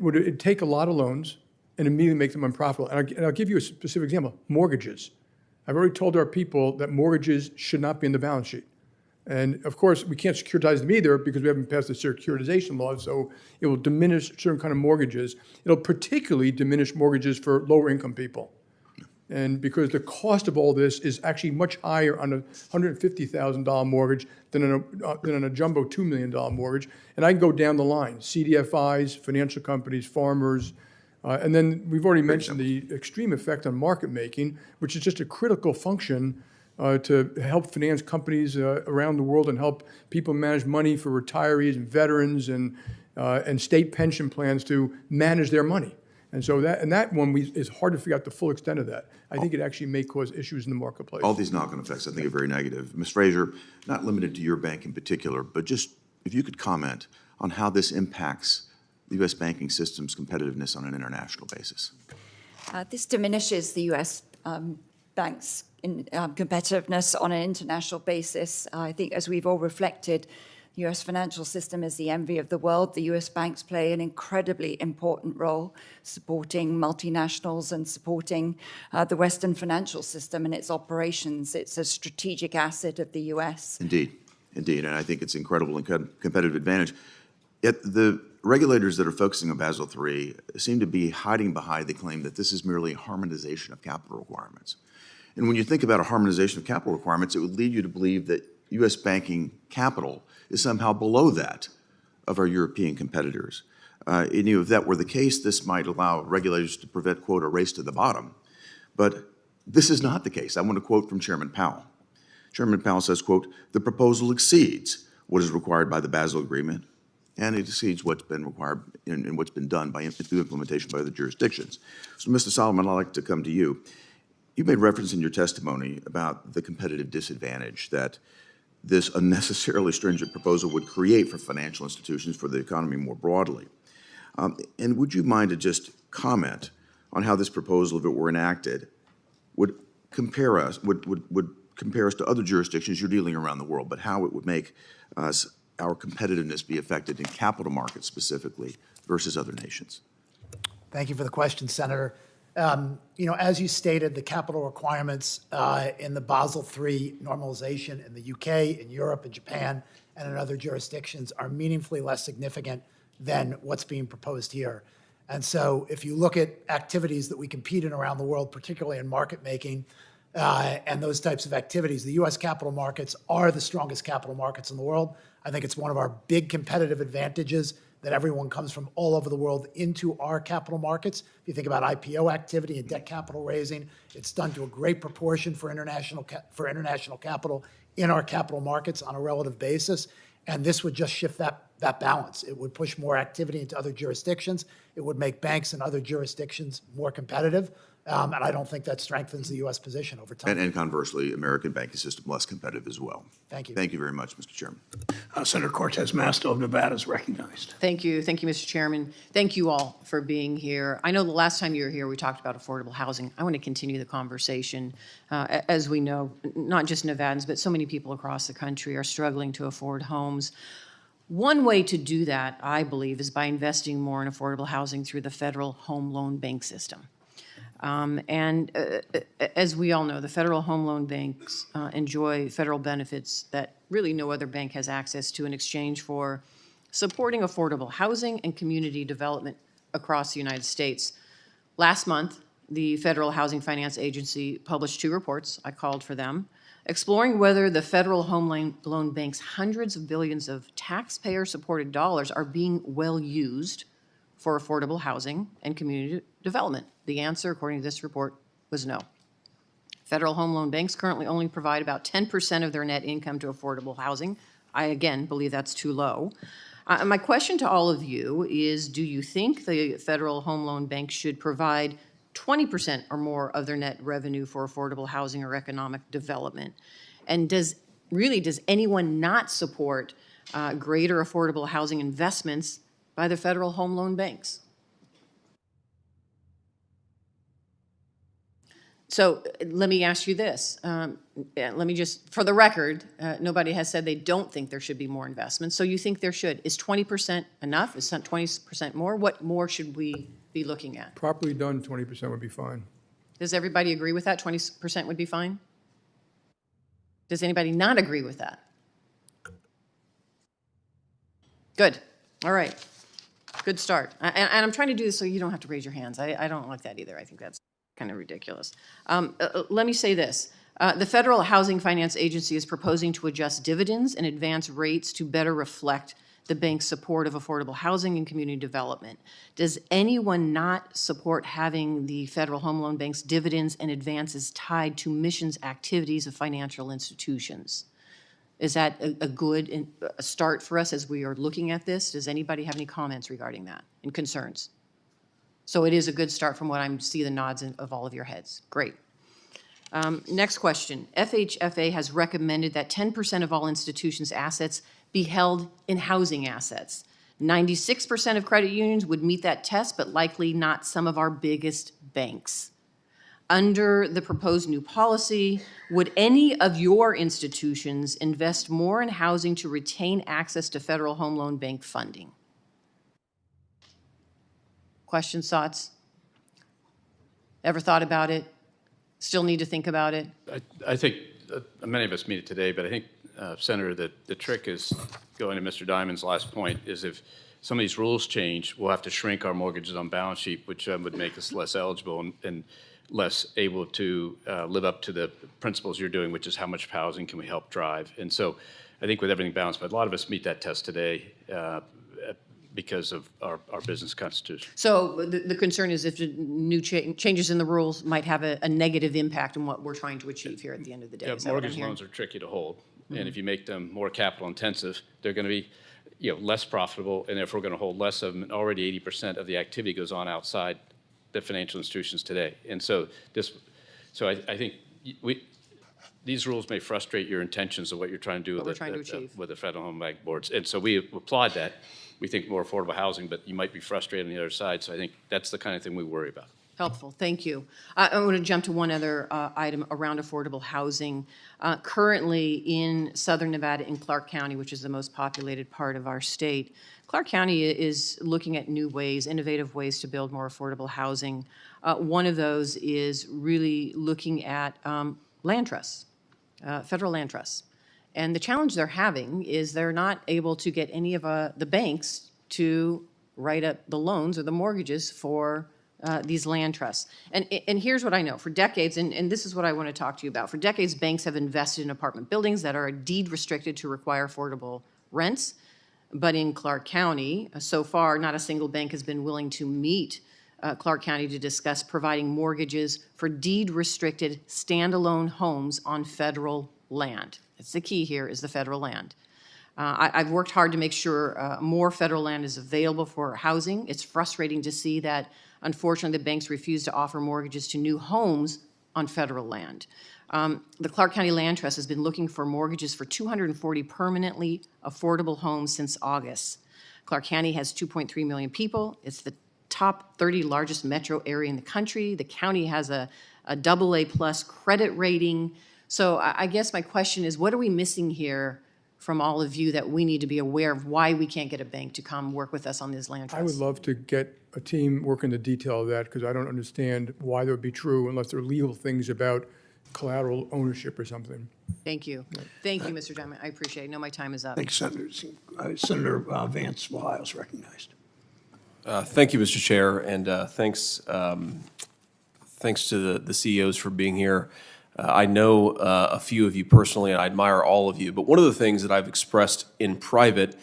would it take a lot of loans and immediately make them unprofitable? And I'll give you a specific example, mortgages. I've already told our people that mortgages should not be in the balance sheet. And of course, we can't securitize them either because we haven't passed the securitization law, so it will diminish certain kind of mortgages. It'll particularly diminish mortgages for lower income people. And because the cost of all this is actually much higher on a $150,000 mortgage than on a jumbo $2 million mortgage. And I can go down the line, CDFIs, financial companies, farmers, and then we've already mentioned the extreme effect on market making, which is just a critical function to help finance companies around the world and help people manage money for retirees and veterans and state pension plans to manage their money. And so that one is hard to figure out the full extent of that. I think it actually may cause issues in the marketplace. All these knock-on effects, I think, are very negative. Ms. Fraser, not limited to your bank in particular, but just if you could comment on how this impacts the U.S. banking system's competitiveness on an international basis. This diminishes the U.S. banks' competitiveness on an international basis. I think, as we've all reflected, the U.S. financial system is the envy of the world. The U.S. banks play an incredibly important role supporting multinationals and supporting the Western financial system and its operations. It's a strategic asset of the U.S. Indeed, and I think it's incredible and competitive advantage. Yet the regulators that are focusing on Basel III seem to be hiding behind the claim that this is merely a harmonization of capital requirements. And when you think about a harmonization of capital requirements, it would lead you to believe that U.S. banking capital is somehow below that of our European competitors. And if that were the case, this might allow regulators to prevent, quote, a race to the bottom. But this is not the case. I want to quote from Chairman Powell. Chairman Powell says, quote, "The proposal exceeds what is required by the Basel Agreement, and it exceeds what's been required and what's been done through implementation by other jurisdictions." So, Mr. Solomon, I'd like to come to you. You made reference in your testimony about the competitive disadvantage that this unnecessarily stringent proposal would create for financial institutions, for the economy more broadly. And would you mind to just comment on how this proposal, if it were enacted, would compare us to other jurisdictions you're dealing around the world, but how it would make our competitiveness be affected in capital markets specifically versus other nations? Thank you for the question, Senator. As you stated, the capital requirements in the Basel III normalization in the UK, in Europe, in Japan, and in other jurisdictions are meaningfully less significant than what's being proposed here. And so if you look at activities that we compete in around the world, particularly in market making and those types of activities, the U.S. capital markets are the strongest capital markets in the world. I think it's one of our big competitive advantages that everyone comes from all over the world into our capital markets. If you think about IPO activity and debt capital raising, it's done to a great proportion for international capital in our capital markets on a relative basis. And this would just shift that balance. It would push more activity into other jurisdictions. It would make banks in other jurisdictions more competitive. And I don't think that strengthens the U.S. position over time. And conversely, American banking system less competitive as well. Thank you. Thank you very much, Mr. Chairman. Senator Cortez Masto of Nevada is recognized. Thank you. Thank you, Mr. Chairman. Thank you all for being here. I know the last time you were here, we talked about affordable housing. I want to continue the conversation. As we know, not just Nevadans, but so many people across the country are struggling to afford homes. One way to do that, I believe, is by investing more in affordable housing through the Federal Home Loan Bank system. As we all know, the Federal Home Loan Banks enjoy federal benefits that really no other bank has access to in exchange for supporting affordable housing and community development across the United States. Last month, the Federal Housing Finance Agency published 2 reports. I called for them, exploring whether the Federal Home Loan Bank's hundreds of billions of taxpayer-supported dollars are being well used for affordable housing and community development. The answer, according to this report, was no. Federal Home Loan Banks currently only provide about 10% of their net income to affordable housing. I, again, believe that's too low. My question to all of you is, do you think the Federal Home Loan Bank should provide 20% or more of their net revenue for affordable housing or economic development? And does anyone not support greater affordable housing investments by the Federal Home Loan Banks? So let me ask you this. Let me just, for the record, nobody has said they don't think there should be more investment. So you think there should. Is 20% enough? Is 20% more? What more should we be looking at? Properly done, 20% would be fine. Does everybody agree with that? 20% would be fine? Does anybody not agree with that? Good. All right. Good start. And I'm trying to do this so you don't have to raise your hands. I don't like that either. I think that's kind of ridiculous. Let me say this. The Federal Housing Finance Agency is proposing to adjust dividends and advance rates to better reflect the bank's support of affordable housing and community development. Does anyone not support having the Federal Home Loan Bank's dividends and advances tied to missions activities of financial institutions? Is that a good start for us as we are looking at this? Does anybody have any comments regarding that and concerns? So it is a good start from what I see the nods of all of your heads. Great. Next question. FHFA has recommended that 10% of all institutions' assets be held in housing assets. 96% of credit unions would meet that test, but likely not some of our biggest banks. Under the proposed new policy, would any of your institutions invest more in housing to retain access to Federal Home Loan Bank funding? Questions, thoughts? Ever thought about it? Still need to think about it? I think many of us meet it today, but I think, Senator, that the trick is, going to Mr. Diamond's last point, is if some of these rules change, we'll have to shrink our mortgages on balance sheet, which would make us less eligible and less able to live up to the principles you're doing, which is how much housing can we help drive. And so I think with everything balanced, but a lot of us meet that test today because of our business constitution. So the concern is if the new changes in the rules might have a negative impact on what we're trying to achieve here at the end of the day. Yeah, Is that what I'm mortgage hearing? loans are tricky to hold, Mm-hmm. and if you make them more capital intensive, they're going to be, less profitable, and if we're going to hold less of them, and already 80% of the activity goes on outside the financial institutions today. And so I think these rules may frustrate your intentions of what you're trying to do with the Federal Home Bank boards, and so we applaud that. We think more affordable housing, but you might be frustrated on the other side. So I think that's the kind of thing we worry about. Helpful, thank you. I want to jump to one other item around affordable housing. Currently in Southern Nevada in Clark County, which is the most populated part of our state, Clark County is looking at new ways, innovative ways to build more affordable housing. One of those is really looking at land trusts, federal land trusts. And the challenge they're having is they're not able to get any of the banks to write up the loans or the mortgages for these land trusts. And here's what I know. For decades, and this is what I want to talk to you about, for decades, banks have invested in apartment buildings that are deed restricted to require affordable rents. But in Clark County, so far, not a single bank has been willing to meet Clark County to discuss providing mortgages for deed-restricted standalone homes on federal land. That's the key here, is the federal land. I've worked hard to make sure more federal land is available for housing. It's frustrating to see that, unfortunately, the banks refuse to offer mortgages to new homes on federal land. The Clark County Land Trust has been looking for mortgages for 240 permanently affordable homes since August. Clark County has 2.3 million people. It's the top 30 largest metro area in the country. The county has a AA+ credit rating. So I guess my question is, what are we missing here from all of you that we need to be aware of why we can't get a bank to come work with us on these land I would trusts. love to get a team working the detail of that, because I don't understand why that would be true unless there are legal things about collateral ownership or something. Thank you. Thank you, Mr. Chairman. I appreciate it. I know my time is up. Thanks, Senator. Senator Vance Ohio is recognized. Thank you, Mr. Chair, and thanks to the CEOs for being here. I know a few of you personally, and I admire all of you, but one of the things that I've expressed in private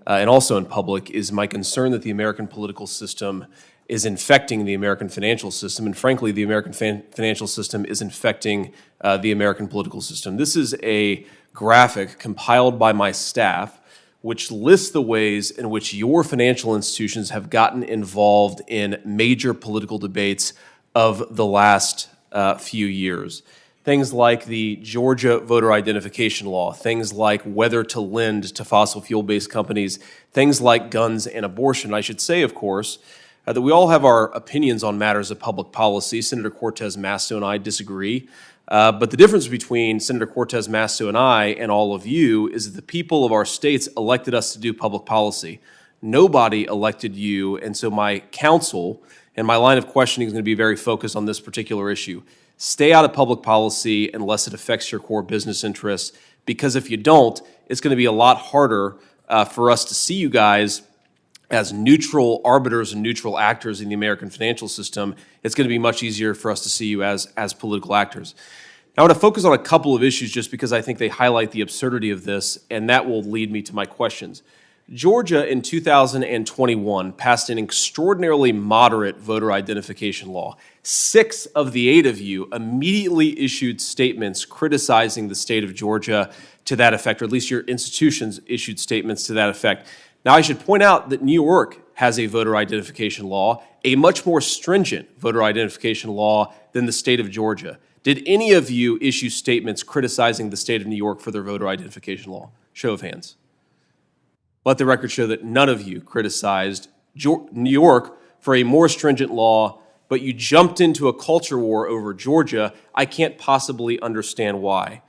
and also in public is my concern that the American political system is infecting the American financial system, and frankly, the American financial system is infecting the American political system. This is a graphic compiled by my staff which lists the ways in which your financial institutions have gotten involved in major political debates of the last few years. Things like the Georgia voter identification law, things like whether to lend to fossil fuel-based companies, things like guns and abortion. I should say, of course, that we all have our opinions on matters of public policy. Senator Cortez Masto and I disagree. But the difference between Senator Cortez Masto and I and all of you is that the people of our states elected us to do public policy. Nobody elected you, and so my counsel and my line of questioning is going to be very focused on this particular issue. Stay out of public policy unless it affects your core business interests, because if you don't, it's going to be a lot harder for us to see you guys as neutral arbiters and neutral actors in the American financial system. It's going to be much easier for us to see you as political actors. Now, I want to focus on a couple of issues just because I think they highlight the absurdity of this, and that will lead me to my questions. Georgia in 2021 passed an extraordinarily moderate voter identification law. 6 of the 8 of you immediately issued statements criticizing the state of Georgia to that effect, or at least your institutions issued statements to that effect. Now, I should point out that New York has a voter identification law, a much more stringent voter identification law than the state of Georgia. Did any of you issue statements criticizing the state of New York for their voter identification law? Show of hands. Let the record show that none of you criticized New York for a more stringent law, but you jumped into a culture war over Georgia. I can't possibly understand why.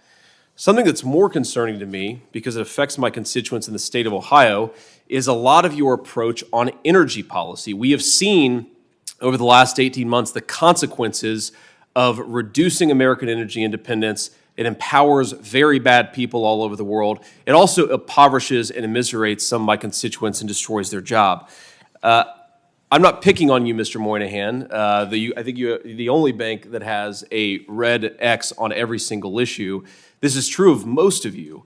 Something that's more concerning to me, because it affects my constituents in the state of Ohio, is a lot of your approach on energy policy. We have seen over the last 18 months the consequences of reducing American energy independence. It empowers very bad people all over the world. It also impoverishes and immiserates some of my constituents and destroys their job. I'm not picking on you, Mr. Moynihan. I think you're the only bank that has a red X on every single issue. This is true of most of you.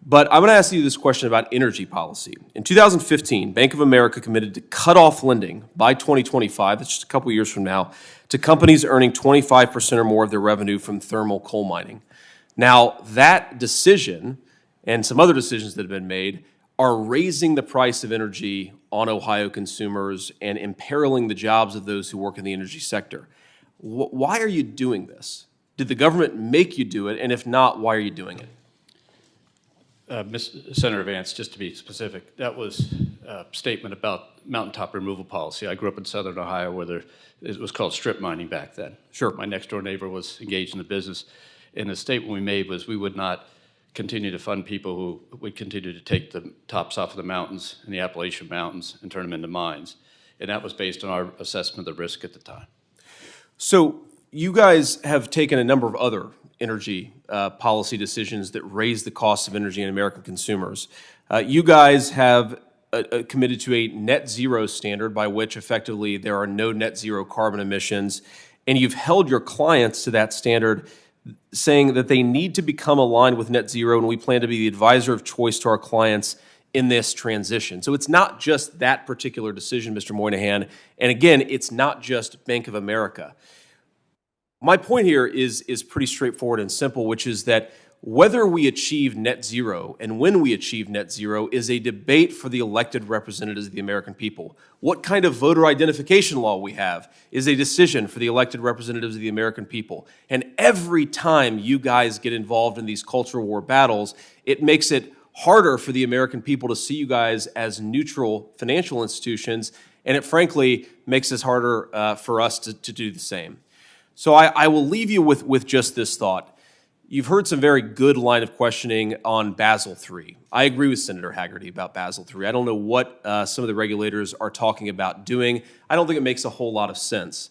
But I'm going to ask you this question about energy policy. In 2015, Bank of America committed to cut off lending by 2025, that's just a couple years from now, to companies earning 25% or more of their revenue from thermal coal mining. Now, that decision and some other decisions that have been made are raising the price of energy on Ohio consumers and imperiling the jobs of those who work in the energy sector. Why are you doing this? Did the government make you do it? And if not, why are you doing it? Senator Vance, just to be specific, that was a statement about mountaintop removal policy. I grew up in southern Ohio where it was called strip mining back then. Sure. My next door neighbor was engaged in the business. And the statement we made was we would not continue to fund people who would continue to take the tops off of the mountains in the Appalachian Mountains and turn them into mines. And that was based on our assessment of the risk at the time. So you guys have taken a number of other energy policy decisions that raise the cost of energy in American consumers. You guys have committed to a net zero standard by which effectively there are no net zero carbon emissions, and you've held your clients to that standard, saying that they need to become aligned with net zero, and we plan to be the advisor of choice to our clients in this transition. So it's not just that particular decision, Mr. Moynihan, and again, it's not just Bank of America. My point here is pretty straightforward and simple, which is that whether we achieve net zero and when we achieve net zero is a debate for the elected representatives of the American people. What kind of voter identification law we have is a decision for the elected representatives of the American people. And every time you guys get involved in these cultural war battles, it makes it harder for the American people to see you guys as neutral financial institutions, and it frankly makes it harder for us to do the same. So I will leave you with just this thought. You've heard some very good line of questioning on Basel III. I agree with Senator Haggerty about Basel III. I don't know what some of the regulators are talking about doing. I don't think it makes a whole lot of sense.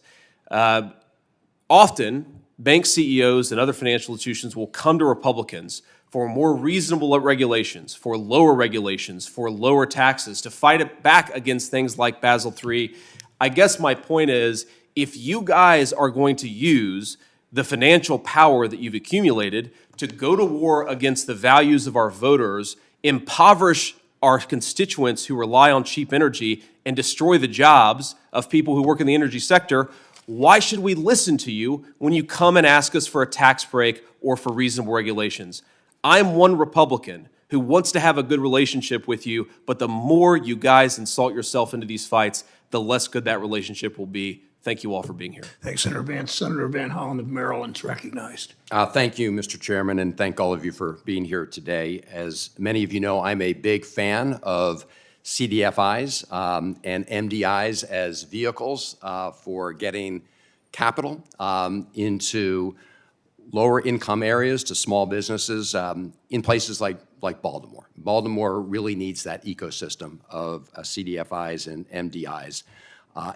Often, bank CEOs and other financial institutions will come to Republicans for more reasonable regulations, for lower taxes, to fight it back against things like Basel III. I guess my point is, if you guys are going to use the financial power that you've accumulated to go to war against the values of our voters, impoverish our constituents who rely on cheap energy, and destroy the jobs of people who work in the energy sector, why should we listen to you when you come and ask us for a tax break or for reasonable regulations? I'm one Republican who wants to have a good relationship with you, but the more you guys insult yourself into these fights, the less good that relationship will be. Thank you all for being here. Thanks, Senator Vance. Senator Van Hollen of Maryland is recognized. Thank you, Mr. Chairman, and thank all of you for being here today. As many of you know, I'm a big fan of CDFIs and MDIs as vehicles for getting capital into lower income areas to small businesses in places like Baltimore. Baltimore really needs that ecosystem of CDFIs and MDIs.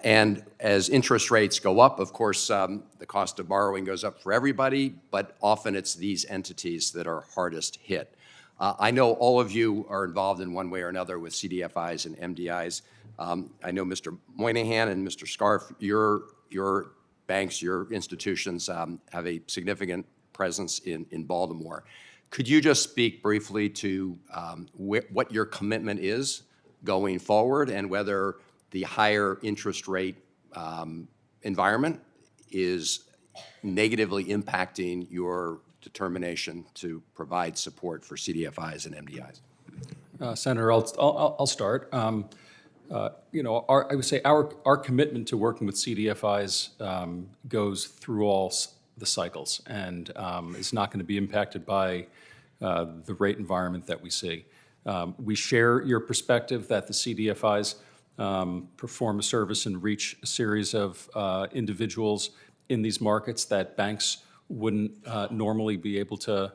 And as interest rates go up, of course, the cost of borrowing goes up for everybody, but often it's these entities that are hardest hit. I know all of you are involved in one way or another with CDFIs and MDIs. I know Mr. Moynihan and Mr. Scarf, your banks, your institutions have a significant presence in Baltimore. Could you just speak briefly to what your commitment is going forward and whether the higher interest rate environment is negatively impacting your determination to provide support for CDFIs and MDIs? Senator, I'll start. You know, I would say our commitment to working with CDFIs goes through all the cycles and is not going to be impacted by the rate environment that we see. We share your perspective that the CDFIs perform a service and reach a series of individuals in these markets that banks wouldn't normally be able to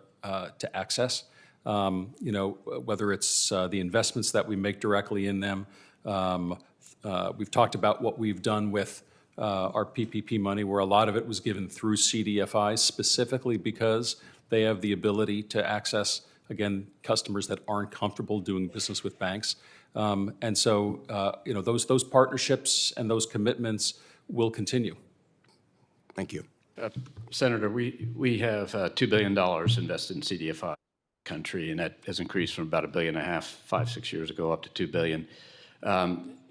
access. You know, whether it's the investments that we make directly in them. We've talked about what we've done with our PPP money, where a lot of it was given through CDFIs specifically because they have the ability to access, again, customers that aren't comfortable doing business with banks. And so, you know, those partnerships and those commitments will continue. Thank you. Senator, we have $2 billion invested in CDFI country, and that has increased from about $1.5 billion 5-6 years ago up to $2 billion.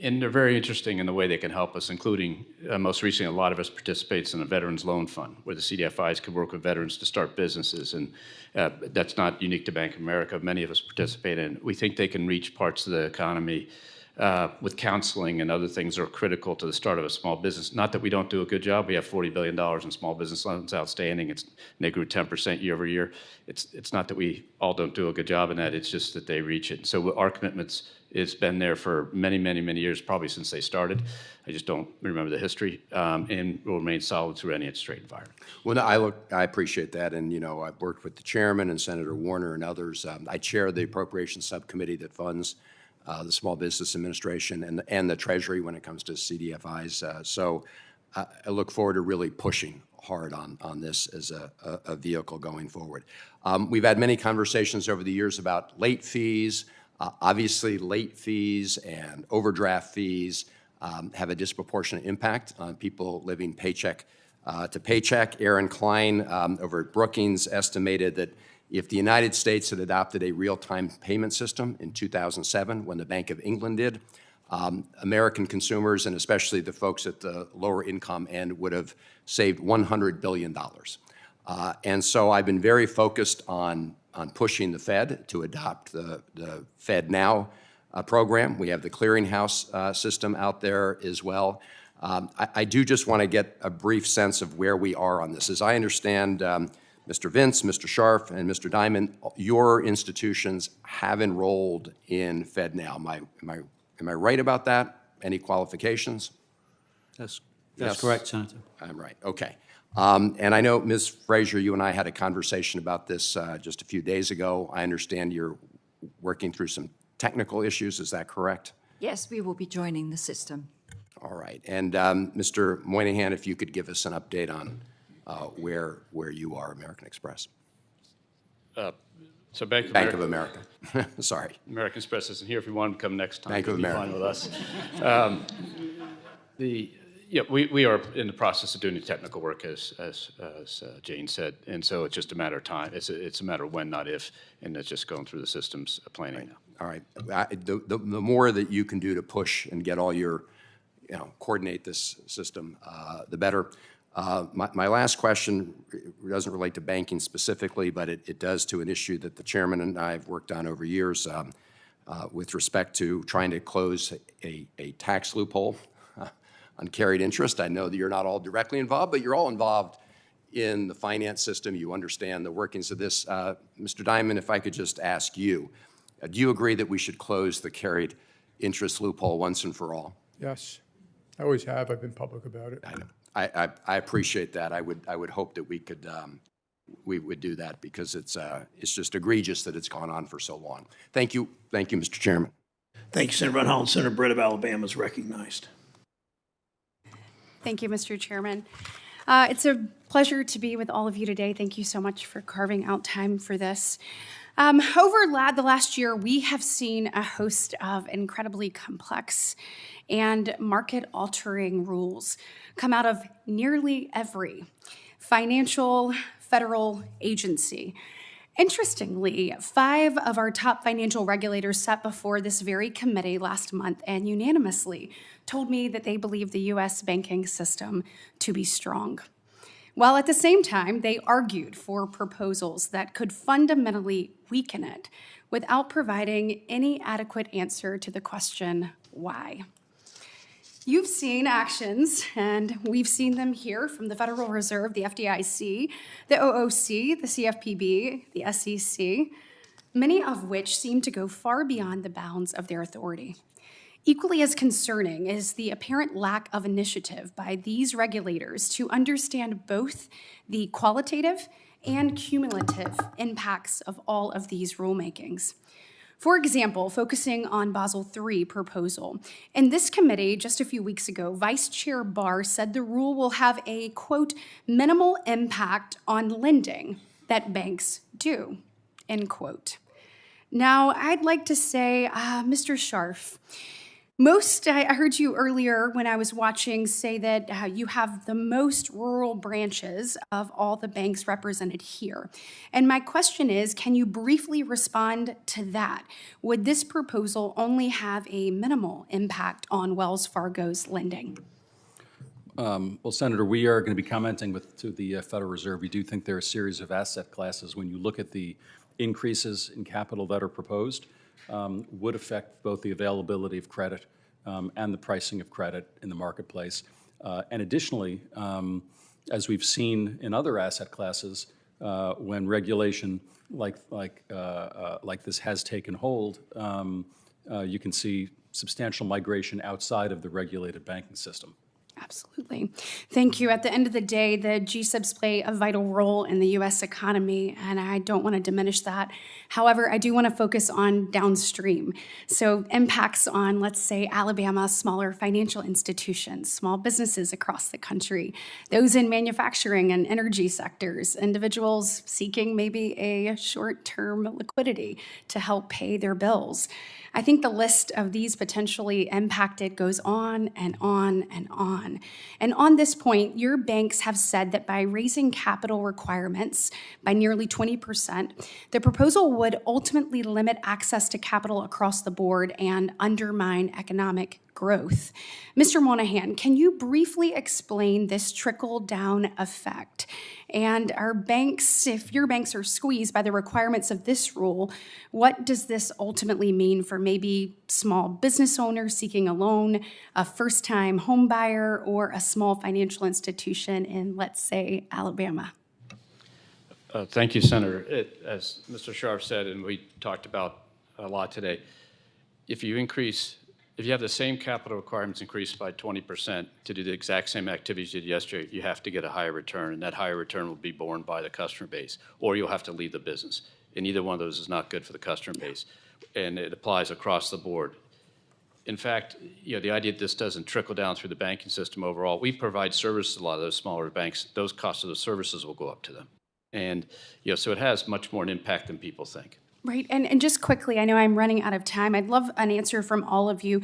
And they're very interesting in the way they can help us, including most recently, a lot of us participates in a Veterans Loan Fund, where the CDFIs can work with veterans to start businesses. And that's not unique to Bank of America. Many of us participate in. We think they can reach parts of the economy with counseling and other things that are critical to the start of a small business. Not that we don't do a good job. We have $40 billion in small business loans outstanding. And they grew 10% year over year. It's not that we all don't do a good job in that. It's just that they reach it. And so our commitments, it's been there for many, many, many years, probably since they started. I just don't remember the history, and will remain solid through any interest rate environment. Well, no, I appreciate that, and you know, I've worked with the chairman and Senator Warner and others. I chair the appropriations subcommittee that funds the Small Business Administration and the Treasury when it comes to CDFIs. So I look forward to really pushing hard on this as a vehicle going forward. We've had many conversations over the years about late fees. Obviously, late fees and overdraft fees have a disproportionate impact on people living paycheck to paycheck. Aaron Klein over at Brookings estimated that if the United States had adopted a real-time payment system in 2007, when the Bank of England did, American consumers, and especially the folks at the lower income end, would have saved $100 billion. And so I've been very focused on pushing the Fed to adopt the Fed Now program. We have the clearinghouse system out there as well. I do just want to get a brief sense of where we are on this. As I understand, Mr. Vince, Mr. Scharf, and Mr. Diamond, your institutions have enrolled in Fed Now. Am I right about that? Any qualifications? That's correct, Senator. I'm right. Okay. And I know, Ms. Frazier, you and I had a conversation about this just a few days ago. I understand you're working through some technical issues. Is that correct? Yes, we will be joining the system. All right. And Mr. Moynihan, if you could give us an update on where you are, American Express. So Bank of America. Sorry. American Express isn't here. If you want to come next time, Bank of it'll be America. fine with us. We are in the process of doing the technical work, as Jane said, and so it's just a matter of time. It's a matter of when, not if, and it's just going through the systems planning now. All right. The more that you can do to push and get all your, coordinate this system, the better. My last question doesn't relate to banking specifically, but it does to an issue that the chairman and I have worked on over years with respect to trying to close a tax loophole on carried interest. I know that you're not all directly involved, but you're all involved in the finance system. You understand the workings of this. Mr. Diamond, if I could just ask you, do you agree that we should close the carried interest loophole once and for all? Yes, I always have. I've been public about it. I know. I appreciate that. I would hope that we would do that because it's just egregious that it's gone on for so long. Thank you, Mr. Chairman. Thank you, Senator Van Hollen. Senator Britt of Alabama is recognized. Thank you, Mr. Chairman. It's a pleasure to be with all of you today. Thank you so much for carving out time for this. Over the last year, we have seen a host of incredibly complex and market-altering rules come out of nearly every financial federal agency. Interestingly, 5 of our top financial regulators sat before this very committee last month and unanimously told me that they believe the U.S. banking system to be strong, while at the same time they argued for proposals that could fundamentally weaken it without providing any adequate answer to the question, why? You've seen actions, and we've seen them here from the Federal Reserve, the FDIC, the OOC, the CFPB, the SEC, many of which seem to go far beyond the bounds of their authority. Equally as concerning is the apparent lack of initiative by these regulators to understand both the qualitative and cumulative impacts of all of these rulemakings. For example, focusing on Basel III proposal. In this committee, just a few weeks ago, Vice Chair Barr said the rule will have a, quote, minimal impact on lending that banks do, end quote. Now, I'd like to say, Mr. Scharf, I heard you earlier when I was watching say that you have the most rural branches of all the banks represented here. And my question is, can you briefly respond to that? Would this proposal only have a minimal impact on Wells Fargo's lending? Well, Senator, we are going to be commenting to the Federal Reserve. We do think there are a series of asset classes. When you look at the increases in capital that are proposed, would affect both the availability of credit and the pricing of credit in the marketplace. And additionally, as we've seen in other asset classes, when regulation like this has taken hold, you can see substantial migration outside of the regulated banking system. Absolutely. Thank you. At the end of the day, the GSIBs play a vital role in the U.S. economy, and I don't want to diminish that. However, I do want to focus on downstream. So impacts on, let's say, Alabama, smaller financial institutions, small businesses across the country, those in manufacturing and energy sectors, individuals seeking maybe a short-term liquidity to help pay their bills. I think the list of these potentially impacted goes on and on and on. And on this point, your banks have said that by raising capital requirements by nearly 20%, the proposal would ultimately limit access to capital across the board and undermine economic growth. Mr. Moynihan, can you briefly explain this trickle-down effect? And our banks, if your banks are squeezed by the requirements of this rule, what does this ultimately mean for maybe small business owners seeking a loan, a first-time home buyer, or a small financial institution in, let's say, Alabama? Thank you, Senator. As Mr. Scharf said, and we talked about a lot today, if you If you have the same capital requirements increased by 20% to do the exact same activities you did yesterday, you have to get a higher return, and that higher return will be borne by the customer base, or you'll have to leave the business. And either one of those is not good for the customer base, and it applies across the board. In fact, the idea that this doesn't trickle down through the banking system overall, we provide services to a lot of those smaller banks. Those costs of those services will go up to them. And, so it has much more an impact than people think. Right, and just quickly, I know I'm running out of time. I'd love an answer from all of you.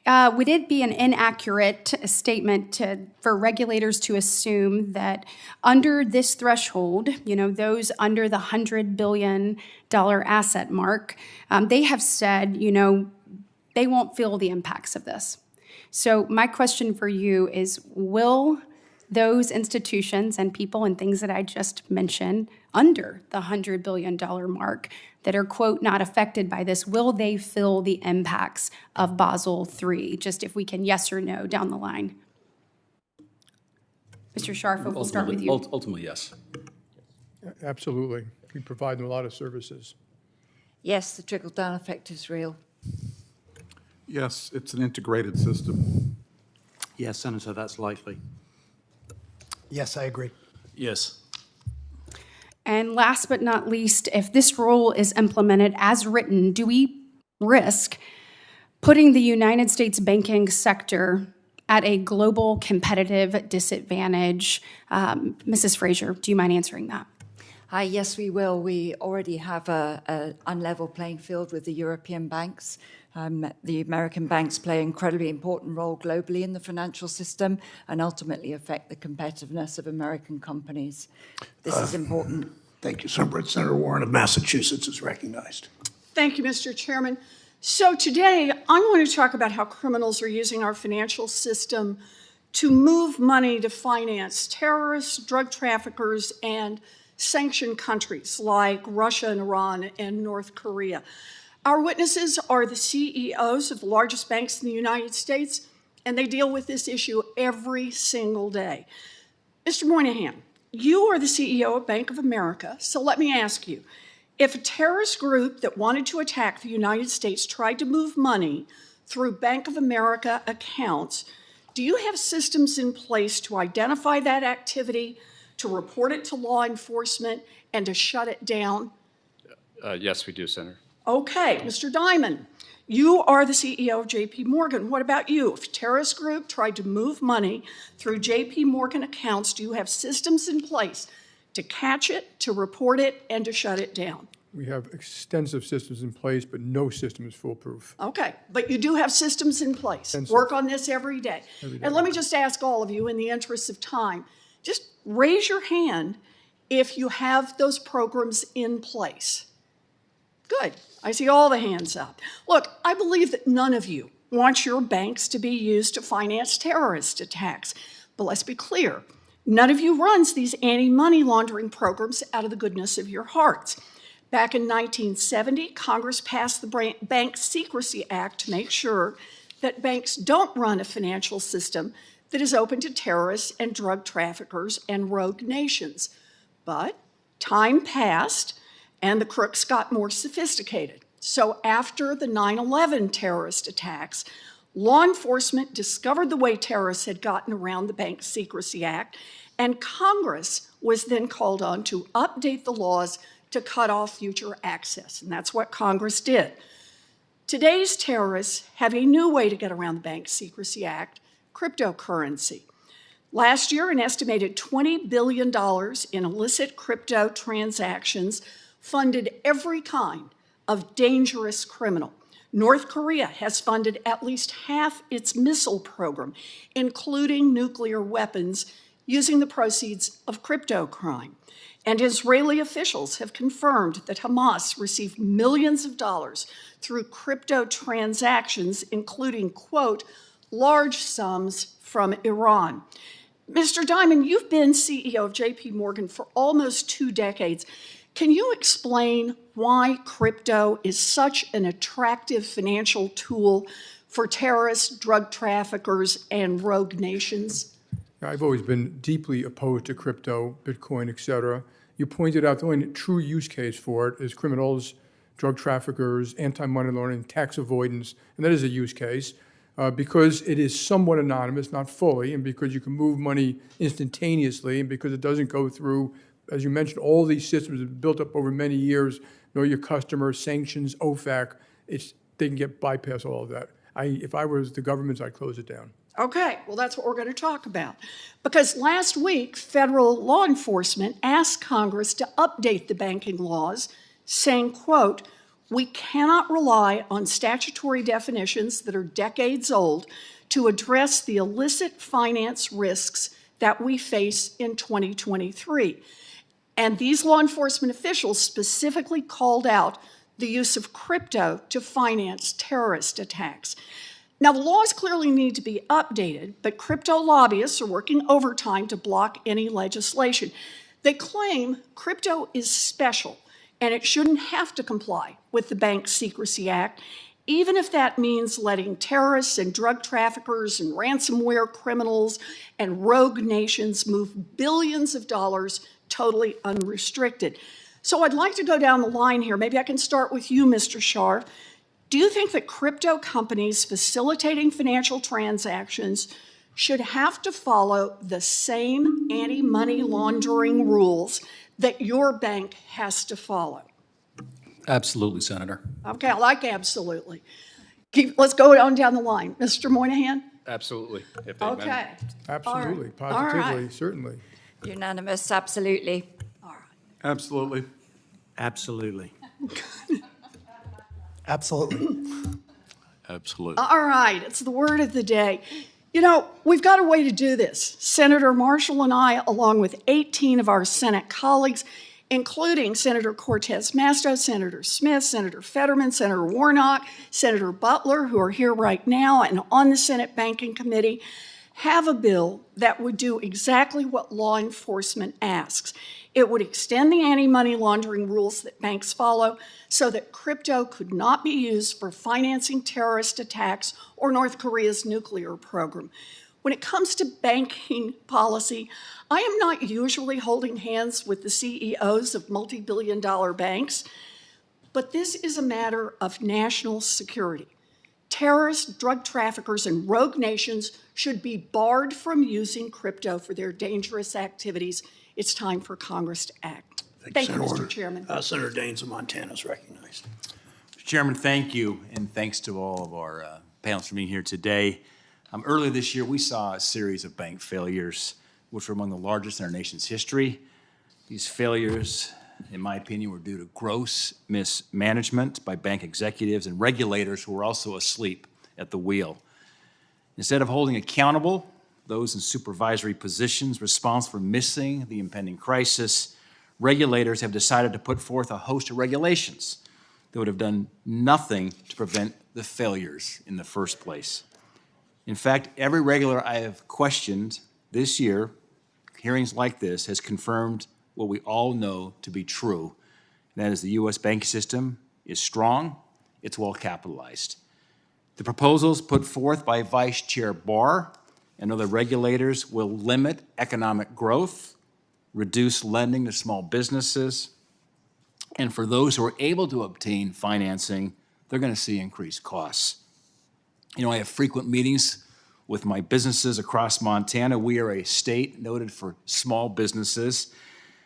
Would it be an inaccurate statement for regulators to assume that under this threshold, those under the $100 billion asset mark, they have said, they won't feel the impacts of this? So my question for you is, will those institutions and people and things that I just mentioned under the $100 billion mark that are, quote, not affected by this, will they feel the impacts of Basel III? Just if we can yes or no down the line. Mr. Sharfa, we'll start with you. Ultimately, yes. Absolutely. We provide them a lot of services. Yes, the trickle-down effect is real. Yes, it's an integrated system. Yes, Senator, that's likely. Yes, I agree. Yes. And last but not least, if this rule is implemented as written, do we risk putting the United States banking sector at a global competitive disadvantage? Mrs. Fraser, do you mind answering that? Hi, yes, we will. We already have an unlevel playing field with the European banks. The American banks play an incredibly important role globally in the financial system and ultimately affect the competitiveness of American companies. This is important. Thank you, Senator Warren of Massachusetts is recognized. Thank you, Mr. Chairman. So today, I want to talk about how criminals are using our financial system to move money to finance terrorists, drug traffickers, and sanctioned countries like Russia and Iran and North Korea. Our witnesses are the CEOs of the largest banks in the United States, and they deal with this issue every single day. Mr. Moynihan, you are the CEO of Bank of America, so let me ask you, if a terrorist group that wanted to attack the United States tried to move money through Bank of America accounts, do you have systems in place to identify that activity, to report it to law enforcement, and to shut it down? Yes, we do, Senator. Okay, Mr. Diamond, you are the CEO of JP Morgan. What about you? If a terrorist group tried to move money through JP Morgan accounts, do you have systems in place to catch it, to report it, and to shut it down? We have extensive systems in place, but no system is foolproof. Okay, but you do have systems in place. Work on this every day. And let me just ask all of you, in the interest of time, just raise your hand if you have those programs in place. Good. I see all the hands up. Look, I believe that none of you want your banks to be used to finance terrorist attacks. But let's be clear, none of you runs these anti-money laundering programs out of the goodness of your hearts. Back in 1970, Congress passed the Bank Secrecy Act to make sure that banks don't run a financial system that is open to terrorists and drug traffickers and rogue nations. But time passed, and the crooks got more sophisticated. So after the 9/11 terrorist attacks, law enforcement discovered the way terrorists had gotten around the Bank Secrecy Act, and Congress was then called on to update the laws to cut off future access, and that's what Congress did. Today's terrorists have a new way to get around the Bank Secrecy Act: cryptocurrency. Last year, an estimated $20 billion in illicit crypto transactions funded every kind of dangerous criminal. North Korea has funded at least half its missile program, including nuclear weapons, using the proceeds of crypto crime. And Israeli officials have confirmed that Hamas received millions of dollars through crypto transactions, including, quote, large sums from Iran. Mr. Diamond, you've been CEO of JP Morgan for almost 2 decades. Can you explain why crypto is such an attractive financial tool for terrorists, drug traffickers, and rogue nations? I've always been deeply opposed to crypto, Bitcoin, et cetera. You pointed out the only true use case for it is criminals, drug traffickers, anti-money laundering, tax avoidance, and that is a use case. because it is somewhat anonymous, not fully, and because you can move money instantaneously, and because it doesn't go through, as you mentioned, all these systems have been built up over many years, know your customer, sanctions, OFAC, they can get bypass all of that. If I was the government, I'd close it down. Okay, well, that's what we're going to talk about. Because last week, federal law enforcement asked Congress to update the banking laws, saying, quote, "We cannot rely on statutory definitions that are decades old to address the illicit finance risks that we face in 2023. And these law enforcement officials specifically called out the use of crypto to finance terrorist attacks. Now, the laws clearly need to be updated, but crypto lobbyists are working overtime to block any legislation. They claim crypto is special and it shouldn't have to comply with the Bank Secrecy Act, even if that means letting terrorists and drug traffickers and ransomware criminals and rogue nations move billions of dollars totally unrestricted. So I'd like to go down the line here. Maybe I can start with you, Mr. Scharf. Do you think that crypto companies facilitating financial transactions should have to follow the same anti-money laundering rules that your bank has to follow? Absolutely, Senator. Okay, I like absolutely. Let's go on down the line. Mr. Moynihan? Absolutely. Okay. Absolutely, All right. positively, certainly. Unanimous, absolutely. Absolutely. Absolutely. Absolutely. Absolutely. All right, it's the word of the day. You know, we've got a way to do this. Senator Marshall and I, along with 18 of our Senate colleagues, including Senator Cortez Masto, Senator Smith, Senator Fetterman, Senator Warnock, Senator Butler, who are here right now and on the Senate Banking Committee, have a bill that would do exactly what law enforcement asks. It would extend the anti-money laundering rules that banks follow so that crypto could not be used for financing terrorist attacks or North Korea's nuclear program. When it comes to banking policy, I am not usually holding hands with the CEOs of multi-billion-dollar banks, but this is a matter of national security. Terrorists, drug traffickers, and rogue nations should be barred from using crypto for their dangerous activities. It's time for Congress to act. Thank you, Mr. Chairman. Senator Daines of Montana is recognized. Mr. Chairman, thank you, and thanks to all of our panelists for being here today. Earlier this year, we saw a series of bank failures, which were among the largest in our nation's history. These failures, in my opinion, were due to gross mismanagement by bank executives and regulators who were also asleep at the wheel. Instead of holding accountable those in supervisory positions responsible for missing the impending crisis, regulators have decided to put forth a host of regulations that would have done nothing to prevent the failures in the first place. In fact, every regulator I have questioned this year, hearings like this, has confirmed what we all know to be true, and that is the U.S. banking system is strong, it's well capitalized. The proposals put forth by Vice Chair Barr and other regulators will limit economic growth, reduce lending to small businesses, and for those who are able to obtain financing, they're going to see increased costs. You know, I have frequent meetings with my businesses across Montana. We are a state noted for small businesses.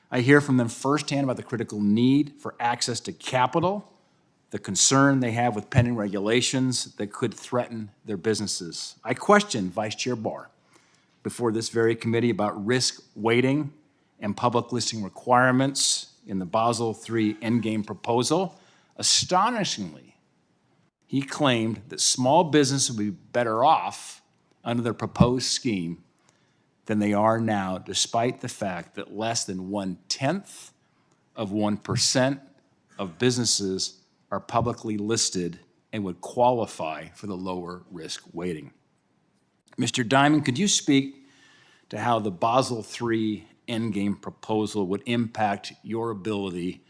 I hear from them firsthand about the critical need for access to capital, the concern they have with pending regulations that could threaten their businesses. I questioned Vice Chair Barr before this very committee about risk weighting and public listing requirements in the Basel III Endgame proposal. Astonishingly, he claimed that small businesses would be better off under the proposed scheme than they are now, despite the fact that less than 0.1% of businesses are publicly listed and would qualify for the lower risk weighting. Mr. Diamond, could you speak to how the Basel III Endgame proposal would impact your ability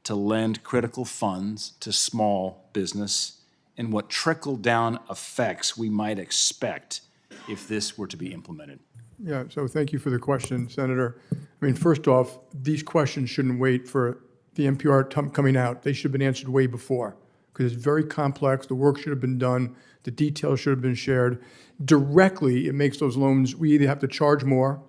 to lend critical funds to small business and what trickle-down effects we might expect if this were to be implemented? Yeah, so thank you for the question, Senator. I mean, first off, these questions shouldn't wait for the NPR coming out. They should have been answered way before, because it's very complex. The work should have been done. The details should have been shared. Directly, it makes those loans, we either have to charge more,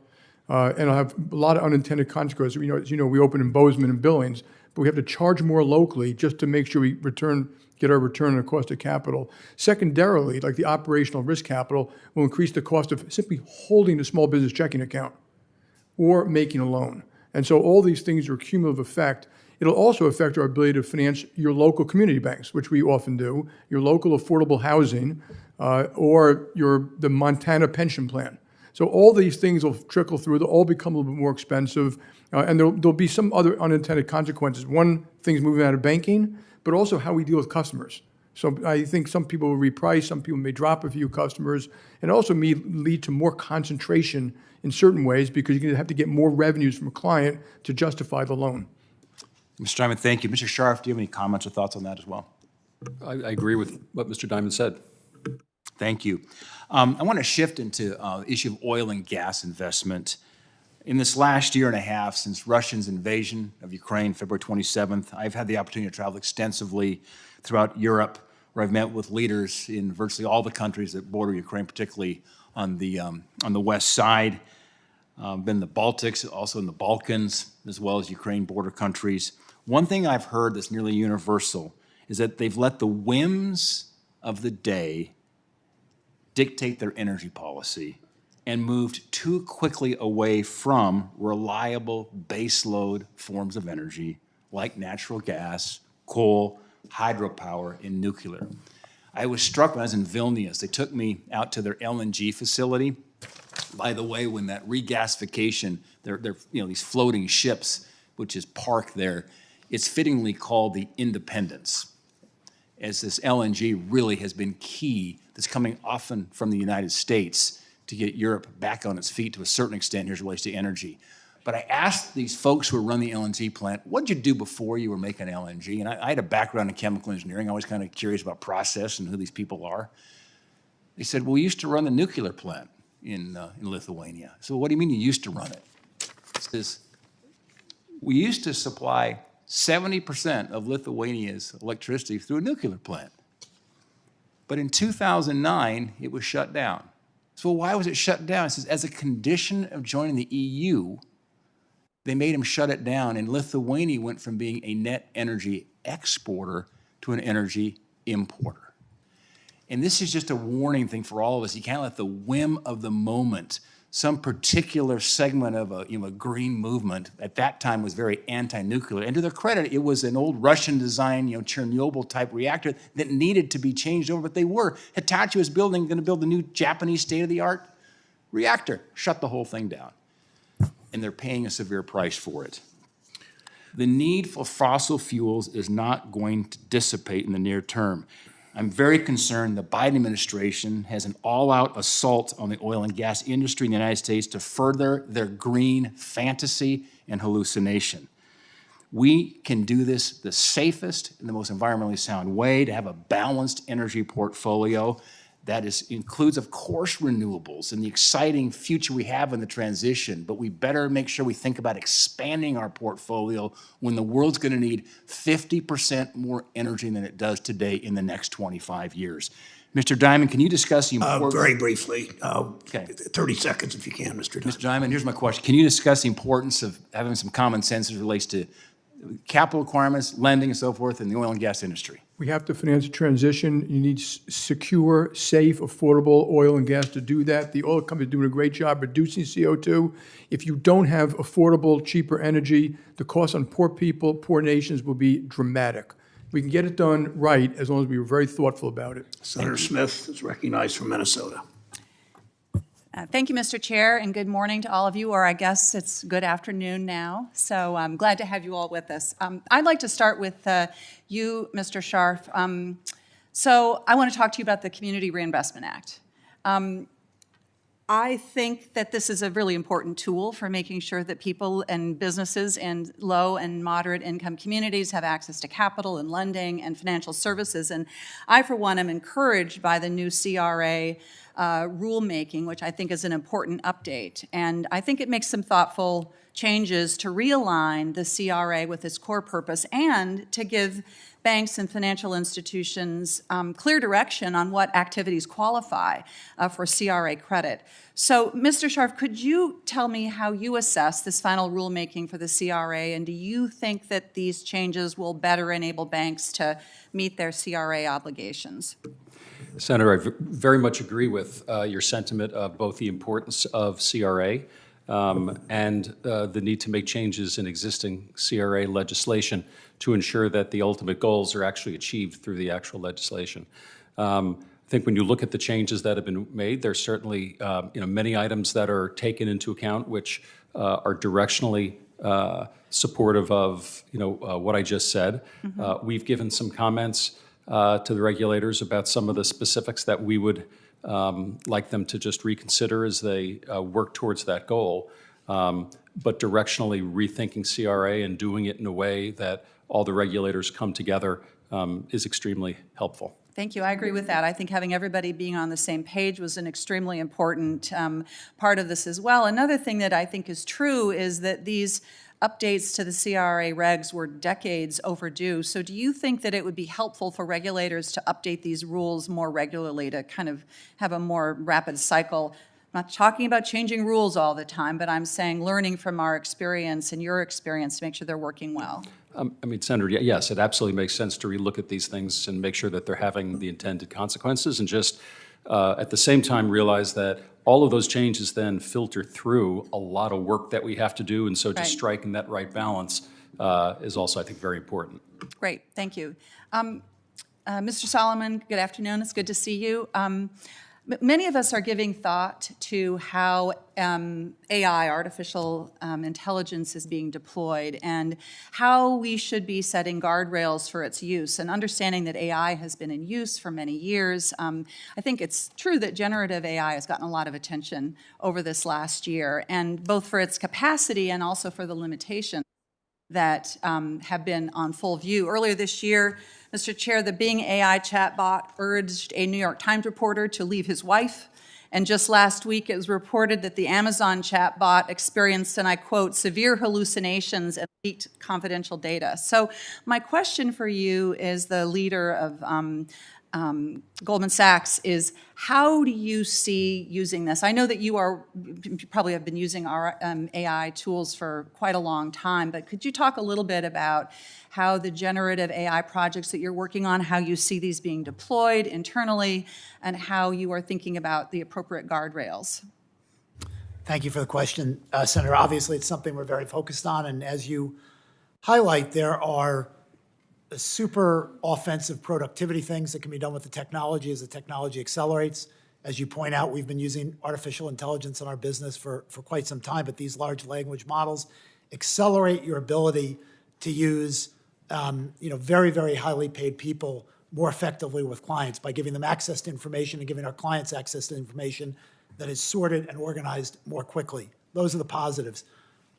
and it'll have a lot of unintended consequences. As you know, we open in Bozeman and Billings, but we have to charge more locally just to make sure we get our return on the cost of capital. Secondarily, like the operational risk capital, will increase the cost of simply holding a small business checking account or making a loan. And so all these things are a cumulative effect. It'll also affect our ability to finance your local community banks, which we often do, your local affordable housing, or the Montana pension plan. So all these things will trickle through. They'll all become a little bit more expensive, and there'll be some other unintended consequences. One, things moving out of banking, but also how we deal with customers. So I think some people will reprice, some people may drop a few customers, and also may lead to more concentration in certain ways because you're going to have to get more revenues from a client to justify the loan. Mr. Diamond, thank you. Mr. Scharf, do you have any comments or thoughts on that as well? I agree with what Mr. Diamond said. Thank you. I want to shift into the issue of oil and gas investment. In this last year and a half, since Russia's invasion of Ukraine, February 27th, I've had the opportunity to travel extensively throughout Europe, where I've met with leaders in virtually all the countries that border Ukraine, particularly on the west side. Been in the Baltics, also in the Balkans, as well as Ukraine border countries. One thing I've heard that's nearly universal is that they've let the whims of the day dictate their energy policy and moved too quickly away from reliable baseload forms of energy like natural gas, coal, hydropower, and nuclear. I was struck when I was in Vilnius. They took me out to their LNG facility. By the way, when that regasification, they're these floating ships, which is parked there, it's fittingly called the Independence, as this LNG really has been key that's coming often from the United States to get Europe back on its feet to a certain extent here as it relates to energy. But I asked these folks who run the LNG plant, what did you do before you were making LNG? And I had a background in chemical engineering. I was kind of curious about process and who these people are. They said, well, we used to run the nuclear plant in Lithuania. So what do you mean you used to run it? It says, we used to supply 70% of Lithuania's electricity through a nuclear plant. But in 2009, it was shut down. So why was it shut down? It says, as a condition of joining the EU, they made them shut it down, and Lithuania went from being a net energy exporter to an energy importer. And this is just a warning thing for all of us. You can't let the whim of the moment, some particular segment of a green movement at that time was very anti-nuclear. And to their credit, it was an old Russian-designed, Chernobyl-type reactor that needed to be changed over, but they were. Hitachi was going to build a new Japanese state-of-the-art reactor, shut the whole thing down. And they're paying a severe price for it. The need for fossil fuels is not going to dissipate in the near term. I'm very concerned the Biden administration has an all-out assault on the oil and gas industry in the United States to further their green fantasy and hallucination. We can do this the safest and the most environmentally sound way, to have a balanced energy portfolio that includes, of course, renewables and the exciting future we have in the transition, but we better make sure we think about expanding our portfolio when the world's going to need 50% more energy than it does today in the next 25 years. Mr. Diamond, can you discuss the importance? Very briefly, 30 seconds if you can, Mr. Diamond. Mr. Diamond, here's my question. Can you discuss the importance of having some common sense as it relates to capital requirements, lending, and so forth in the oil and gas industry? We have to finance a transition. You need secure, safe, affordable oil and gas to do that. The oil companies are doing a great job reducing CO2. If you don't have affordable, cheaper energy, the cost on poor people, poor nations will be dramatic. We can get it done right as long as we were very thoughtful about it. Senator Smith is recognized from Minnesota. Thank you, Mr. Chair, and good morning to all of you, or I guess it's good afternoon now. So I'm glad to have you all with us. I'd like to start with you, Mr. Scharf. So I want to talk to you about the Community Reinvestment Act. I think that this is a really important tool for making sure that people and businesses in low and moderate income communities have access to capital and lending and financial services. And I, for one, am encouraged by the new CRA rulemaking, which I think is an important update. And I think it makes some thoughtful changes to realign the CRA with its core purpose and to give banks and financial institutions clear direction on what activities qualify for CRA credit. So, Mr. Scharf, could you tell me how you assess this final rulemaking for the CRA, and do you think that these changes will better enable banks to meet their CRA obligations? Senator, I very much agree with your sentiment of both the importance of CRA and the need to make changes in existing CRA legislation to ensure that the ultimate goals are actually achieved through the actual legislation. I think when you look at the changes that have been made, there's certainly many items that are taken into account which are directionally supportive of what I just said. Mm-hmm. We've given some comments to the regulators about some of the specifics that we would like them to just reconsider as they work towards that goal. But directionally rethinking CRA and doing it in a way that all the regulators come together is extremely helpful. Thank you. I agree with that. I think having everybody being on the same page was an extremely important part of this as well. Another thing that I think is true is that these updates to the CRA regs were decades overdue. So do you think that it would be helpful for regulators to update these rules more regularly to kind of have a more rapid cycle? I'm not talking about changing rules all the time, but I'm saying learning from our experience and your experience to make sure they're working well. Senator, yes, it absolutely makes sense to relook at these things and make sure that they're having the intended consequences, and just at the same time realize that all of those changes then filter through a lot of work that we have to do, and so just striking that right balance is also, I think, very important. Great, thank you. Mr. Solomon, good afternoon. It's good to see you. Many of us are giving thought to how AI, artificial intelligence, is being deployed and how we should be setting guardrails for its use. And understanding that AI has been in use for many years, I think it's true that generative AI has gotten a lot of attention over this last year, and both for its capacity and also for the limitations that have been on full view. Earlier this year, Mr. Chair, the Bing AI chatbot urged a New York Times reporter to leave his wife. And just last week, it was reported that the Amazon chatbot experienced, and I quote, severe hallucinations and leaked confidential data. So my question for you as the leader of Goldman Sachs is, how do you see using this? I know that you probably have been using our AI tools for quite a long time, but could you talk a little bit about how the generative AI projects that you're working on, how you see these being deployed internally, and how you are thinking about the appropriate guardrails? Thank you for the question, Senator. Obviously, it's something we're very focused on, and as you highlight, there are super offensive productivity things that can be done with the technology as the technology accelerates. As you point out, we've been using artificial intelligence in our business for quite some time, but these large language models accelerate your ability to use very, very highly paid people more effectively with clients by giving them access to information and giving our clients access to information that is sorted and organized more quickly. Those are the positives.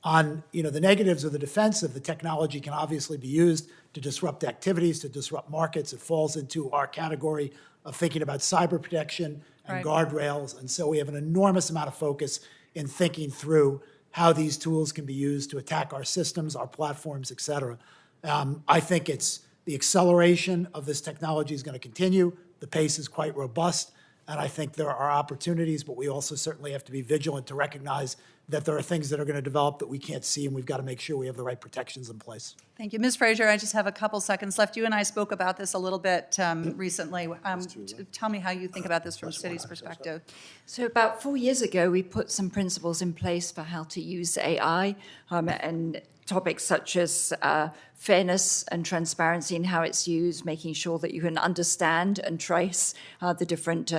On the negatives or the defensive, the technology can obviously be used to disrupt activities, to disrupt markets. It falls into our category of thinking about cyber protection and guardrails. And so we have an enormous amount of focus in thinking through how these tools can be used to attack our systems, our platforms, et cetera. I think it's the acceleration of this technology is going to continue. The pace is quite robust. And I think there are opportunities, but we also certainly have to be vigilant to recognize that there are things that are going to develop that we can't see, and we've got to make sure we have the right protections in place. Thank you. Ms. Fraser, I just have a couple seconds left. You and I spoke about this a little bit recently. Tell me how you think about this from Citi's perspective. So about 4 years ago, we put some principles in place for how to use AI, and topics such as fairness and transparency in how it's used, making sure that you can understand and trace the different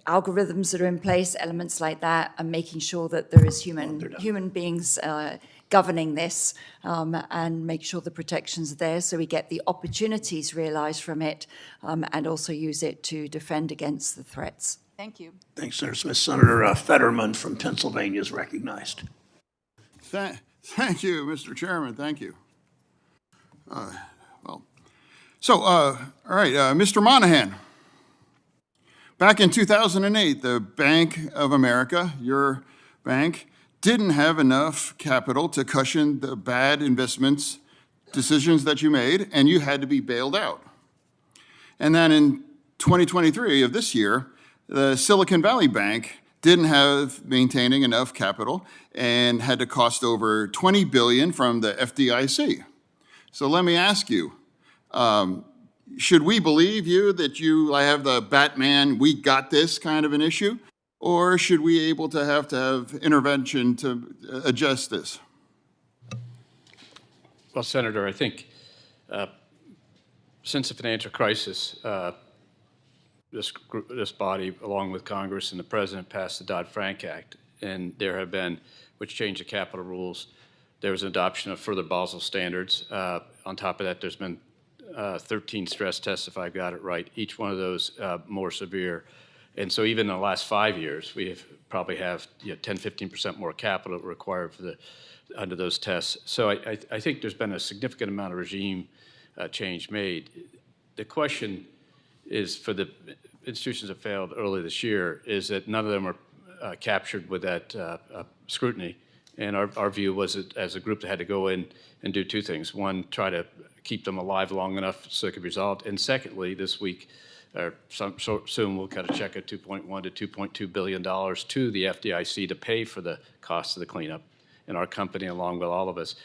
algorithms that are in place, elements like that, and making sure that there is human beings governing this, and make sure the protections are there so we get the opportunities realized from it, and also use it to defend against the threats. Thank you. Thanks, Senator Smith. Senator Fetterman from Pennsylvania is recognized. Thank you, Mr. Chairman. Thank you. All right, Mr. Monahan, Back in 2008, the Bank of America, your bank, didn't have enough capital to cushion the bad investments decisions that you made, and you had to be bailed out. And then in 2023 of this year, the Silicon Valley Bank didn't have maintaining enough capital and had to cost over $20 billion from the FDIC. So let me ask you, should we believe you that you have the Batman, we got this kind of an issue? Or should we able to have intervention to adjust this? Well, Senator, I think since the financial crisis, this body, along with Congress and the President, passed the Dodd-Frank Act, and there have been, which changed the capital rules. There was an adoption of further Basel standards. On top of that, there's been 13 stress tests, if I've got it right, each one of those more severe. And so even in the last 5 years, we probably have 10, 15% more capital required for under those tests. So I think there's been a significant amount of regime change made. The question is, for the institutions that failed early this year, is that none of them are captured with that scrutiny. And our view was that as a group that had to go in and do two things. One, try to keep them alive long enough so it could be resolved. And secondly, this week, soon we'll cut a check of $2.1 to $2.2 billion to the FDIC to pay for the cost of the cleanup. And our company, along with all of us,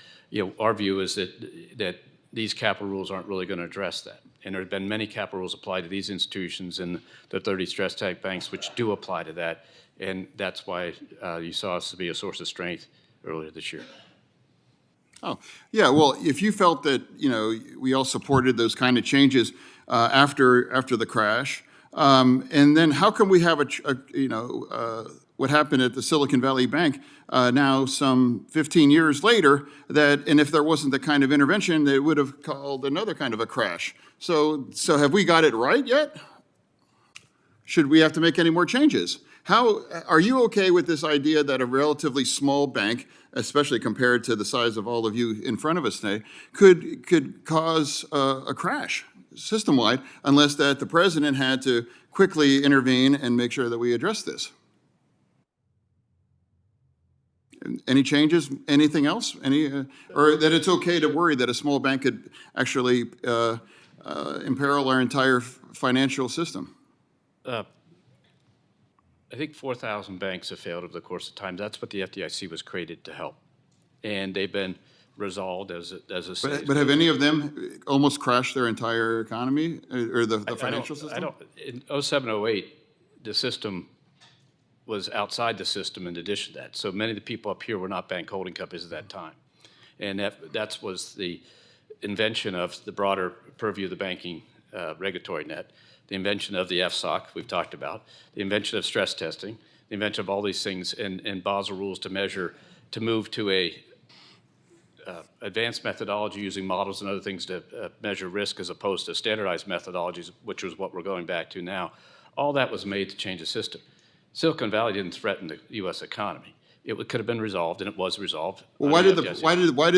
our view is that these capital rules aren't really going to address that. And there have been many capital rules applied to these institutions and the 30 stress type banks which do apply to that. And that's why you saw us to be a source of strength earlier this year. Oh, yeah, well, if you felt that, we all supported those kind of changes after the crash, and then how can we have what happened at the Silicon Valley Bank now some 15 years later, and if there wasn't the kind of intervention, it would have called another kind of a crash. So have we got it right yet? Should we have to make any more changes? How are you okay with this idea that a relatively small bank, especially compared to the size of all of you in front of us today, could cause a crash system-wide unless that the president had to quickly intervene and make sure that we address this? Any changes? Anything else? Or that it's okay to worry that a small bank could actually imperil our entire financial system? I think 4,000 banks have failed over the course of time. That's what the FDIC was created to help. And they've been resolved as a But have any of them almost crashed their entire economy or the financial system? In 07, 08, the system was outside the system in addition to that. So many of the people up here were not bank holding companies at that time. And that was the invention of the broader purview of the banking regulatory net, the invention of the FSOC we've talked about, the invention of stress testing, the invention of all these things and Basel rules to move to a advanced methodology using models and other things to measure risk as opposed to standardized methodologies, which is what we're going back to now. All that was made to change the system. Silicon Valley didn't threaten the U.S. economy. It could have been resolved, and it was resolved. Well, why did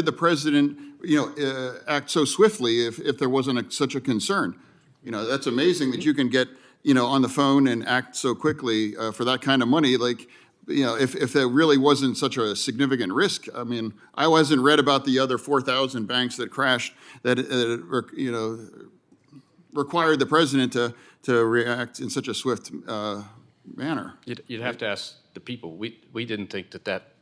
the president act so swiftly if there wasn't such a concern? That's amazing that you can get on the phone and act so quickly for that kind of money. Like, if there really wasn't such a significant risk. I mean, I wasn't read about the other 4,000 banks that crashed that required the president to react in such a swift manner. You'd have to ask the people. We didn't think that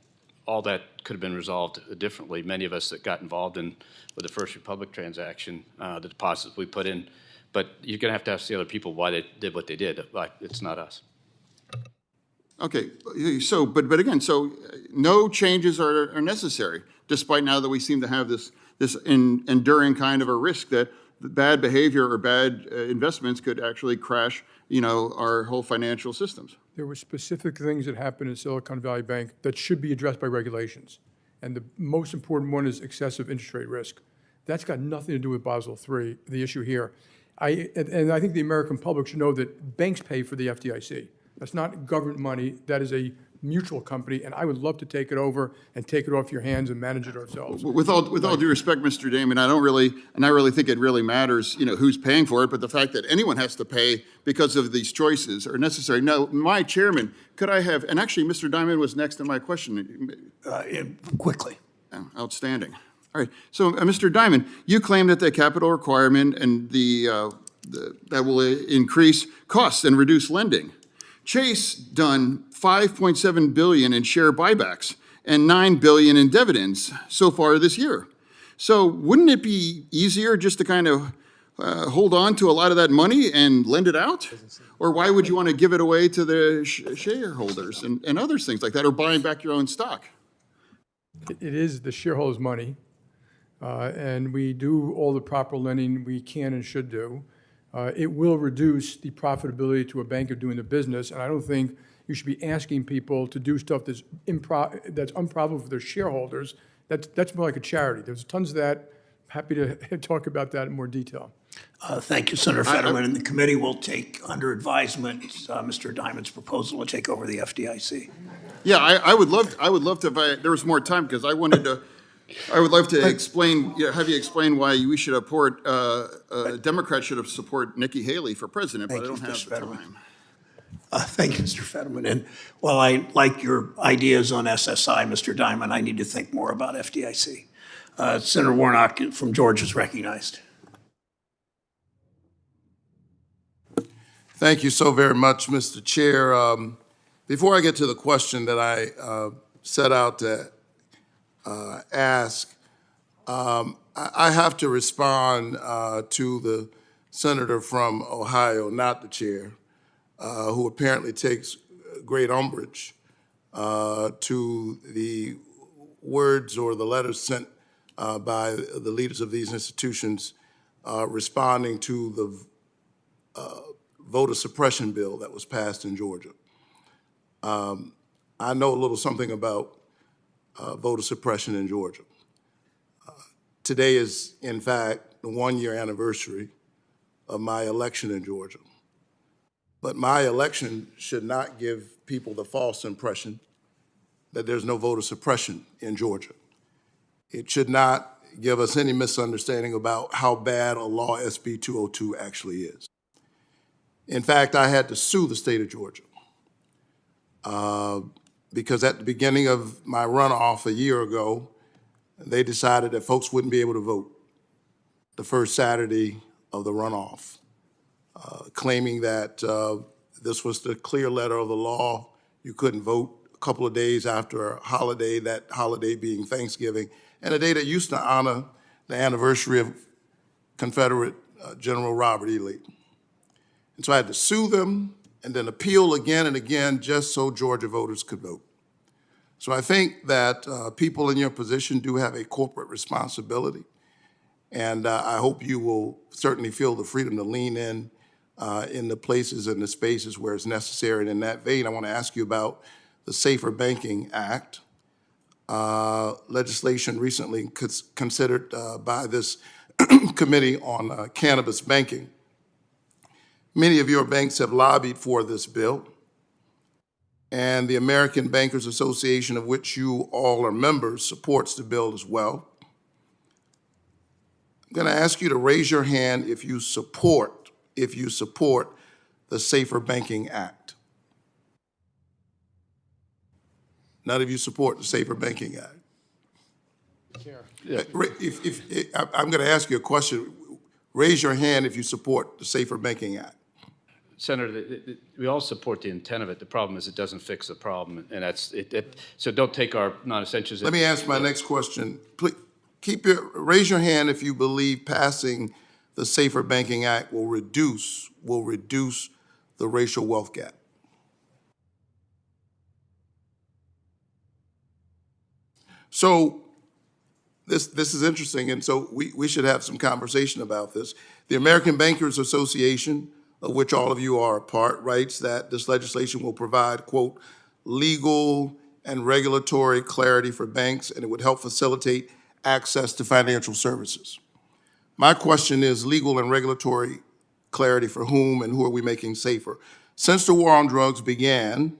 all that could have been resolved differently. Many of us that got involved with the First Republic transaction, the deposits we put in. But you're going to have to ask the other people why they did what they did. It's not us. Okay, so but again, no changes are necessary, despite now that we seem to have this enduring kind of a risk that bad behavior or bad investments could actually crash our whole financial systems. There were specific things that happened in Silicon Valley Bank that should be addressed by regulations. And the most important one is excessive interest rate risk. That's got nothing to do with Basel III, the issue here. And I think the American public should know that banks pay for the FDIC. That's not government money. That is a mutual company, and I would love to take it over and take it off your hands and manage it ourselves. With all due respect, Mr. Damon, I really think it really matters, who's paying for it, but the fact that anyone has to pay because of these choices are necessary. No, my chairman, could I have, and actually Mr. Diamond was next in my question. Quickly. Outstanding. All right, so Mr. Diamond, you claim that the capital requirement and that will increase costs and reduce lending. Chase done $5.7 billion in share buybacks and $9 billion in dividends so far this year. So wouldn't it be easier just to kind of hold on to a lot of that money and lend it out? Or why would you want to give it away to the shareholders and other things like that, or buying back your own stock? It is the shareholders' money, and we do all the proper lending we can and should do. It will reduce the profitability to a banker doing the business, and I don't think you should be asking people to do stuff that's unprofitable for their shareholders. That's more like a charity. There's tons of that. Happy to talk about that in more detail. Thank you, Senator Fetterman. And the committee will take under advisement Mr. Diamond's proposal to take over the FDIC. Yeah, I would love to, if there was more time, because I would love to have you explain why we should support, Democrats should have support Nikki Haley for president, but I don't have the time. Thank you, Mr. Fetterman. And while I like your ideas on SSI, Mr. Diamond, I need to think more about FDIC. Senator Warnock from Georgia is recognized. Thank you so very much, Mr. Chair. Before I get to the question that I set out to ask, I have to respond to the senator from Ohio, not the chair, who apparently takes great umbrage to the words or the letters sent by the leaders of these institutions responding to the voter suppression bill that was passed in Georgia. I know a little something about voter suppression in Georgia. Today is, in fact, the one-year anniversary of my election in Georgia. But my election should not give people the false impression that there's no voter suppression in Georgia. It should not give us any misunderstanding about how bad a law SB 202 actually is. In fact, I had to sue the state of Georgia because at the beginning of my runoff a year ago, they decided that folks wouldn't be able to vote the first Saturday of the runoff, claiming that this was the clear letter of the law. You couldn't vote a couple of days after a holiday, that holiday being Thanksgiving, and a day that used to honor the anniversary of Confederate General Robert E. Lee. And so I had to sue them and then appeal again and again just so Georgia voters could vote. So I think that people in your position do have a corporate responsibility, and I hope you will certainly feel the freedom to lean in the places and the spaces where it's necessary. And in that vein, I want to ask you about the Safer Banking Act, legislation recently considered by this committee on cannabis banking. Many of your banks have lobbied for this bill, and the American Bankers Association, of which you all are members, supports the bill as well. I'm going to ask you to raise your hand if you support the Safer Banking Act. None of you support the Safer Banking Act. I'm going to ask you a question. Raise your hand if you support the Safer Banking Act. Senator, we all support the intent of it. The problem is it doesn't fix the problem, and that's it. So don't take our non-essentials. Let me ask my next question. Please raise your hand if you believe passing the Safer Banking Act will reduce the racial wealth gap. So this is interesting, and so we should have some conversation about this. The American Bankers Association, of which all of you are a part, writes that this legislation will provide, quote, legal and regulatory clarity for banks, and it would help facilitate access to financial services. My question is legal and regulatory clarity for whom, and who are we making safer? Since the war on drugs began,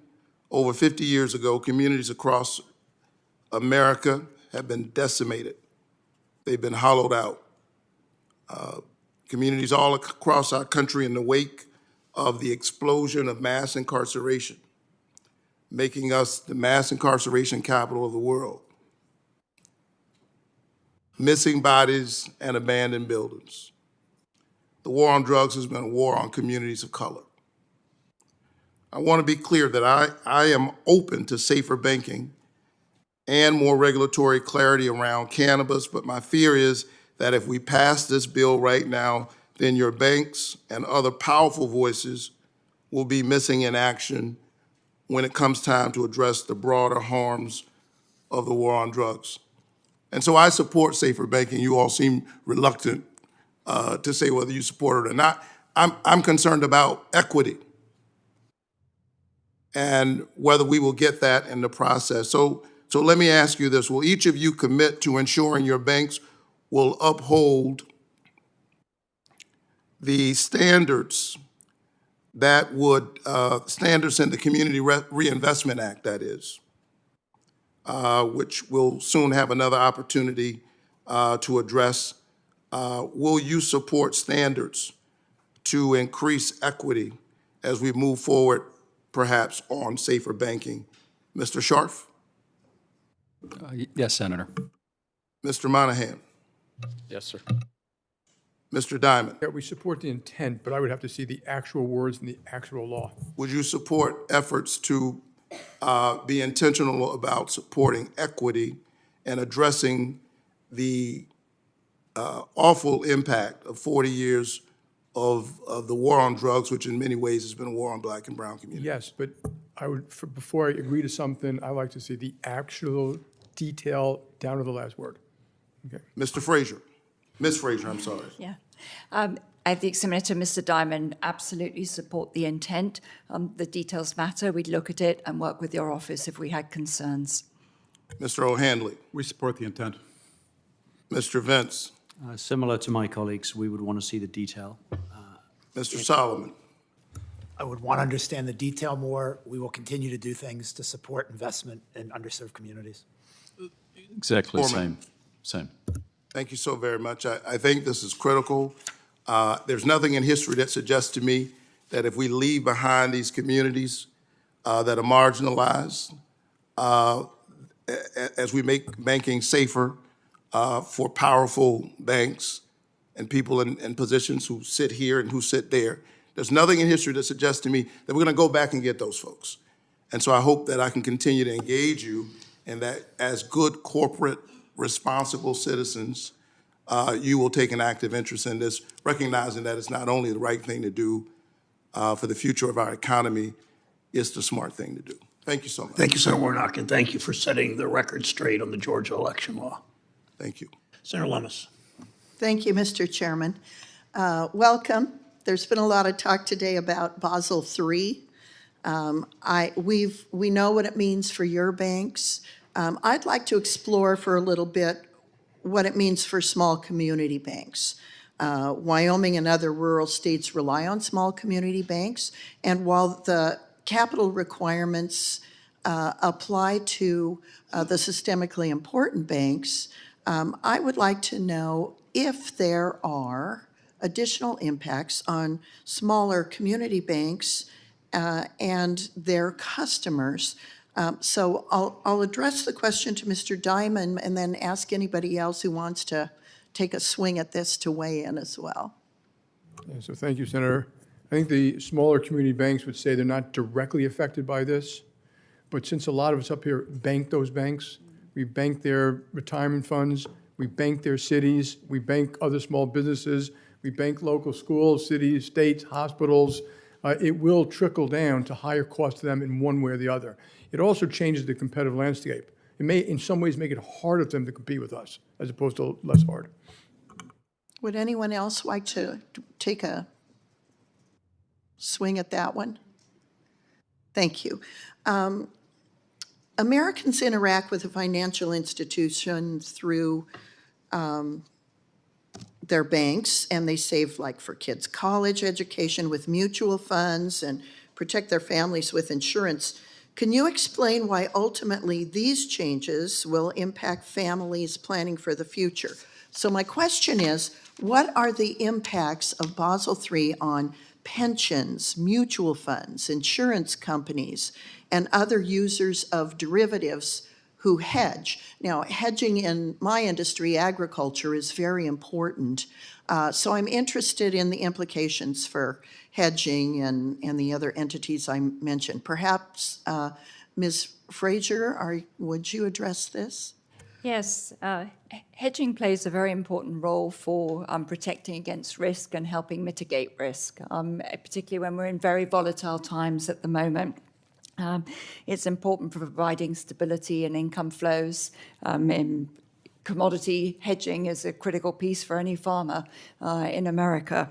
Over 50 years ago, communities across America have been decimated. They've been hollowed out. Communities all across our country in the wake of the explosion of mass incarceration, making us the mass incarceration capital of the world. Missing bodies and abandoned buildings. The war on drugs has been a war on communities of color. I want to be clear that I am open to safer banking and more regulatory clarity around cannabis, but my fear is that if we pass this bill right now, then your banks and other powerful voices will be missing in action when it comes time to address the broader harms of the war on drugs. And so I support safer banking. You all seem reluctant to say whether you support it or not. I'm concerned about equity and whether we will get that in the process. So let me ask you this. Will each of you commit to ensuring your banks will uphold the standards that would, standards in the Community Reinvestment Act, that is, which we'll soon have another opportunity to address. Will you support standards to increase equity as we move forward, perhaps on safer banking? Mr. Scharf? Yes, Senator. Mr. Monahan? Yes, sir. Mr. Diamond? Yeah, we support the intent, but I would have to see the actual words and the actual law. Would you support efforts to be intentional about supporting equity and addressing the awful impact of 40 years of the war on drugs, which in many ways has been a war on Black and brown communities? Yes, but I would, before I agree to something, I like to see the actual detail down to the last word. Okay. Mr. Frazier. Ms. Frazier, I'm sorry. Yeah. I think, Senator, Mr. Diamond, absolutely support the intent. The details matter. We'd look at it and work with your office if we had concerns. Mr. O'Handley. We support the intent. Mr. Vince. Similar to my colleagues, we would want to see the detail. Mr. Solomon. I would want to understand the detail more. We will continue to do things to support investment in underserved communities. Exactly the Foreman. same. Thank you so very much. I think this is critical. There's nothing in history that suggests to me that if we leave behind these communities that are marginalized, as we make banking safer for powerful banks and people in positions who sit here and who sit there, there's nothing in history that suggests to me that we're going to go back and get those folks. And so I hope that I can continue to engage you and that as good corporate responsible citizens, you will take an active interest in this, recognizing that it's not only the right thing to do for the future of our economy, it's the smart thing to do. Thank you so much. Thank you, Senator Warnock, and thank you for setting the record straight on the Georgia election law. Thank you. Senator Lummis. Thank you, Mr. Chairman. Welcome. There's been a lot of talk today about Basel III. We know what it means for your banks. I'd like to explore for a little bit what it means for small community banks. Wyoming and other rural states rely on small community banks, and while the capital requirements apply to the systemically important banks, I would like to know if there are additional impacts on smaller community banks and their customers. So I'll address the question to Mr. Diamond and then ask anybody else who wants to take a swing at this to weigh in as well. Yeah, so thank you, Senator. I think the smaller community banks would say they're not directly affected by this, but since a lot of us up here bank those banks, we bank their retirement funds, we bank their cities, we bank other small businesses, we bank local schools, cities, states, hospitals. It will trickle down to higher costs to them in one way or the other. It also changes the competitive landscape. It may, in some ways, make it harder for them to compete with us, as opposed to less hard. Would anyone else like to take a swing at that one? Thank you. Americans interact with a financial institution through their banks, and they save, like, for kids' college education with mutual funds and protect their families with insurance. Can you explain why ultimately these changes will impact families planning for the future? So my question is, what are the impacts of Basel III on pensions, mutual funds, insurance companies, and other users of derivatives who hedge? Now, hedging in my industry, agriculture, is very important. So I'm interested in the implications for hedging and the other entities I mentioned. Perhaps, Ms. Fraser, would you address this? Yes, hedging plays a very important role for protecting against risk and helping mitigate risk, particularly when we're in very volatile times at the moment. It's important for providing stability and income flows. And commodity hedging is a critical piece for any farmer in America.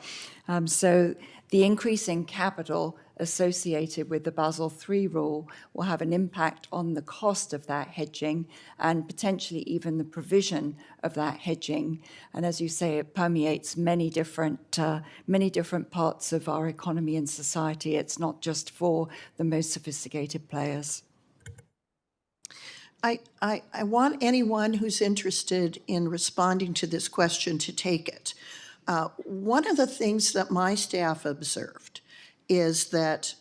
So the increase in capital associated with the Basel III rule will have an impact on the cost of that hedging and potentially even the provision of that hedging. And as you say, it permeates many different parts of our economy and society. It's not just for the most sophisticated players. I want anyone who's interested in responding to this question to take it. One of the things that my staff observed is that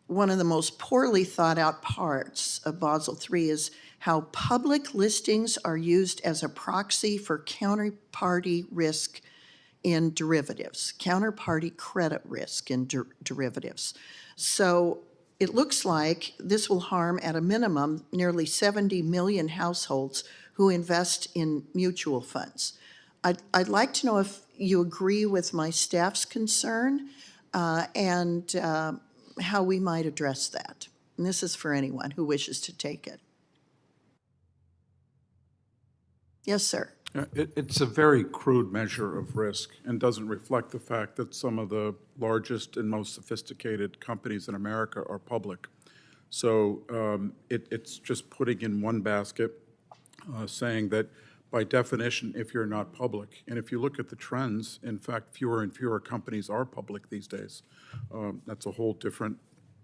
one of the most poorly thought out parts of Basel III is how public listings are used as a proxy for counterparty risk in derivatives, counterparty credit risk in derivatives. So it looks like this will harm, at a minimum, nearly 70 million households who invest in mutual funds. I'd like to know if you agree with my staff's concern and how we might address that. And this is for anyone who wishes to take it. Yes, sir. It's a very crude measure of risk and doesn't reflect the fact that some of the largest and most sophisticated companies in America are public. So it's just putting in one basket, saying that by definition, if you're not public, and if you look at the trends, in fact, fewer and fewer companies are public these days. That's a whole different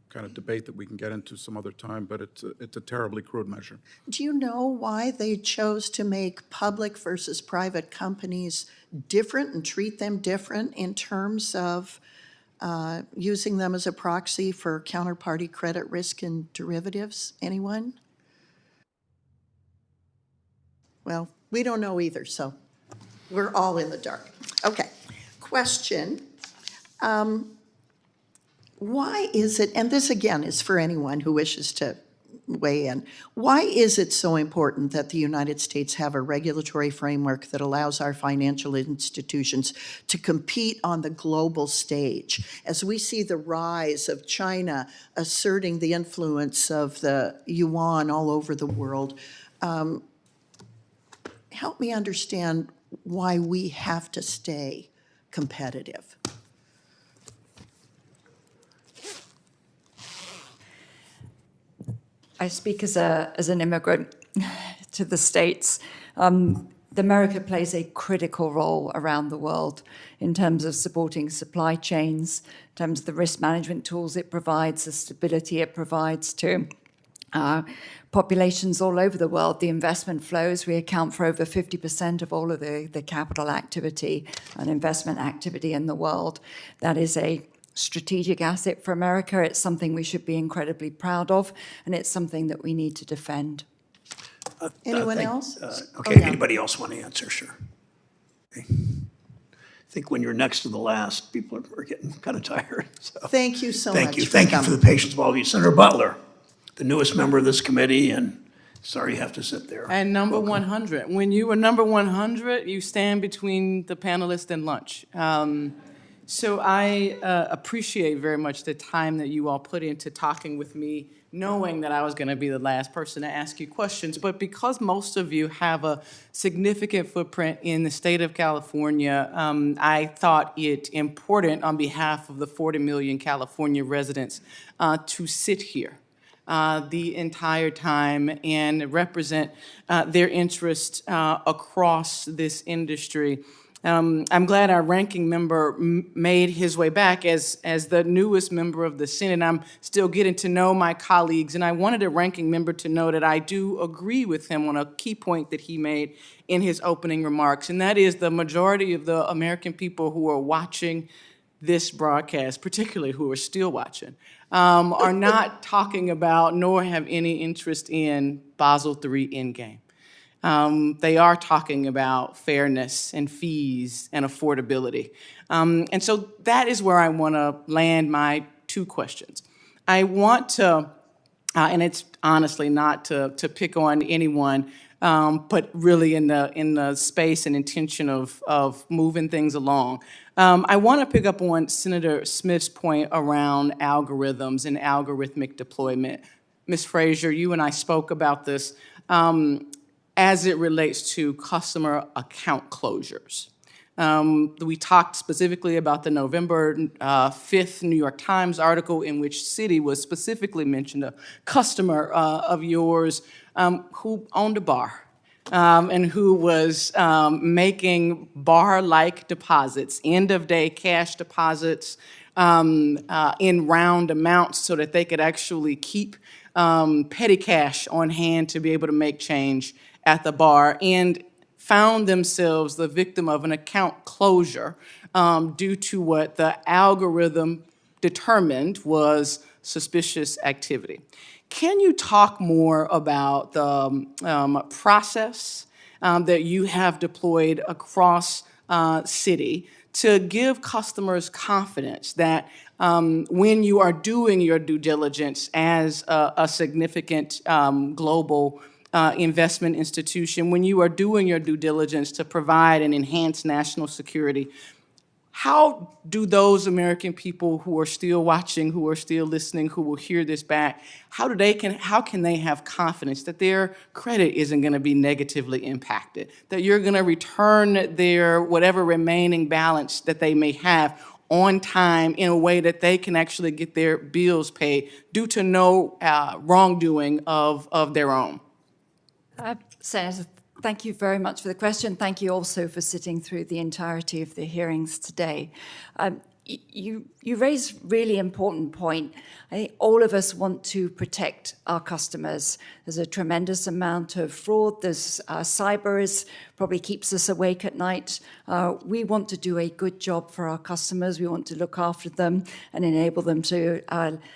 kind of debate that we can get into some other time, but it's a terribly crude measure. Do you know why they chose to make public versus private companies different and treat them different in terms of using them as a proxy for counterparty credit risk in derivatives? Anyone? Well, we don't know either, so we're all in the dark. Okay, question. Why is it, and this again is for anyone who wishes to weigh in, why is it so important that the United States have a regulatory framework that allows our financial institutions to compete on the global stage? As we see the rise of China asserting the influence of the yuan all over the world, help me understand why we have to stay competitive. I speak as an immigrant to the States. America plays a critical role around the world in terms of supporting supply chains, in terms of the risk management tools it provides, the stability it provides to populations all over the world, the investment flows. We account for over 50% of all of the capital activity and investment activity in the world. That is a strategic asset for America. It's something we should be incredibly proud of, and it's something that we need to defend. Anyone else? Okay, anybody else want to answer? Sure. Okay. I think when you're next to the last, people are getting kind of tired. So. Thank you so much. Thank you. Thank you for the patience of all of you. Senator Butler, the newest member of this committee, and sorry you have to sit there. And number 100. When you were number 100, you stand between the panelists and lunch. So I appreciate very much the time that you all put into talking with me, knowing that I was going to be the last person to ask you questions. But because most of you have a significant footprint in the state of California, I thought it important on behalf of the 40 million California residents to sit here the entire time and represent their interest across this industry. I'm glad our ranking member made his way back as the newest member of the Senate. I'm still getting to know my colleagues, and I wanted a ranking member to know that I do agree with him on a key point that he made in his opening remarks, and that is the majority of the American people who are watching this broadcast, particularly who are still watching, are not talking about nor have any interest in Basel III Endgame. They are talking about fairness and fees and affordability. And so that is where I want to land my two questions. I want to, and it's honestly not to pick on anyone, but really in the space and intention of moving things along. I want to pick up on Senator Smith's point around algorithms and algorithmic deployment. Ms. Frazier, you and I spoke about this as it relates to customer account closures. We talked specifically about the November 5th New York Times article in which Citi was specifically mentioned, a customer of yours who owned a bar and who was making bar-like deposits, end-of-day cash deposits in round amounts so that they could actually keep petty cash on hand to be able to make change at the bar, and found themselves the victim of an account closure due to what the algorithm determined was suspicious activity. Can you talk more about the process that you have deployed across Citi to give customers confidence that when you are doing your due diligence as a significant global investment institution, when you are doing your due diligence to provide and enhance national security, how do those American people who are still watching, who are still listening, who will hear this back, how can they have confidence that their credit isn't going to be negatively impacted, that you're going to return their whatever remaining balance that they may have on time in a way that they can actually get their bills paid due to no wrongdoing of their own? Senator, thank you very much for the question. Thank you also for sitting through the entirety of the hearings today. You raise a really important point. I think all of us want to protect our customers. There's a tremendous amount of fraud. There's cyber probably keeps us awake at night. We want to do a good job for our customers. We want to look after them and enable them to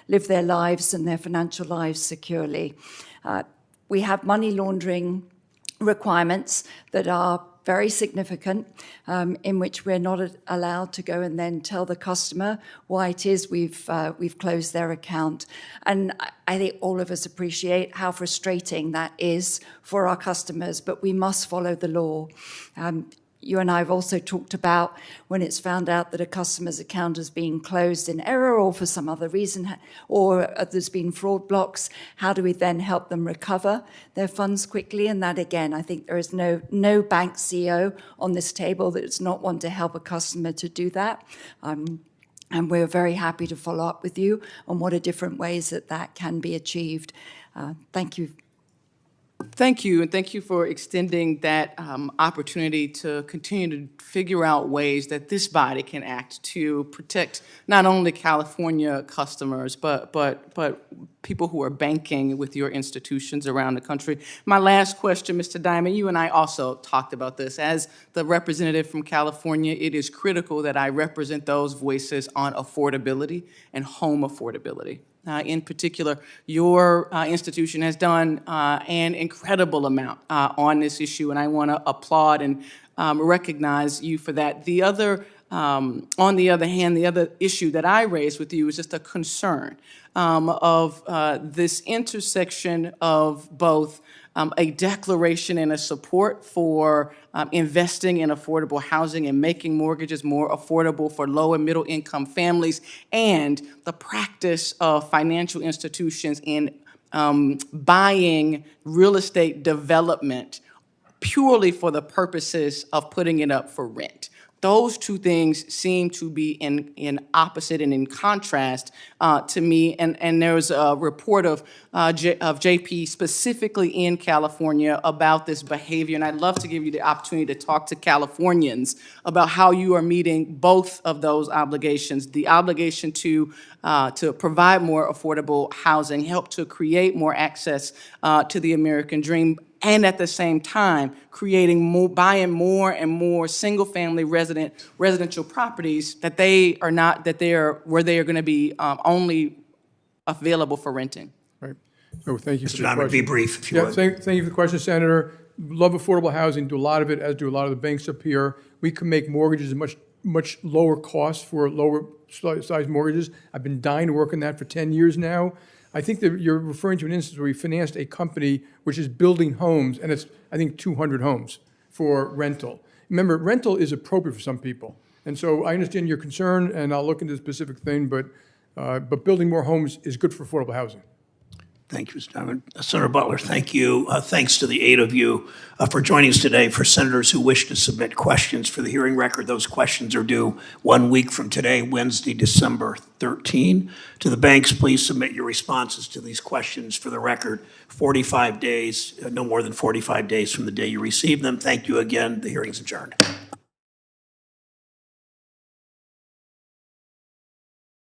live their lives and their financial lives securely. We have money laundering requirements that are very significant, in which we're not allowed to go and then tell the customer why it is we've closed their account. And I think all of us appreciate how frustrating that is for our customers, but we must follow the law. You and I have also talked about when it's found out that a customer's account has been closed in error or for some other reason, or there's been fraud blocks, how do we then help them recover their funds quickly? And that, again, I think there is no bank CEO on this table that does not want to help a customer to do that. And we're very happy to follow up with you on what are different ways that can be achieved. Thank you. Thank you, and thank you for extending that opportunity to continue to figure out ways that this body can act to protect not only California customers, but people who are banking with your institutions around the country. My last question, Mr. Diamond, you and I also talked about this. As the representative from California, it is critical that I represent those voices on affordability and home affordability. In particular, your institution has done an incredible amount on this issue, and I want to applaud and recognize you for that. On the other hand, the other issue that I raised with you is just a concern of this intersection of both a declaration and a support for investing in affordable housing and making mortgages more affordable for low and middle income families, and the practice of financial institutions in buying real estate development purely for the purposes of putting it up for rent. Those two things seem to be in opposite and in contrast to me. And there was a report of JP specifically in California about this behavior. And I'd love to give you the opportunity to talk to Californians about how you are meeting both of those obligations, the obligation to provide more affordable housing, help to create more access to the American dream, and at the same time, buying more and more single-family residential properties that where they are going to be only available for renting. Right. So thank you for Mr. the Diamond, question. be brief if you Yeah, would. thank you for the question, Senator. Love affordable housing, do a lot of it, as do a lot of the banks up here. We can make mortgages much lower cost for lower size mortgages. I've been dying to work on that for 10 years now. I think that you're referring to an instance where we financed a company which is building homes, and it's, I think, 200 homes for rental. Remember, rental is appropriate for some people. And so I understand your concern, and I'll look into the specific thing, but building more homes is good for affordable housing. Thank you, Mr. Diamond. Senator Butler, thank you. Thanks to the 8 of you for joining us today. For senators who wish to submit questions for the hearing record, those questions are due 1 week from today, Wednesday, December 13. To the banks, please submit your responses to these questions for the record 45 days, no more than 45 days from the day you receive them. Thank you again. The hearing is adjourned.